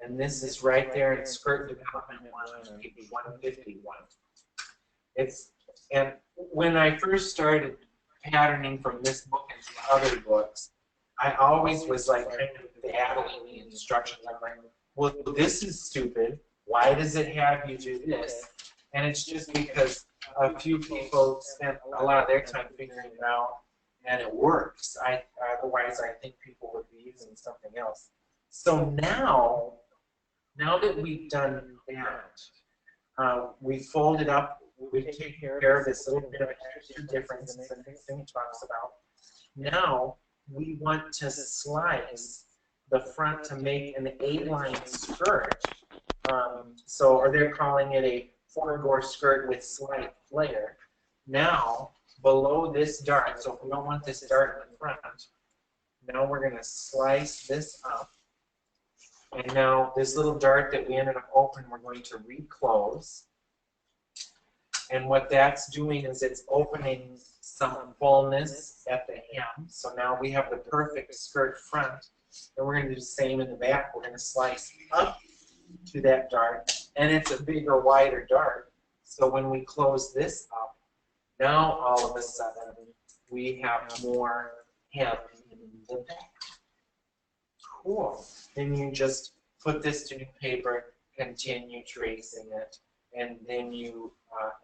And this is right there in skirt development 1 on page 151. And when I first started patterning from this book and some other books, I always was like kind of battling the instructions. I'm like, well, this is stupid. Why does it have you do this? And it's just because a few people spent a lot of their time figuring it out, and it works. Otherwise, I think people would be using something else. So now that we've done that, we fold it up. We take care of this little bit of extra difference that this thing talks about. Now we want to slice the front to make an 8-line skirt. Or they're calling it a 4-gore skirt with slight flare. Now, below this dart, so if we don't want this dart in the front, now we're going to slice this up. And now this little dart that we ended up opening, we're going to reclose. And what that's doing is it's opening some fullness at the hem. So now we have the perfect skirt front. And we're going to do the same in the back. We're going to slice up to that dart. And it's a bigger, wider dart. So when we close this up, now all of a sudden we have more hem in the back. Cool. Then you just put this to new paper, continue tracing it, and then you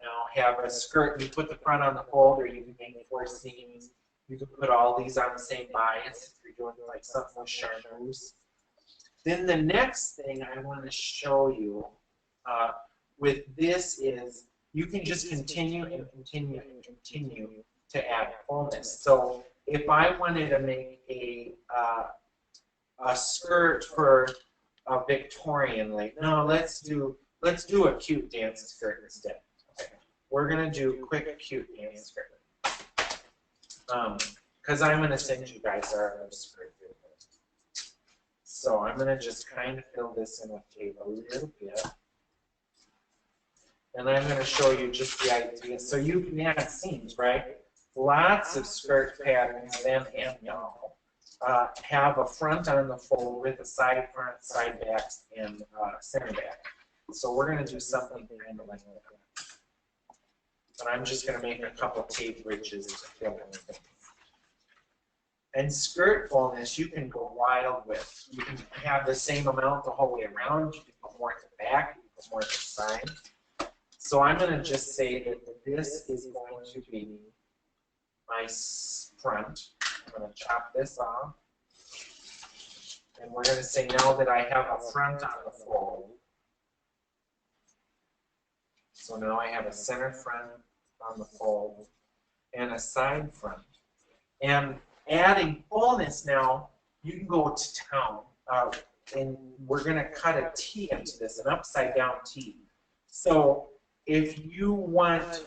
now have a skirt. You put the front on the fold, or you can make 4 seams. You can put all these on the same bias if you're doing like something with chartreuse. Then the next thing I want to show you with this is you can just continue and continue and continue to add fullness. So if I wanted to make a skirt for a Victorian lady, no, let's do a cute dance skirt instead. Okay. We're gonna do quick cute dance skirt. Because I'm gonna send you guys our skirt video. So I'm gonna just kind of fill this in with tape a little bit. And I'm going to show you just the idea. So you can add seams, right? Lots of skirt patterns, them and y'all, have a front on the fold with a side front, side backs, and center back. So we're going to do something kind of like that. But I'm just going to make a couple tape bridges to fill in. And skirt fullness, you can go wild with. You can have the same amount the whole way around. You can put more at the back, you can put more at the side. So I'm going to just say that this is going to be my front. I'm going to chop this off. And we're going to say now that I have a front on the fold. So now I have a center front on the fold and a side front. And adding fullness now, you can go to town. And we're going to cut a T into this, an upside down T. So if you want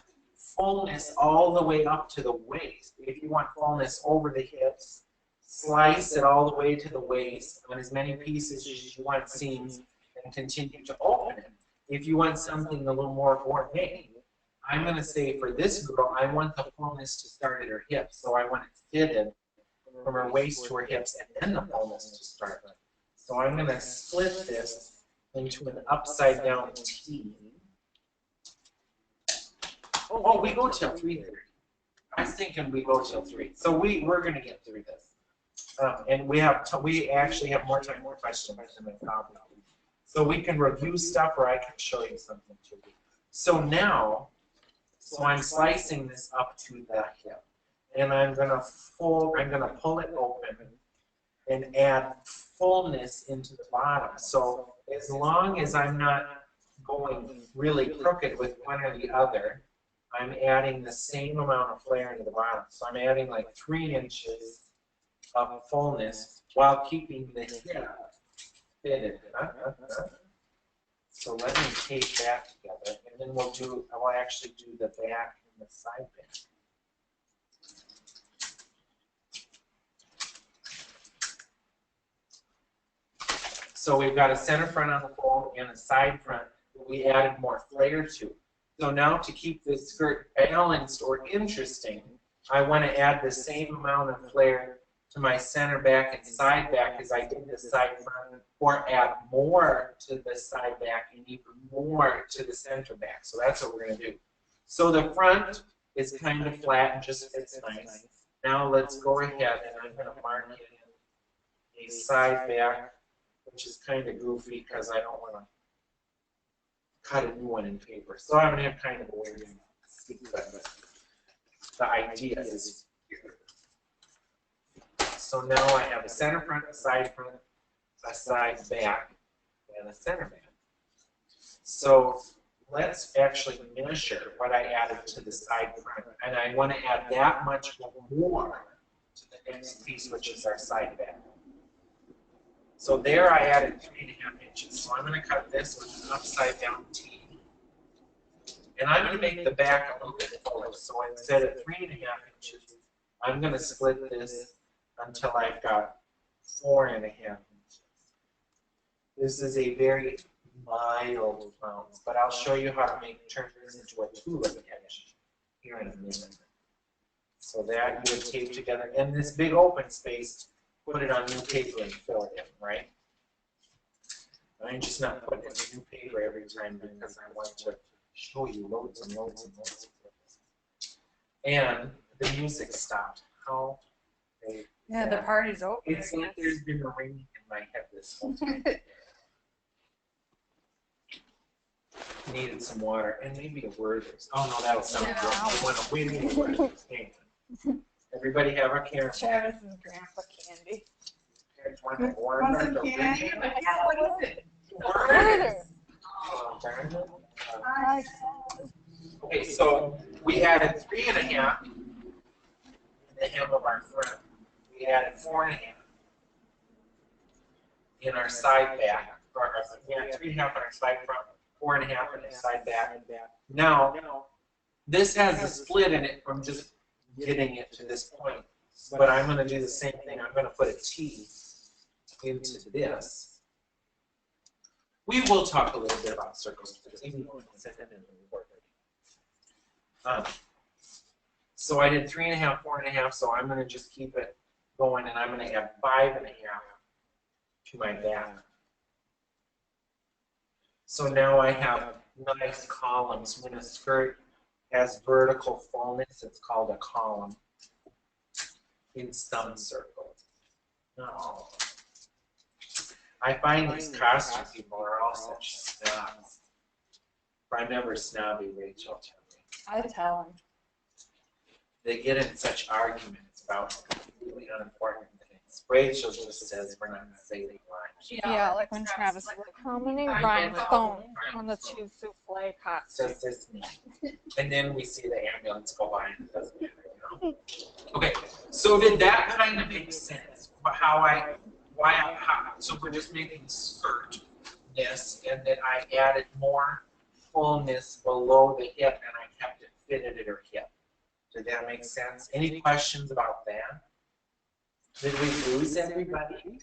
fullness all the way up to the waist, if you want fullness over the hips, slice it all the way to the waist on as many pieces as you want seams and continue to open it. If you want something a little more gourmet, I'm going to say for this girl, I want the fullness to start at her hips. So I want it fitted from her waist to her hips and then the fullness to start. So I'm going to split this into an upside down T. Oh, we go till 3:30. I was thinking we go till 3. So we're going to get through this. And we actually have more time, more questions than the problem. So we can review stuff, or I can show you something too. So now, I'm slicing this up to the hip, and I'm gonna pull it open and add fullness into the bottom. So as long as I'm not going really crooked with one or the other, I'm adding the same amount of flare into the bottom. So I'm adding like 3 inches of fullness while keeping the hip fitted. So let me tape that together, and then I'll actually do the back and the side back. So we've got a center front on the fold and a side front that we added more flare to. So now to keep this skirt balanced or interesting, I want to add the same amount of flare to my center back and side back as I did the side front, or add more to the side back and even more to the center back. So that's what we're going to do. So the front is kind of flat and just fits nice. Now let's go ahead and I'm going to mark in a side back, which is kind of goofy because I don't want to cut a new one in paper. So I'm going to have kind of a weird sequence. The idea is here. So now I have a center front, a side back, and a center back. So let's actually measure what I added to the side front. And I want to add that much more to the next piece, which is our side back. So there I added 3.5 inches. So I'm going to cut this with an upside down T. And I'm going to make the back a little bit fuller. So instead of 3.5 inches, I'm going to split this until I've got 4.5 inches. This is a very mild flounce, but I'll show you how to turn this into a tulip edge here in a minute. So that you would tape together, and this big open space, put it on new paper and fill it in, right? I'm just not putting it in new paper every time because I want to show you loads and loads and loads of this. And the music stopped. How? Yeah, the party's over. It's like there's been a ringing in my head this whole time. Needed some water and maybe a word. Oh no, that'll sound good. I want to win the word. Everybody have a camera. Travis and Grandpa Candy. Want some candy? Yeah, what is it? Okay, so we added 3.5 in the hem of our front. We added 4.5 in our side back. We had 3.5 on our side front, 4.5 in our side back. Now, this has a split in it from just getting it to this point. But I'm going to do the same thing. I'm going to put a T into this. We will talk a little bit about circles because even though it's in the report. So I did 3.5, 4.5. So I'm going to just keep it going, and I'm going to add 5.5 to my back. So now I have nice columns. When a skirt has vertical fullness, it's called a column in some circles. No. I find these costume people are all such snobs. I'm never snobby, Rachel. I tell him. They get in such arguments about completely unimportant things. Rachel just says we're not going to say the line. Yeah, like when Travis was like, how many rhinestones on the 2 souffle costumes? Just this me. And then we see the ambulance go by and it doesn't matter, you know? Okay, so did that kind of make sense? So we're just making skirt this, and then I added more fullness below the hip, and I kept it fitted at her hip. Did that make sense? Any questions about that? Did we lose everybody?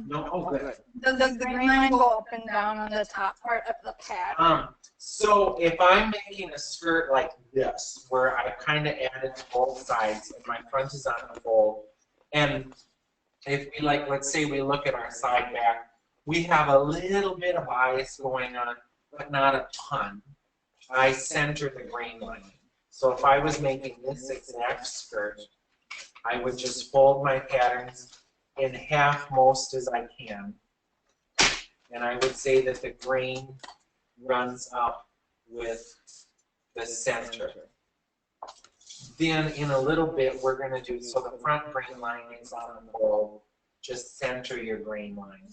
No? Oh, good. Does the green line go up and down on the top part of the pad? So if I'm making a skirt like this, where I kind of added to both sides, and my front is on the fold, and if we let's say we look at our side back, we have a little bit of bias going on, but not a ton. I center the grain line. So if I was making this exact skirt, I would just fold my patterns in half most as I can. And I would say that the grain runs up with the center. Then in a little bit, we're going to do, so the front grain line is on the fold. Just center your grain line.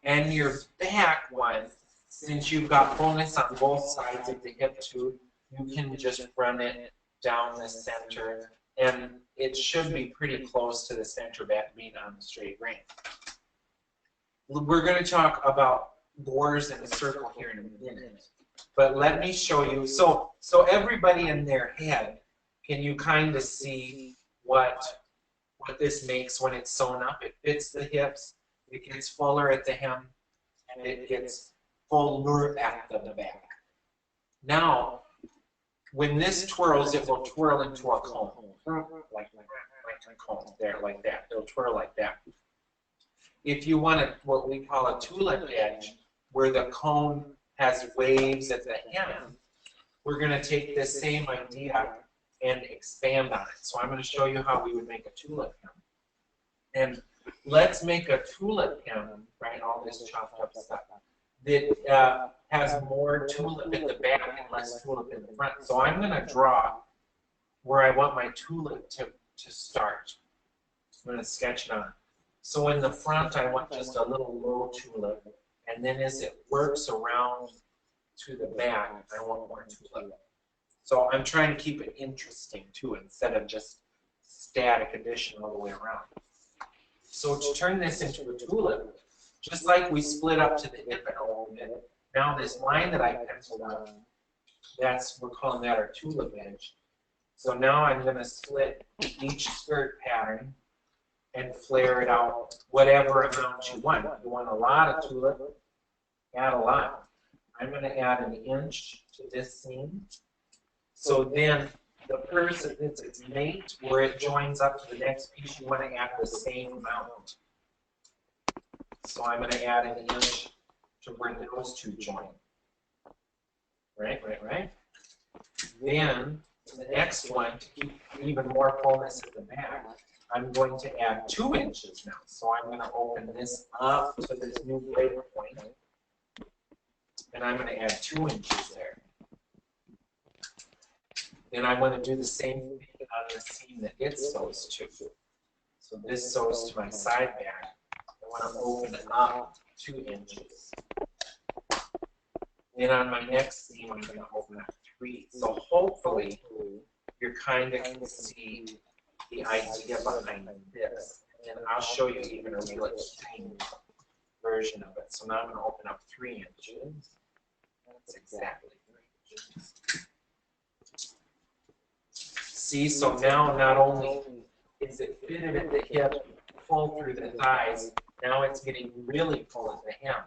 And your back one, since you've got fullness on both sides of the hip too, you can just run it down the center, and it should be pretty close to the center back being on the straight grain. We're going to talk about bores in a circle here in a minute, but let me show you. So everybody in their head, can you kind of see what this makes when it's sewn up? It fits the hips, it gets fuller at the hem, and it gets fuller at the back. Now, when this twirls, it will twirl into a cone, like a cone there, like that. It'll twirl like that. If you want what we call a tulip edge, where the cone has waves at the hem, we're going to take this same idea and expand on it. So I'm going to show you how we would make a tulip hem. And let's make a tulip hem, right, all this chopped up stuff, that has more tulip in the back and less tulip in the front. So I'm going to draw where I want my tulip to start. I'm going to sketch it on. So in the front, I want just a little low tulip, and then as it works around to the back, I want more tulip. So I'm trying to keep it interesting too, instead of just static addition all the way around. So to turn this into a tulip, just like we split up to the hip and opened it, now this line that I penciled out, we're calling that our tulip edge. So now I'm going to split each skirt pattern and flare it out whatever amount you want. You want a lot of tulip, add a lot. I'm going to add an inch to this seam. So then the person, its mate, where it joins up to the next piece, you want to add the same amount. So I'm going to add an inch to where those two join. Right. Then the next one, to keep even more fullness at the back, I'm going to add 2 inches now. So I'm going to open this up to this new break point, and I'm going to add 2 inches there. Then I want to do the same thing on the seam that it sews to. So this sews to my side back. I want to open it up 2 inches. Then on my next seam, I'm going to open up 3. So hopefully, you're kind of can see the idea behind this. And I'll show you even a real extreme version of it. So now I'm going to open up 3 inches. That's exactly 3 inches. See, so now not only is it fitted at the hip, full through the thighs, now it's getting really full at the hem.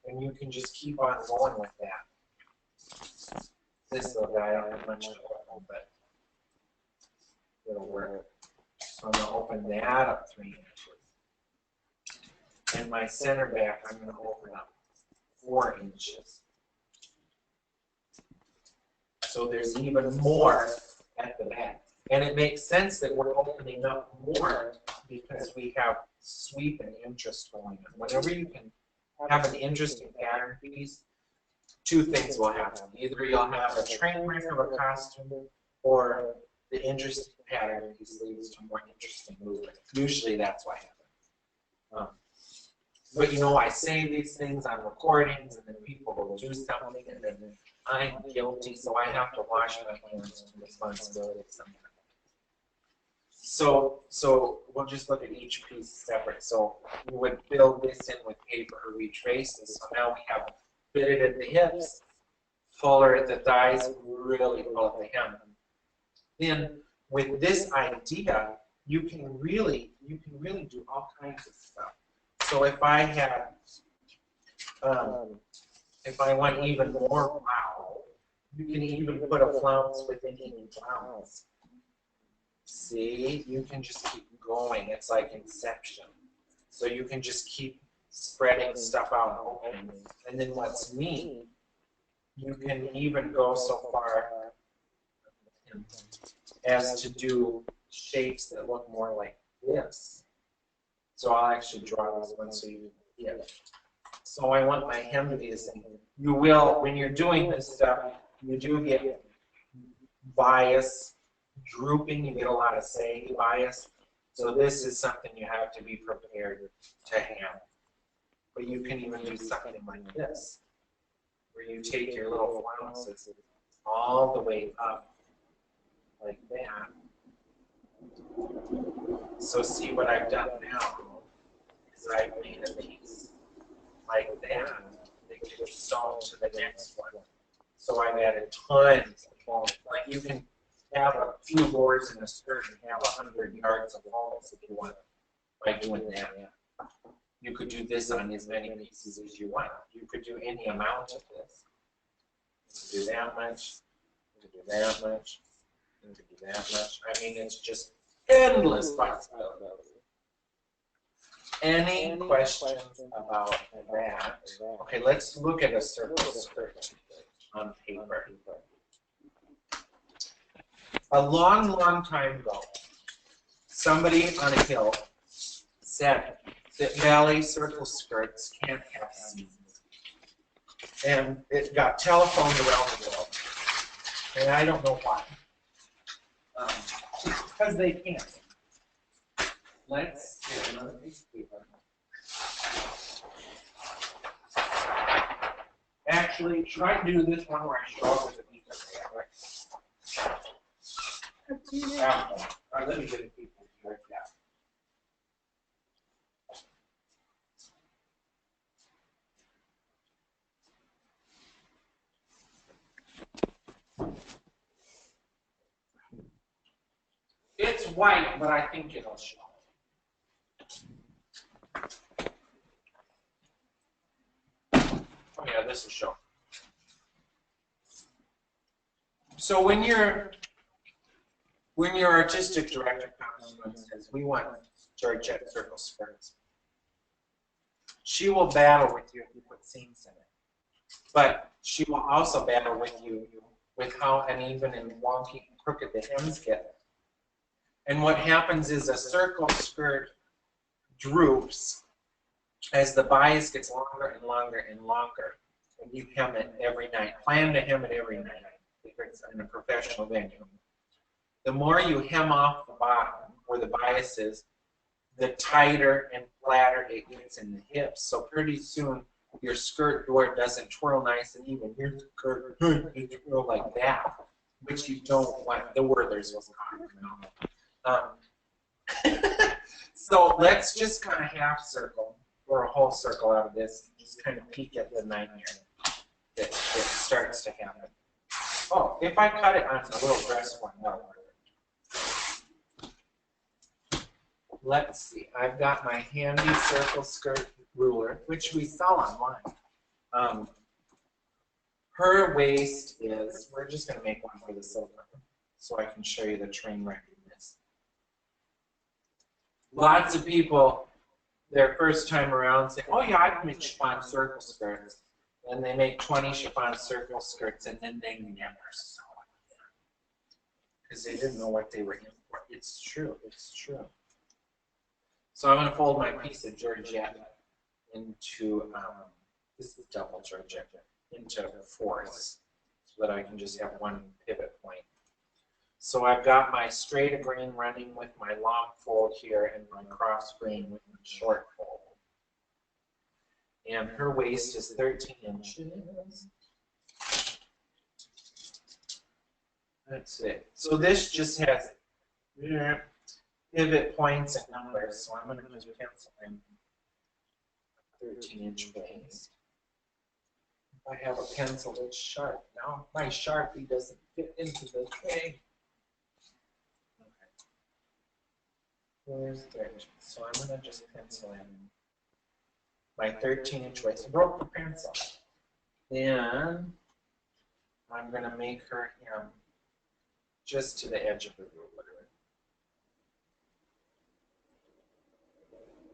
And you can just keep on going with that. This little guy, I don't have much to open, but it'll work. So I'm going to open that up 3 inches. And my center back, I'm going to open up 4 inches. So there's even more at the back. And it makes sense that we're opening up more because we have sweep and interest going on. Whenever you can have an interesting pattern piece, 2 things will happen. Either you'll have a train wreck of a costume, or the interesting pattern piece leads to more interesting movement. Usually that's what happens. But you know, I say these things on recordings, and then people will do something, and then I'm guilty, so I have to wash my hands of responsibility sometimes. So we'll just look at each piece separate. So we would fill this in with paper or retrace this. So now we have fitted at the hips, fuller at the thighs, really full at the hem. Then with this idea, you can really do all kinds of stuff. So if I had, if I want even more wow, you can even put a flounce within each flounce. See, you can just keep going. It's like Inception. So you can just keep spreading stuff out and opening. And then what's neat, you can even go so far as to do shapes that look more like this. So I'll actually draw this one so you get it. So I want my hem to be the same. You will, when you're doing this stuff, you do get bias, drooping, you get a lot of saggy bias. So this is something you have to be prepared to have. But you can even do something like this, where you take your little flounces all the way up, like that. So see what I've done now is I've made a piece like that that can be sewn to the next one. So I've added tons of fold. Like you can have a few boards in a skirt and have 100 yards of folds if you want by doing that. You could do this on as many pieces as you want. You could do any amount of this. You could do that much. You could do that much. You could do that much. I mean, it's just endless possibilities. Any questions about that? Okay, let's look at a circle skirt on paper. A long, long time ago, somebody on a hill said that ballet circle skirts can't have seams. And it got telephoned around the world. And I don't know why. Because they can't. Let's get another piece of paper. Actually, try to do this one where I show up with a piece of fabric. Let me get a piece of fabric. It's white, but I think it'll show. Oh yeah, this will show. So when your artistic director comes and says, we want Georgette circle skirts, she will battle with you if you put seams in it. But she will also battle with you with how uneven and wonky and crooked the hems get. And what happens is a circle skirt droops as the bias gets longer and longer and longer. And you hem it every night. Plan to hem it every night if it's in a professional venue. The more you hem off the bottom, where the bias is, the tighter and flatter it gets in the hips. So pretty soon, your skirt door doesn't twirl nice and even. Your skirt twirl like that, which you don't want. The Werther's was not. So let's just kind of half circle or a whole circle out of this. Just kind of peek at the 9 here. It starts to happen. Oh, if I cut it on a little dress one, that'll work. Let's see. I've got my handy circle skirt ruler, which we sell online. Her waist is, we're just going to make one for the silver so I can show you the train wreck in this. Lots of people, their first time around, say, oh yeah, I can make chiffon circle skirts. And they make 20 chiffon circle skirts and then they never sew it. Because they didn't know what they were in for. It's true. It's true. So I'm going to fold my piece of Georgette into, this is double Georgette, into fourths so that I can just have one pivot point. So I've got my straight grain running with my long fold here and my cross grain with my short fold. And her waist is 13 inches. That's it. So this just has pivot points and numbers. So I'm going to use a pencil in 13-inch waist. If I have a pencil that's sharp. Now my Sharpie doesn't fit into the tray. Okay. Where's 13? So I'm going to just pencil in my 13-inch waist. I broke the pencil. Then I'm going to make her hem just to the edge of the ruler.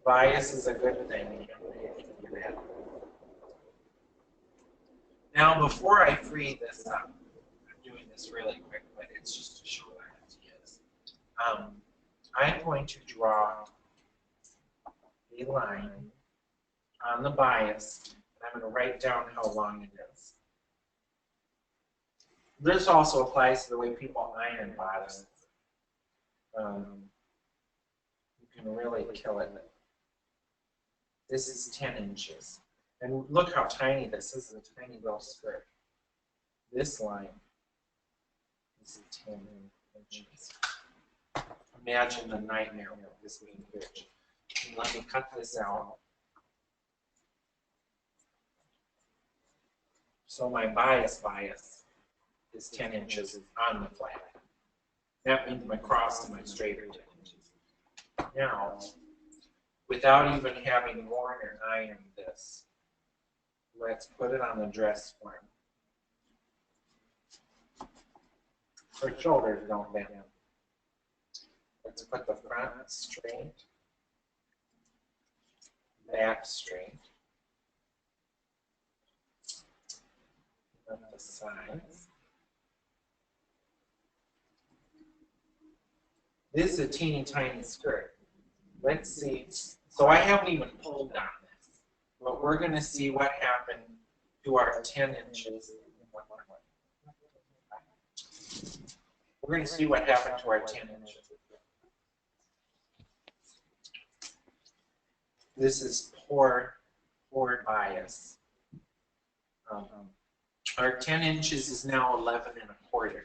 Bias is a good thing. that. Now, before I free this up, I'm doing this really quick, but it's just to show the ideas. I'm going to draw a line on the bias, and I'm going to write down how long it is. This also applies to the way people iron bottoms. You can really kill it. This is 10 inches. And look how tiny this is, a tiny little skirt. This line is 10 inches. Imagine the nightmare of this being huge. And let me cut this out. So my bias is 10 inches on the flat. That means my cross and my straight are 10 inches. Now, without even having worn or ironed this, let's put it on the dress form. Her shoulders don't bend. Let's put the front straight, back straight, and the sides. This is a teeny tiny skirt. Let's see. So I haven't even pulled on this, but we're going to see what happened to our 10 inches. We're going to see what happened to our 10 inches. This is poor bias. Our 10 inches is now 11 1/4.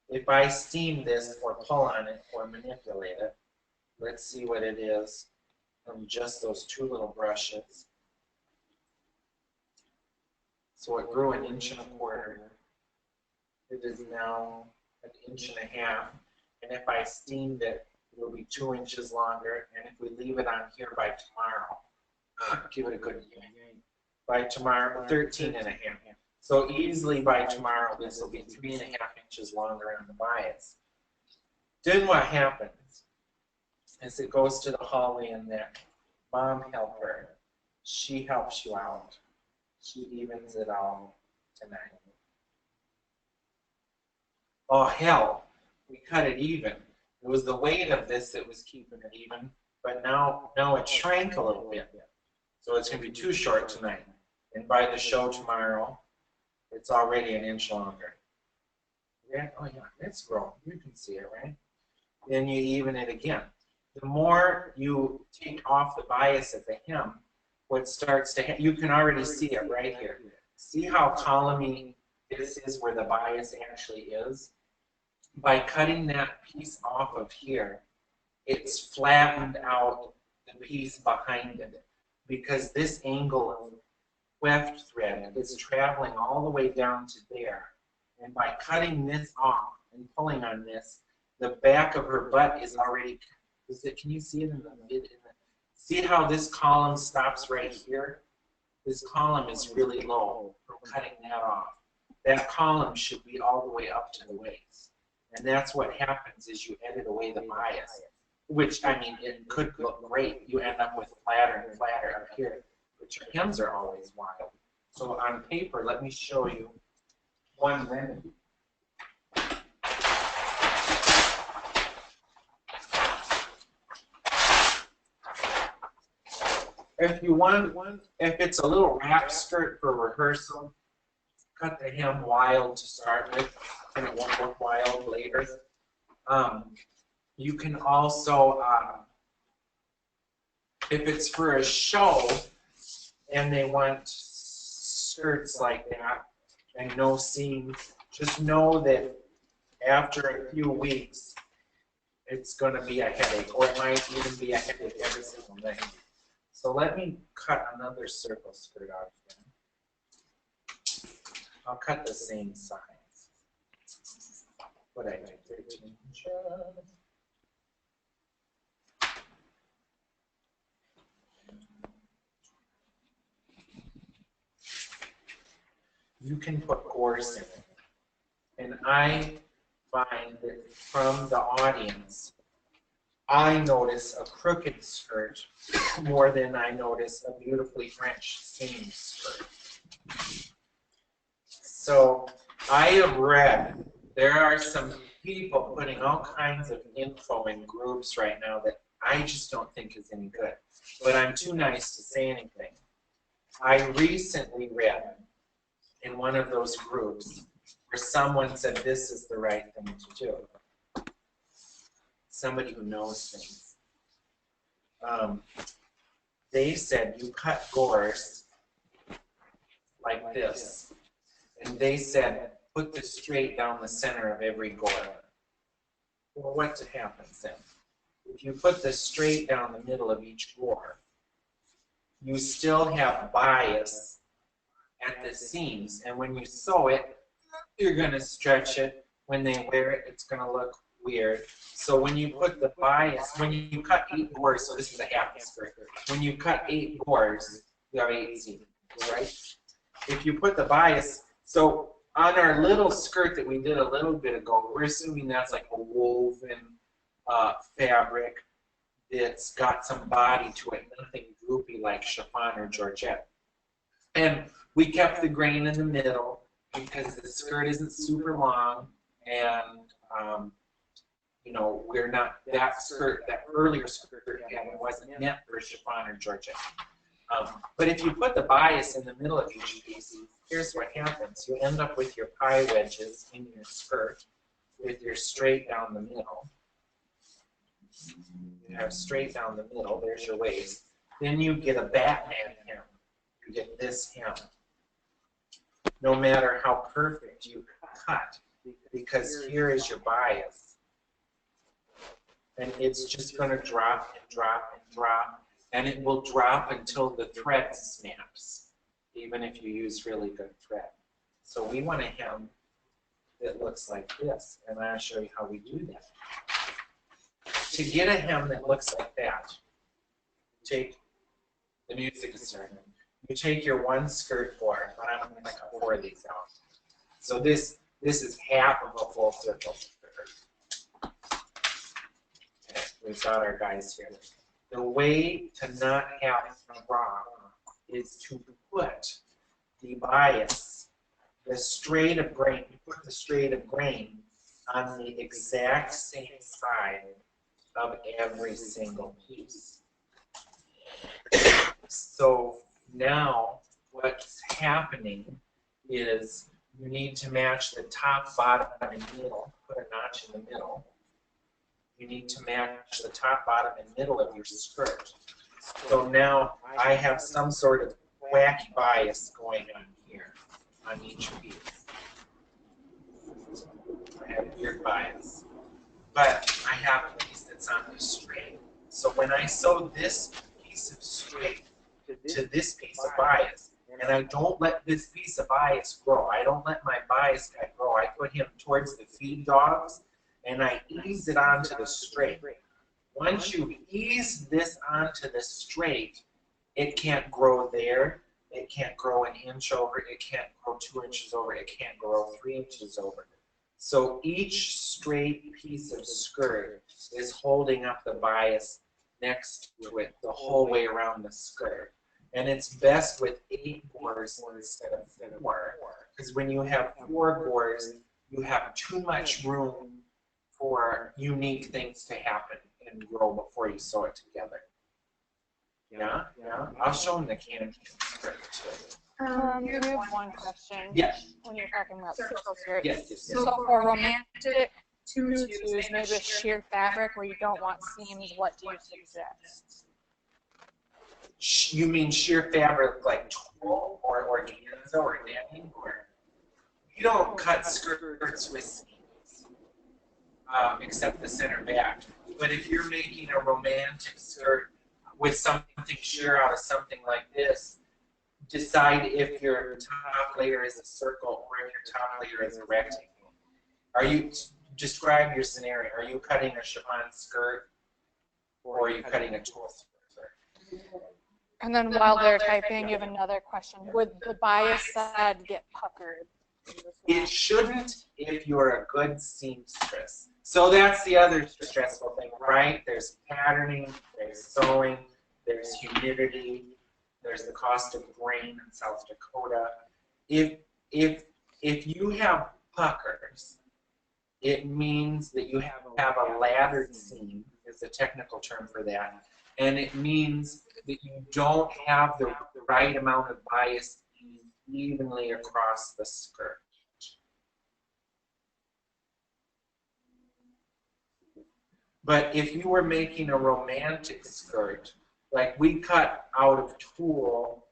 If I steam this or pull on it or manipulate it, let's see what it is from just those two little brushes. So it grew 1 1/4 inches. It is now 1.5 inches. And if I steamed it, it will be 2 inches longer. And if we leave it on here by tomorrow, give it a good yank. By tomorrow, 13.5. So easily by tomorrow, this will be 3.5 inches longer on the bias. Then what happens is it goes to the Holly and that mom helper. She helps you out. She evens it all tonight. Oh hell, we cut it even. It was the weight of this that was keeping it even, but now it shrank a little bit. So it's going to be too short tonight. And by the show tomorrow, it's already 1 inch longer. Yeah, oh yeah, it's grown. You can see it, right? Then you even it again. The more you take off the bias at the hem, what starts to you can already see it right here. See how columny this is where the bias actually is? By cutting that piece off of here, it's flattened out the piece behind it because this angle of weft thread is traveling all the way down to there. And by cutting this off and pulling on this, the back of her butt is already, can you see it in the mid? See how this column stops right here? This column is really low from cutting that off. That column should be all the way up to the waist. And that's what happens is you edit away the bias, which, I mean, it could look great. You end up with flatter and flatter up here, but your hems are always wild. So on paper, let me show you one remedy. If you want one, if it's a little wrap skirt for rehearsal, cut the hem wild to start with, and it won't look wild later. You can also, if it's for a show and they want skirts like that and no seams, just know that after a few weeks, it's going to be a headache, or it might even be a headache every single day. So let me cut another circle skirt out again. I'll cut the same size. What I do, 13 inches. You can put gorse in it. And I find that from the audience, I notice a crooked skirt more than I notice a beautifully French seam skirt. So I have read there are some people putting all kinds of info in groups right now that I just don't think is any good. But I'm too nice to say anything. I recently read in one of those groups where someone said this is the right thing to do. Somebody who knows things. They said you cut gores like this. And they said put the straight down the center of every gore. Well, what happens then? If you put the straight down the middle of each gore, you still have bias at the seams. And when you sew it, you're going to stretch it. When they wear it, it's going to look weird. So when you put the bias, when you cut 8 gores, so this is a half skirt. When you cut 8 gores, you have 8 seams, right? If you put the bias, so on our little skirt that we did a little bit ago, we're assuming that's like a woven fabric that's got some body to it, nothing droopy like chiffon or georgette. And we kept the grain in the middle because the skirt isn't super long, and you know, we're not that skirt, that earlier skirt wasn't meant for chiffon or georgette. But if you put the bias in the middle of each piece, here's what happens. You end up with your pie wedges in your skirt with your straight down the middle. You have straight down the middle, there's your waist. Then you get a Batman hem. You get this hem. No matter how perfect you cut, because here is your bias. And it's just going to drop and drop and drop. And it will drop until the thread snaps, even if you use really good thread. So we want a hem that looks like this, and I'll show you how we do that. To get a hem that looks like that, take the music is starting. You take your one skirt gore, but I'm going to cut 4 of these out. So this is half of a full circle skirt. Okay, we've got our guys here. The way to not have a drop is to put the bias, the straight of grain, put the straight of grain on the exact same side of every single piece. So now what's happening is you need to match the top, bottom, and middle, put a notch in the middle. You need to match the top, bottom, and middle of your skirt. So now I have some sort of wacky bias going on here on each piece. I have weird bias. But I have a piece that's on the straight. So when I sew this piece of straight to this piece of bias, and I don't let this piece of bias grow, I don't let my bias guy grow, I put him towards the feed dogs, and I ease it onto the straight. Once you ease this onto the straight, it can't grow there, it can't grow an inch over, it can't grow 2 inches over, it can't grow 3 inches over. So each straight piece of skirt is holding up the bias next to it the whole way around the skirt. And it's best with 8 gores instead of 4. Because when you have 4 gores, you have too much room for unique things to happen and grow before you sew it together. Yeah? Yeah? I'll show them the can skirt too. You have one question. Yes. When you're talking about circle skirts. Yes. So for romantic tutus made with sheer fabric where you don't want seams, what do you suggest? You mean sheer fabric like tulle or organza or netting? Or you don't cut skirts with seams, except the center back. But if you're making a romantic skirt with something sheer out of something like this, decide if your top layer is a circle or if your top layer is a rectangle. Describe your scenario. Are you cutting a chiffon skirt or are you cutting a tulle skirt? And then while they're typing, you have another question. Would the bias side get puckered? It shouldn't if you're a good seamstress. So that's the other stressful thing, right? There's patterning, there's sewing, there's humidity, there's the cost of grain in South Dakota. If you have puckers, it means that you have a laddered seam, is the technical term for that, and it means that you don't have the right amount of bias evenly across the skirt. But if you were making a romantic skirt, like we cut out of tulle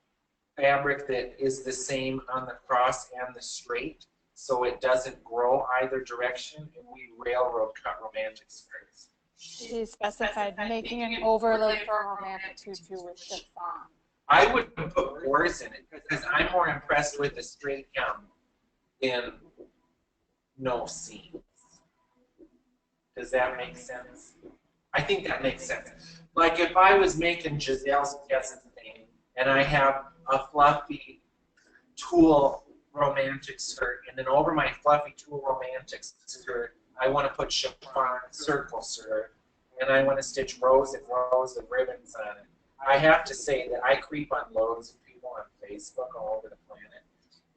fabric that is the same on the cross and the straight, so it doesn't grow either direction, and we railroad cut romantic skirts. She specified making an overlay for a romantic tutu with chiffon. I would put gores in it because I'm more impressed with the straight hem than no seams. Does that make sense? I think that makes sense. Like if I was making Giselle's Guessing thing and I have a fluffy tulle romantic skirt, and then over my fluffy tulle romantic skirt, I want to put chiffon circle skirt, and I want to stitch rows and rows of ribbons on it. I have to say that I creep on loads of people on Facebook all over the planet,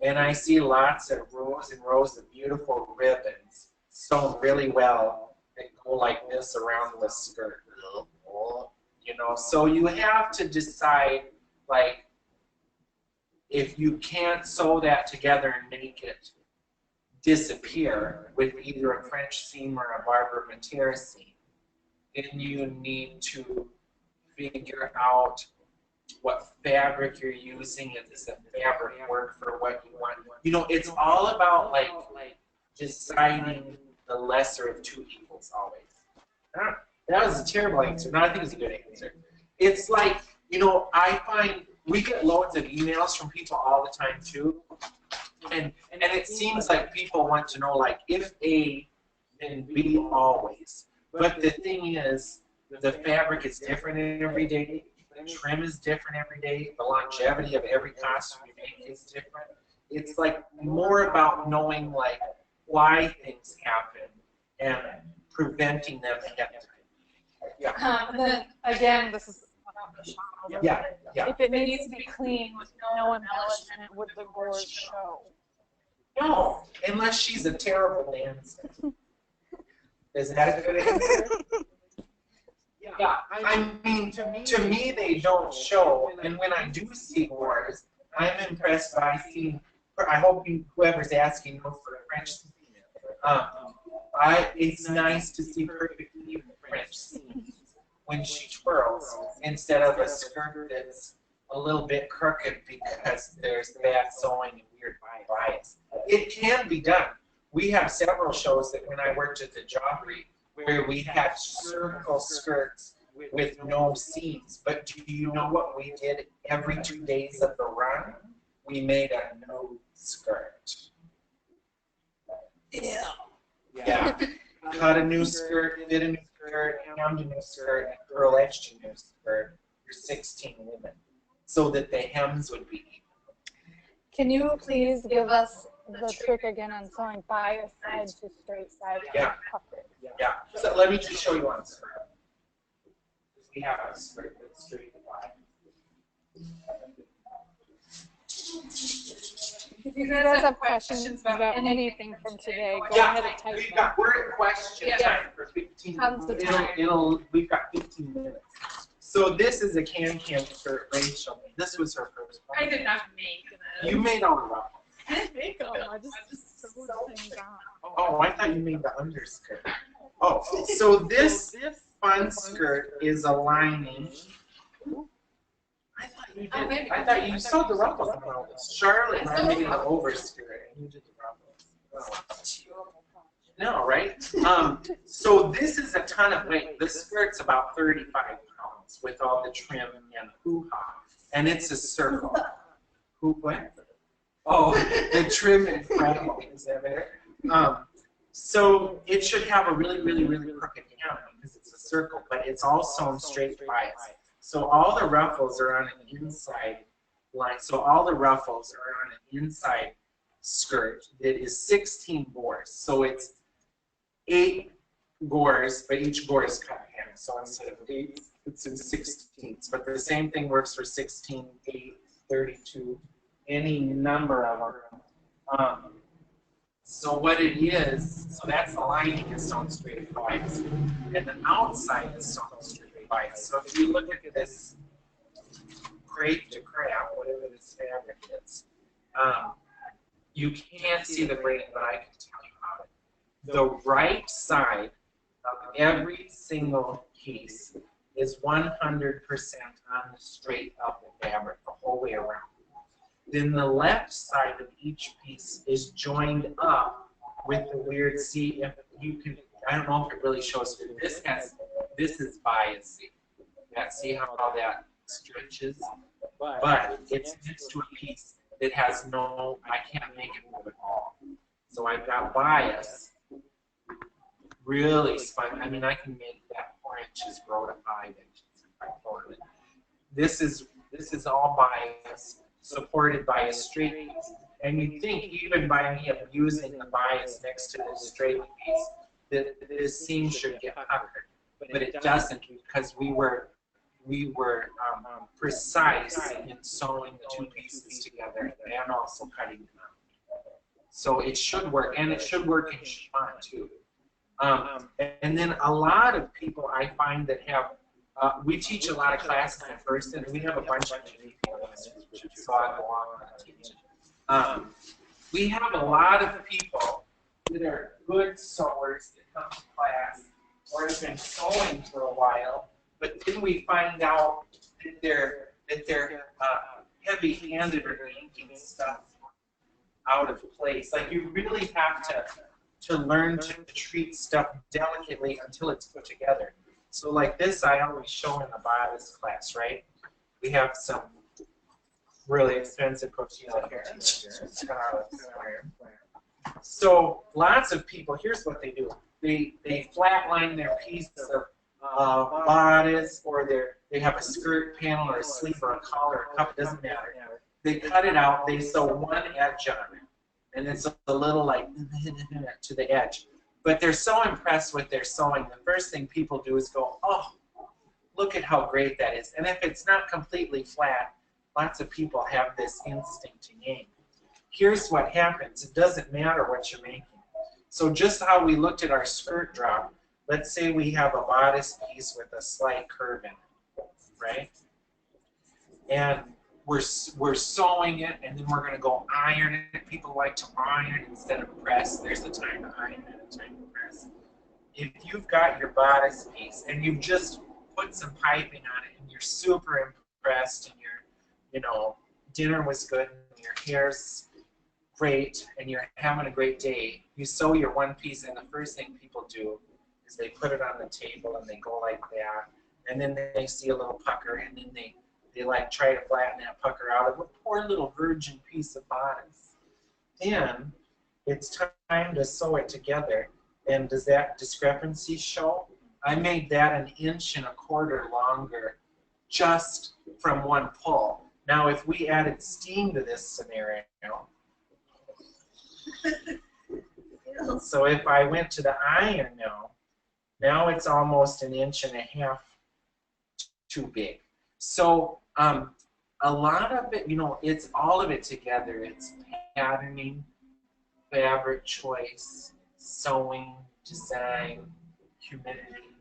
and I see lots of rows and rows of beautiful ribbons sewn really well that go like this around the skirt. You know, so you have to decide, like, if you can't sew that together and make it disappear with either a French seam or a Barbara Mater seam, then you need to figure out what fabric you're using, and does the fabric work for what you want. You know, it's all about like deciding the lesser of two evils always. That was a terrible answer. No, I think it's a good answer. It's like, you know, I find we get loads of emails from people all the time too, and it seems like people want to know, like, if A, then B always. But the thing is, the fabric is different every day. The trim is different every day. The longevity of every costume you make is different. It's like more about knowing like why things happen and preventing them ahead of time. Yeah. Then again, this is yeah. If it needs to be clean with no embellishment, would the gores show? No, unless she's a terrible dancer. Is that a good answer? Yeah, I mean, to me they don't show, and when I do see gores, I'm impressed by seeing. I hope whoever's asking knows for a French seam. It's nice to see perfectly French seams when she twirls, instead of a skirt that's a little bit crooked because there's bad sewing and weird bias. It can be done. We have several shows that when I worked at the Joffrey, where we had circle skirts with no seams. But do you know what we did every 2 days of the run? We made a no skirt. Yeah. Cut a new skirt, fit a new skirt, hemmed a new skirt, and curl edged a new skirt for 16 women, so that the hems would be even. Can you please give us the trick again on sewing bias side to straight side? Yeah. Yeah. So let me just show you on skirt. We have a skirt that's straight wide. If you guys have questions about anything from today, go ahead and type them. We're at question time for 15 minutes. We've got 15 minutes. So this is a can-can skirt, Rachel. This was her first one. I did not make them. You made all the ruffles. I didn't make them. I just sewed things on. Oh, I thought you made the underskirt. Oh, so this fun skirt is a lining. I thought you did. I thought you sewed the ruffles on this. Charlotte and I made the overskirt, and you did the ruffles. No, right? So this is a ton of weight. This skirt's about 35 pounds with all the trim and hoo-ha, and it's a circle. What? Oh, the trim and frame. Is that better? So it should have a really, really, really crooked hem because it's a circle, but it's all sewn straight bias. So all the ruffles are on an inside line. So all the ruffles are on an inside skirt that is 16 gores. So it's 8 gores, but each gore is cut in half. So instead of 8, it's in 16ths. But the same thing works for 16, 8, 32, any number of them. So what it is, so that's the lining is sewn straight bias, and the outside is sewn straight bias. So if you look at this crepe de crap, whatever this fabric is, you can't see the braiding, but I can tell you about it. The right side of every single piece is 100% on the straight of the fabric the whole way around. Then the left side of each piece is joined up with the weird, see if you can, I don't know if it really shows you, this is bias. Yeah, see how that stretches? But it's next to a piece that has no, I can't make it move at all. So I've got bias, really spun. I mean, I can make that 4 inches grow to 5 inches if I want it. This is all bias, supported by a straight piece. And you'd think, even by me abusing the bias next to this straight piece, that this seam should get puckered. But it doesn't, because we were precise in sewing the 2 pieces together and also cutting them out. So it should work, and it should work in chiffon too. And then a lot of people I find that have, we teach a lot of classes at first, and we have a bunch of people, so I go on and teach. We have a lot of people that are good sewers that come to class or have been sewing for a while, but then we find out that they're heavy-handed or yanking stuff out of place. Like, you really have to learn to treat stuff delicately until it's put together. So like this, I always show in the bodice class, right? We have some really expensive cochila here. So lots of people, here's what they do. They flatline their piece of bodice, or they have a skirt panel or a sleeve or a collar or a cup, doesn't matter. They cut it out, they sew one edge on it. And it's a little like to the edge. But they're so impressed with their sewing, the first thing people do is go, oh, look at how great that is. And if it's not completely flat, lots of people have this instinct to yank. Here's what happens. It doesn't matter what you're making. So just how we looked at our skirt drop, let's say we have a bodice piece with a slight curve in it, right? And we're sewing it, and then we're going to go iron it. People like to iron instead of press. There's a time to iron and a time to press. If you've got your bodice piece and you've just put some piping on it and you're super impressed and dinner was good and your hair's great and you're having a great day, you sew your one piece, and the first thing people do is they put it on the table and they go like that, and then they see a little pucker, and then they like try to flatten that pucker out of a poor little virgin piece of bodice. Then it's time to sew it together. And does that discrepancy show? I made that 1.25 inches longer just from one pull. Now if we added steam to this scenario, so if I went to the iron now it's almost 1.5 inches too big. So a lot of it, it's all of it together. It's patterning, fabric choice, sewing, design, humidity,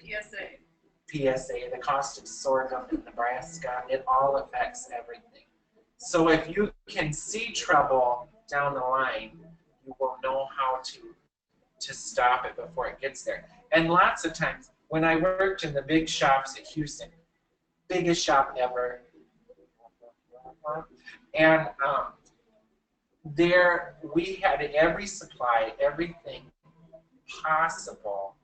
PSA, the cost of sorghum in Nebraska. It all affects everything. So if you can see trouble down the line, you will know how to stop it before it gets there. And lots of times, when I worked in the big shops at Houston, biggest shop ever, and there we had every supply, everything possible.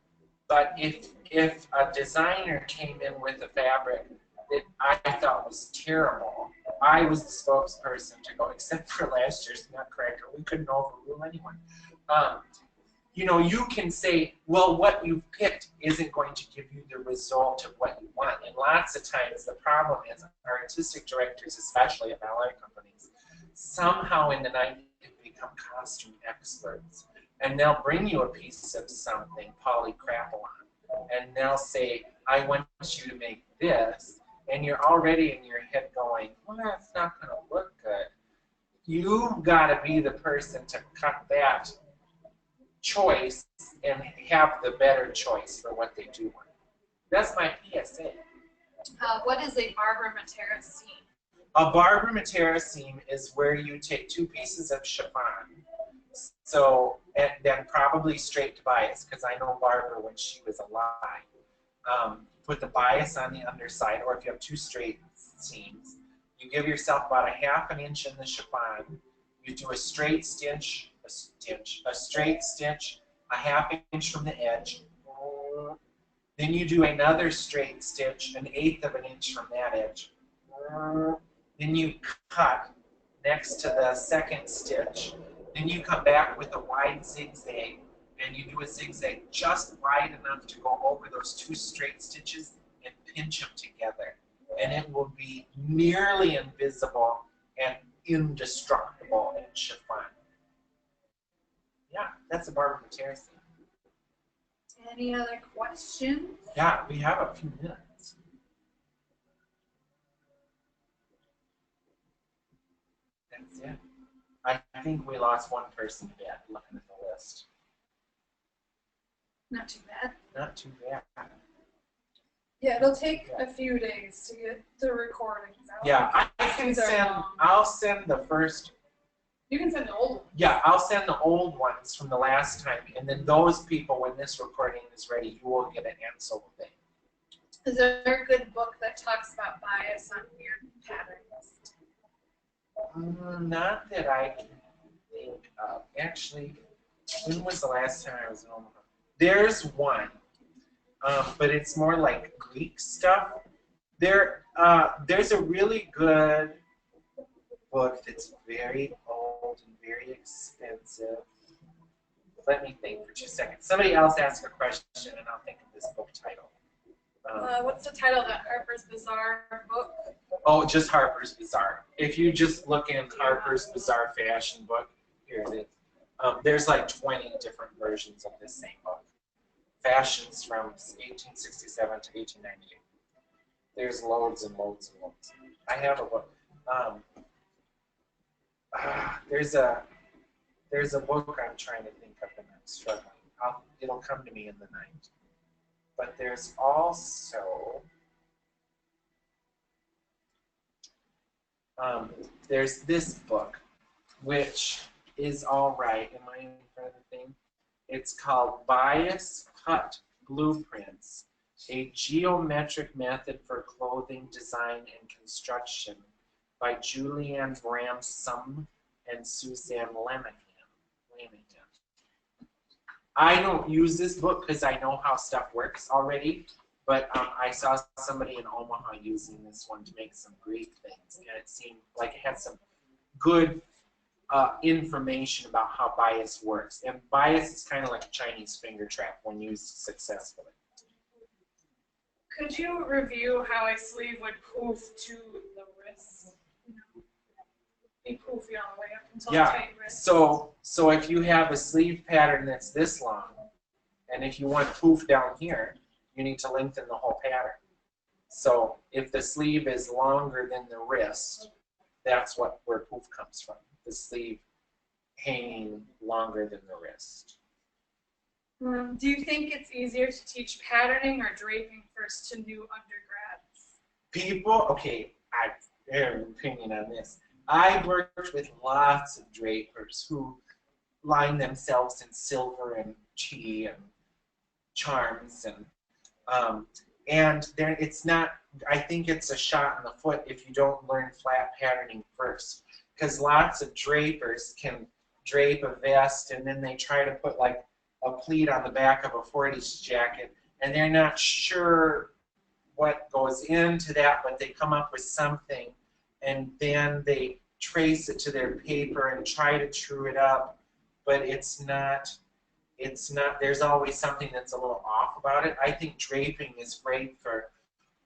But if a designer came in with a fabric that I thought was terrible, I was the spokesperson to go, except for last year's Nutcracker. We couldn't overrule anyone. You can say, well, what you've picked isn't going to give you the result of what you want. And lots of times the problem is our artistic directors, especially at ballet companies, somehow in the night become costume experts. And they'll bring you a piece of something, polycrapalon, and they'll say, I want you to make this, and you're already in your head going, well, it's not going to look good. You've got to be the person to cut that choice and have the better choice for what they do want. That's my PSA. What is a Barbara Matera seam? A Barbara Matera seam is where you take 2 pieces of chiffon, so, and then probably straight to bias, because I know Barbara when she was alive. Put the bias on the underside, or if you have 2 straight seams, you give yourself about a ½ inch in the chiffon. You do a straight stitch, a straight stitch, a ½ inch from the edge. Then you do another straight stitch, an 1/8 inch from that edge. Then you cut next to the second stitch. Then you come back with a wide zigzag, and you do a zigzag just wide enough to go over those 2 straight stitches and pinch them together. And it will be nearly invisible and indestructible in chiffon. Yeah, that's a Barbara Matera seam. Any other questions? Yeah, we have a few minutes. That's it. I think we lost one person yet, looking at the list. Not too bad. Not too bad. Yeah, it'll take a few days to get the recordings out. Yeah, I can These are send, long. I'll send the first, You can send the old one. yeah, I'll send the old ones from the last time, and then those people, when this recording is ready, you will get an answer thing. Is there a good book that talks about bias on weird patterns? Not that I can think of. Actually, when was the last time I was in Omaha? There's one, but it's more like Greek stuff. There's a really good book that's very old and very expensive. Let me think for 2 seconds. Somebody else ask a question, and I'll think of this book title. What's the title of that Harper's Bazaar book? Oh, just Harper's Bazaar. If you just look in Harper's Bazaar fashion book, here it is. There's like 20 different versions of this same book. Fashions from 1867 to 1898. There's loads and loads and loads. I have a book. There's a book I'm trying to think of and I'm struggling. It'll come to me in the night. But there's also there's this book, which is all right. Am I in front of the thing? It's called Bias Cut Blueprints, a Geometric Method for Clothing Design and Construction by Julianne Ramsum and Suzanne Lenihan. I don't use this book because I know how stuff works already, but I saw somebody in Omaha using this one to make some great things, and it seemed like it had some good information about how bias works. And bias is kind of like a Chinese finger trap when used successfully. Could you review how a sleeve would poof to the wrist? Be poofy all the way up until the tight wrist. So if you have a sleeve pattern that's this long, and if you want poof down here, you need to lengthen the whole pattern. So if the sleeve is longer than the wrist, that's where poof comes from. The sleeve hanging longer than the wrist. Do you think it's easier to teach patterning or draping first to new undergrads? People, okay, I have an opinion on this. I worked with lots of drapers who line themselves in silver and tea and charms, and there it's not. I think it's a shot in the foot if you don't learn flat patterning first, because lots of drapers can drape a vest and then they try to put like a pleat on the back of a 40s jacket, and they're not sure what goes into that, but they come up with something, and then they trace it to their paper and try to true it up, but it's not, there's always something that's a little off about it. I think draping is great for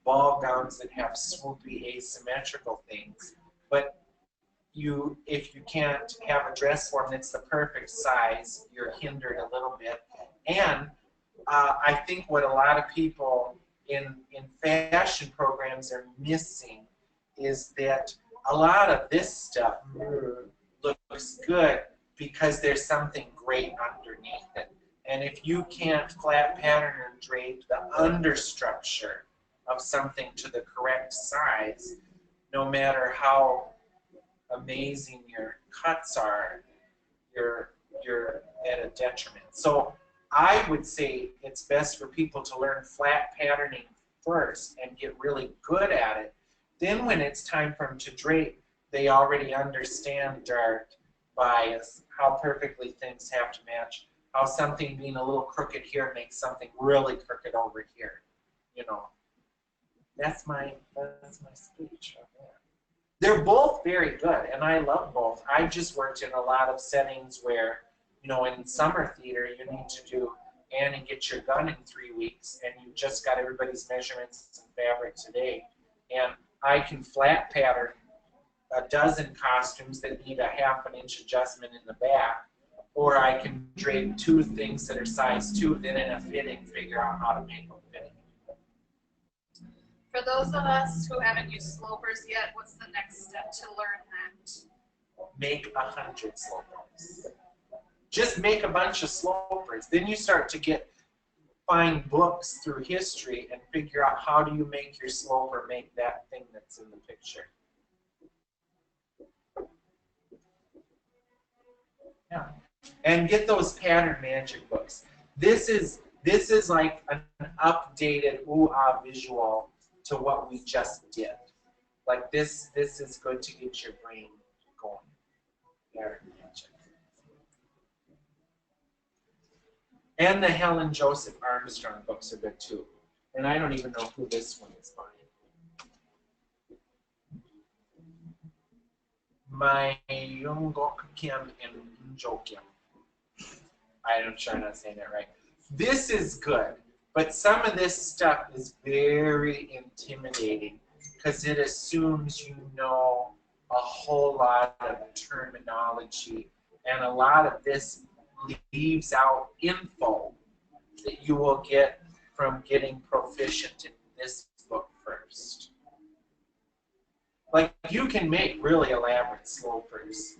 ball gowns that have swoopy asymmetrical things, but if you can't have a dress form that's the perfect size, you're hindered a little bit. And I think what a lot of people in fashion programs are missing is that a lot of this stuff looks good because there's something great underneath it. And if you can't flat pattern or drape the understructure of something to the correct size, no matter how amazing your cuts are, you're at a detriment. So I would say it's best for people to learn flat patterning first and get really good at it. Then when it's time for them to drape, they already understand dart, bias, how perfectly things have to match, how something being a little crooked here makes something really crooked over here. You know, that's my speech on that. They're both very good, and I love both. I just worked in a lot of settings where, you know, in summer theater, you need to do Annie Get Your Gun in 3 weeks, and you just got everybody's measurements and fabric today. And I can flat pattern a dozen costumes that need a ½ an inch adjustment in the back, or I can drape 2 things that are size 2, then in a fitting figure out how to make them fitting. For those of us who haven't used slopers yet, what's the next step to learn that? Make 100 slopers. Just make a bunch of slopers. Then you start to find books through history and figure out how do you make your sloper make that thing that's in the picture. Yeah. And get those pattern magic books. This is like an updated ooh-ah visual to what we just did. Like this is good to get your brain going. Pattern magic. And the Helen Joseph Armstrong books are good too. And I don't even know who this one is by. My Youngok Kim and Jokim. I'm sure I'm not saying that right. This is good, but some of this stuff is very intimidating because it assumes you know a whole lot of terminology, and a lot of this leaves out info that you will get from getting proficient in this book first. Like, you can make really elaborate slopers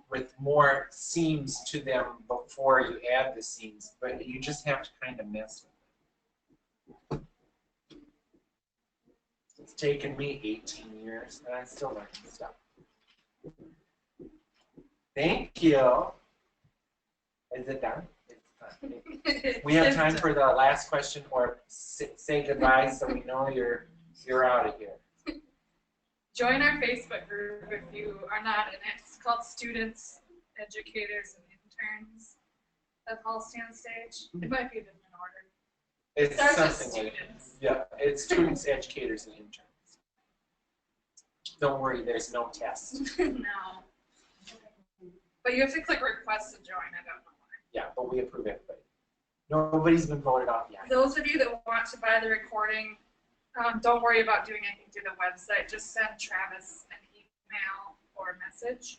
with more seams to them before you add the seams, but you just have to kind of mess with them. It's taken me 18 years, and I'm still learning stuff. Thank you. Is it done? It's done. We have time for the last question, or say goodbye so we know you're out of here. Join our Facebook group if you are not in it. It's called Students, Educators, and Interns of Halsey Onstage. It might be a different order. It starts with something like, students. yeah, it's students, educators, and interns. Don't worry, there's no test. No. But you have to click request to join. I don't know why. Yeah, but we approve everybody. Nobody's been voted off yet. Those of you that want to buy the recording, don't worry about doing anything through the website. Just send Travis an email or a message,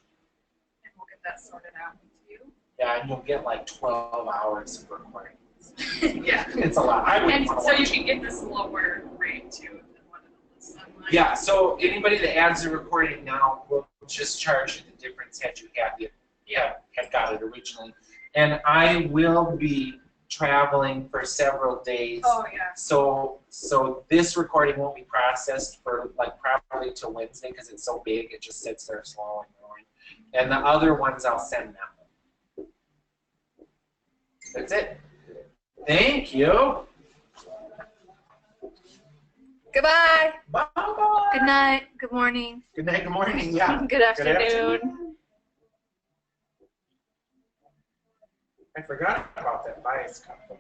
and we'll get that sorted out with you. Yeah, and you'll get like 12 hours of recordings. Yeah. It's a lot. And so you can get this lower rate too than what it was online. Yeah, so anybody that adds a recording now will just charge you the difference had you had got it originally. And I will be traveling for several days. Oh yeah. So this recording won't be processed for like probably till Wednesday because it's so big it just sits there slow and going. And the other ones I'll send them. That's it. Thank you. Goodbye. Bye-bye. Good night. Good morning. Good night, good morning, yeah. Good afternoon. I forgot about that bias cup book.